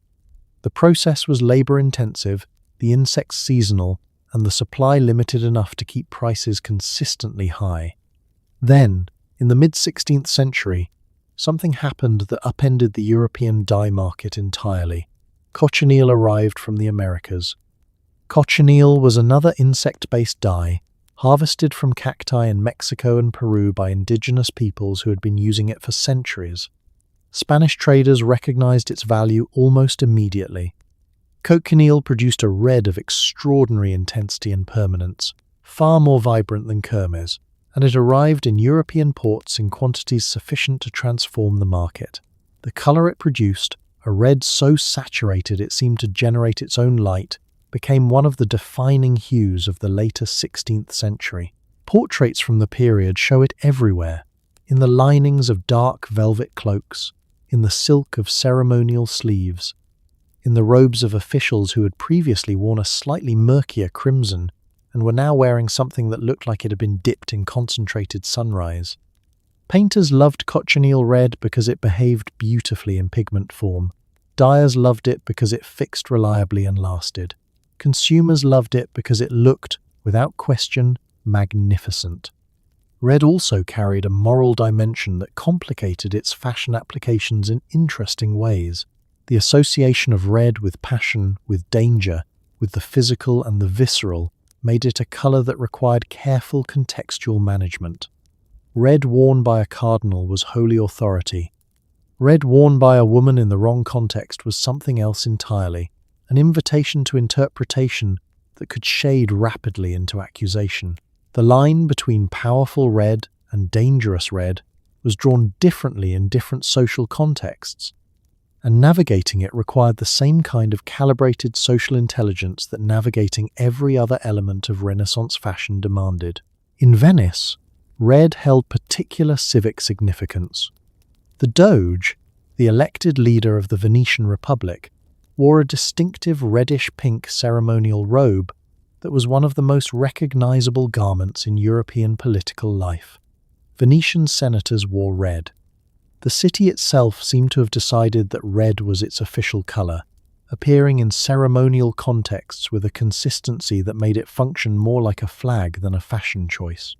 The process was labor-intensive, the insects seasonal, and the supply limited enough to keep prices consistently high. Then, in the mid-16th century, something happened that upended the European dye market entirely. cochineal arrived from the Americas. Cochineal was another insect-based dye, harvested from cacti in Mexico and Peru by indigenous peoples who had been using it for centuries. Spanish traders recognized its value almost immediately. Cochineal produced a red of extraordinary intensity and permanence, far more vibrant than kermes, and it arrived in European ports in quantities sufficient to transform the market. The color it produced, a red so saturated it seemed to generate its own light, became one of the defining hues of the later 16th century. Portraits from the period show it everywhere, in the linings of dark velvet cloaks, in the silk of ceremonial sleeves, in the robes of officials who had previously worn a slightly murkier crimson and were now wearing something that looked like it had been dipped in concentrated sunrise. Painters loved cochineal red because it behaved beautifully in pigment form. Dyers loved it because it fixed reliably and lasted. Consumers loved it because it looked, without question, magnificent. Red also carried a moral dimension that complicated its fashion applications in interesting ways. The association of red with passion, with danger, with the physical and the visceral, made it a color that required careful contextual management. Red worn by a cardinal was holy authority. Red worn by a woman in the wrong context was something else entirely, an invitation to interpretation that could shade rapidly into accusation. The line between powerful red and dangerous red was drawn differently in different social contexts, and navigating it required the same kind of calibrated social intelligence that navigating every other element of Renaissance fashion demanded. In Venice, red held particular civic significance. The Doge, the elected leader of the Venetian Republic, wore a distinctive reddish-pink ceremonial robe that was one of the most recognizable garments in European political life. Venetian senators wore red. The city itself seemed to have decided that red was its official color, appearing in ceremonial contexts with a consistency that made it function more like a flag than a fashion choice.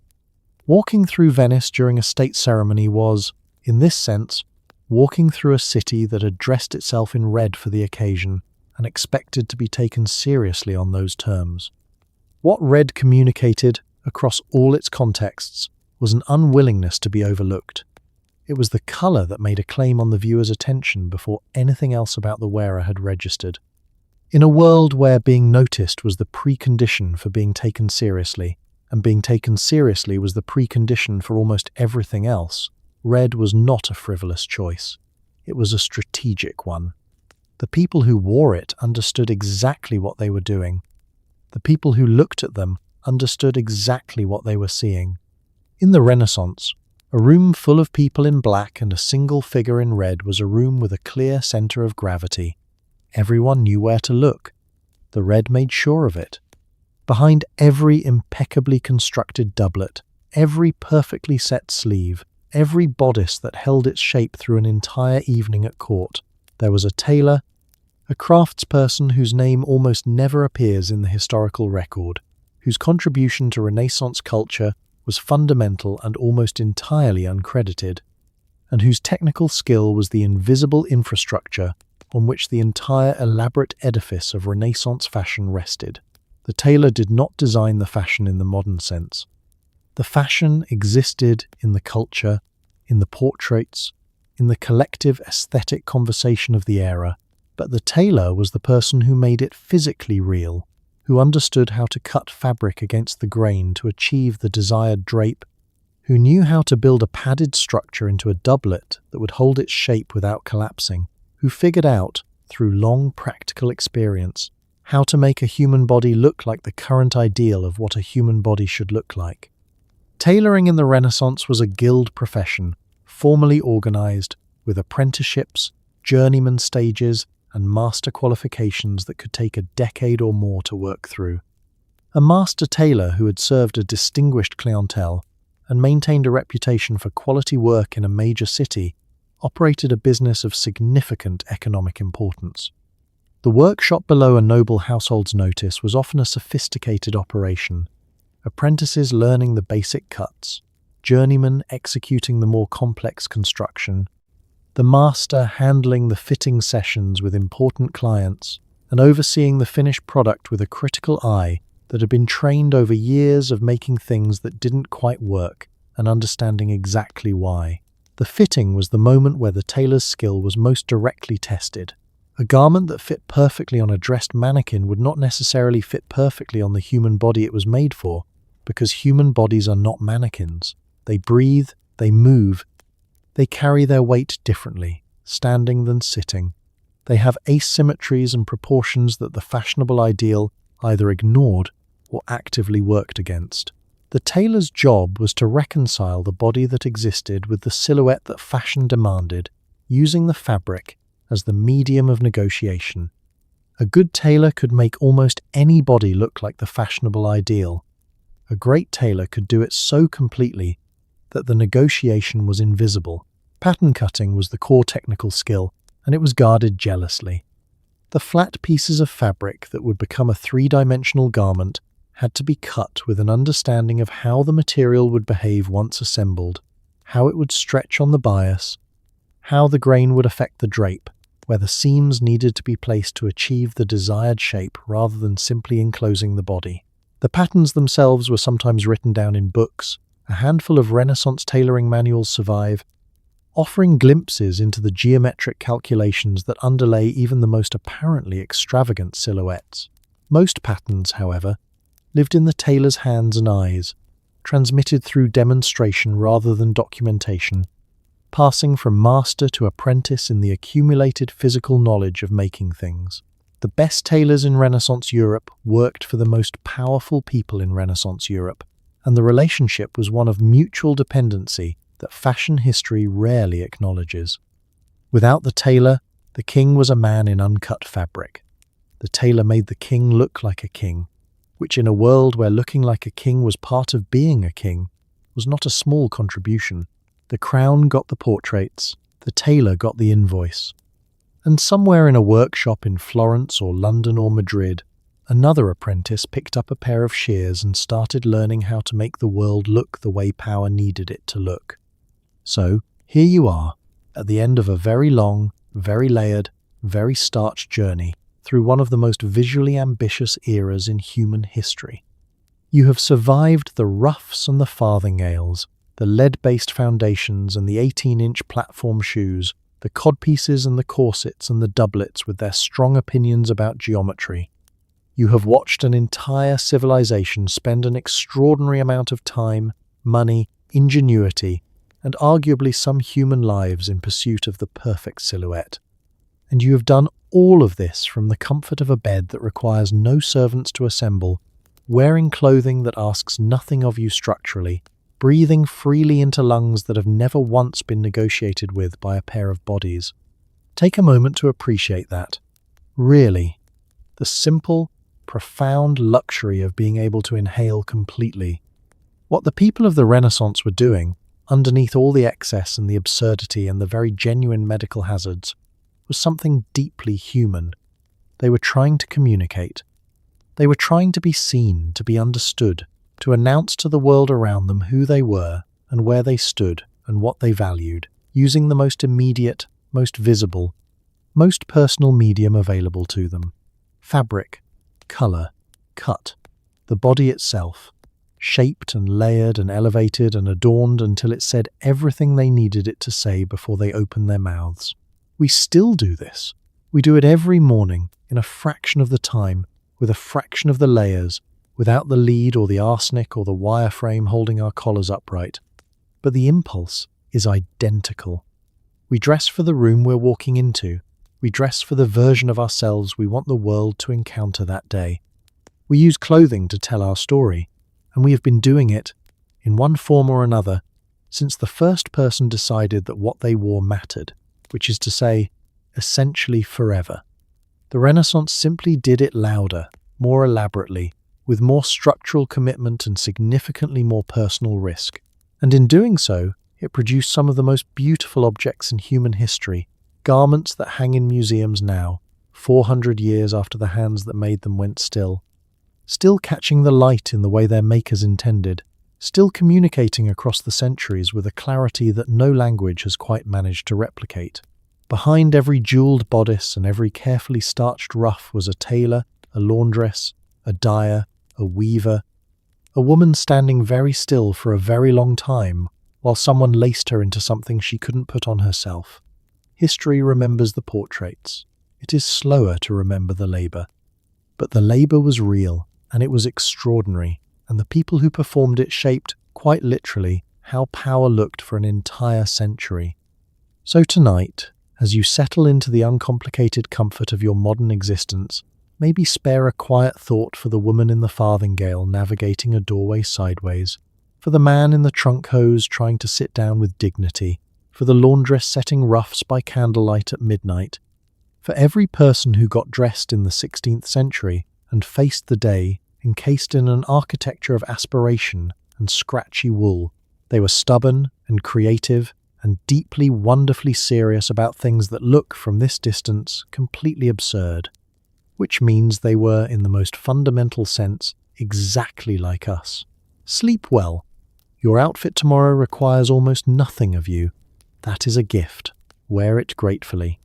Walking through Venice during a state ceremony was, in this sense, walking through a city that had dressed itself in red for the occasion and expected to be taken seriously on those terms. What red communicated, across all its contexts, was an unwillingness to be overlooked. It was the color that made a claim on the viewer's attention before anything else about the wearer had registered. In a world where being noticed was the precondition for being taken seriously, and being taken seriously was the precondition for almost everything else, red was not a frivolous choice. It was a strategic one. The people who wore it understood exactly what they were doing. The people who looked at them understood exactly what they were seeing. In the Renaissance, a room full of people in black and a single figure in red was a room with a clear center of gravity. Everyone knew where to look. The red made sure of it. Behind every impeccably constructed doublet, every perfectly set sleeve, every bodice that held its shape through an entire evening at court, there was a tailor, a craftsperson whose name almost never appears in the historical record, whose contribution to Renaissance culture was fundamental and almost entirely uncredited, and whose technical skill was the invisible infrastructure on which the entire elaborate edifice of Renaissance fashion rested. The tailor did not design the fashion in the modern sense. The fashion existed in the culture, in the portraits, in the collective aesthetic conversation of the era, but the tailor was the person who made it physically real, who understood how to cut fabric against the grain to achieve the desired drape, who knew how to build a padded structure into a doublet that would hold its shape without collapsing, who figured out, through long practical experience, how to make a human body look like the current ideal of what a human body should look like. Tailoring in the Renaissance was a guild profession, formally organized, with apprenticeships, journeyman stages, and master qualifications that could take a decade or more to work through. A master tailor who had served a distinguished clientele and maintained a reputation for quality work in a major city operated a business of significant economic importance. The workshop below a noble household's notice was often a sophisticated operation, apprentices learning the basic cuts, journeymen executing the more complex construction. The master handling the fitting sessions with important clients and overseeing the finished product with a critical eye that had been trained over years of making things that didn't quite work and understanding exactly why. The fitting was the moment where the tailor's skill was most directly tested. A garment that fit perfectly on a dressed mannequin would not necessarily fit perfectly on the human body it was made for, because human bodies are not mannequins. They breathe, they move, they carry their weight differently, standing than sitting. They have asymmetries and proportions that the fashionable ideal either ignored or actively worked against. The tailor's job was to reconcile the body that existed with the silhouette that fashion demanded, using the fabric as the medium of negotiation. A good tailor could make almost any body look like the fashionable ideal. A great tailor could do it so completely that the negotiation was invisible. Pattern cutting was the core technical skill, and it was guarded jealously. The flat pieces of fabric that would become a three-dimensional garment had to be cut with an understanding of how the material would behave once assembled, how it would stretch on the bias, how the grain would affect the drape, where the seams needed to be placed to achieve the desired shape rather than simply enclosing the body. The patterns themselves were sometimes written down in books. A handful of Renaissance tailoring manuals survive, offering glimpses into the geometric calculations that underlay even the most apparently extravagant silhouettes. Most patterns, however, lived in the tailor's hands and eyes, transmitted through demonstration rather than documentation, passing from master to apprentice in the accumulated physical knowledge of making things. The best tailors in Renaissance Europe worked for the most powerful people in Renaissance Europe, and the relationship was one of mutual dependency that fashion history rarely acknowledges. Without the tailor, the king was a man in uncut fabric. The tailor made the king look like a king, which in a world where looking like a king was part of being a king, was not a small contribution. The crown got the portraits, the tailor got the invoice. And somewhere in a workshop in Florence or London or Madrid, another apprentice picked up a pair of shears and started learning how to make the world look the way power needed it to look. So, here you are, at the end of a very long, very layered, very starched journey through one of the most visually ambitious eras in human history. You have survived the roughs and the farthingales, the lead-based foundations and the 18-inch platform shoes, the codpieces and the corsets and the doublets with their strong opinions about geometry. You have watched an entire civilization spend an extraordinary amount of time, money, ingenuity, and arguably some human lives in pursuit of the perfect silhouette. And you have done all of this from the comfort of a bed that requires no servants to assemble, wearing clothing that asks nothing of you structurally, breathing freely into lungs that have never once been negotiated with by a pair of bodies. Take a moment to appreciate that. Really, the simple, profound luxury of being able to inhale completely. What the people of the Renaissance were doing, underneath all the excess and the absurdity and the very genuine medical hazards, was something deeply human. They were trying to communicate. They were trying to be seen, to be understood, to announce to the world around them who they were and where they stood and what they valued, using the most immediate, most visible, most personal medium available to them. Fabric, colour, cut, the body itself, shaped and layered and elevated and adorned until it said everything they needed it to say before they opened their mouths. We still do this. We do it every morning, in a fraction of the time, with a fraction of the layers, without the lead or the arsenic or the wireframe holding our collars upright. But the impulse is identical. We dress for the room we're walking into. We dress for the version of ourselves we want the world to encounter that day. We use clothing to tell our story, and we have been doing it, in one form or another, since the first person decided that what they wore mattered, which is to say, essentially forever. The Renaissance simply did it louder, more elaborately, with more structural commitment and significantly more personal risk. And in doing so, it produced some of the most beautiful objects in human history, garments that hang in museums now, 400 years after the hands that made them went still catching the light in the way their makers intended, still communicating across the centuries with a clarity that no language has quite managed to replicate. Behind every jeweled bodice and every carefully starched ruff was a tailor, a laundress, a dyer, a weaver, a woman standing very still for a very long time while someone laced her into something she couldn't put on herself. History remembers the portraits. It is slower to remember the labour. But the labour was real, and it was extraordinary, and the people who performed it shaped, quite literally, how power looked for an entire century. So tonight, as you settle into the uncomplicated comfort of your modern existence, maybe spare a quiet thought for the woman in the farthingale navigating a doorway sideways, for the man in the trunk hose trying to sit down with dignity, for the laundress setting ruffs by candlelight at midnight, for every person who got dressed in the 16th century and faced the day encased in an architecture of aspiration and scratchy wool. They were stubborn and creative and deeply, wonderfully serious about things that look, from this distance, completely absurd, which means they were, in the most fundamental sense, exactly like us. Sleep well. Your outfit tomorrow requires almost nothing of you. That is a gift. Wear it gratefully.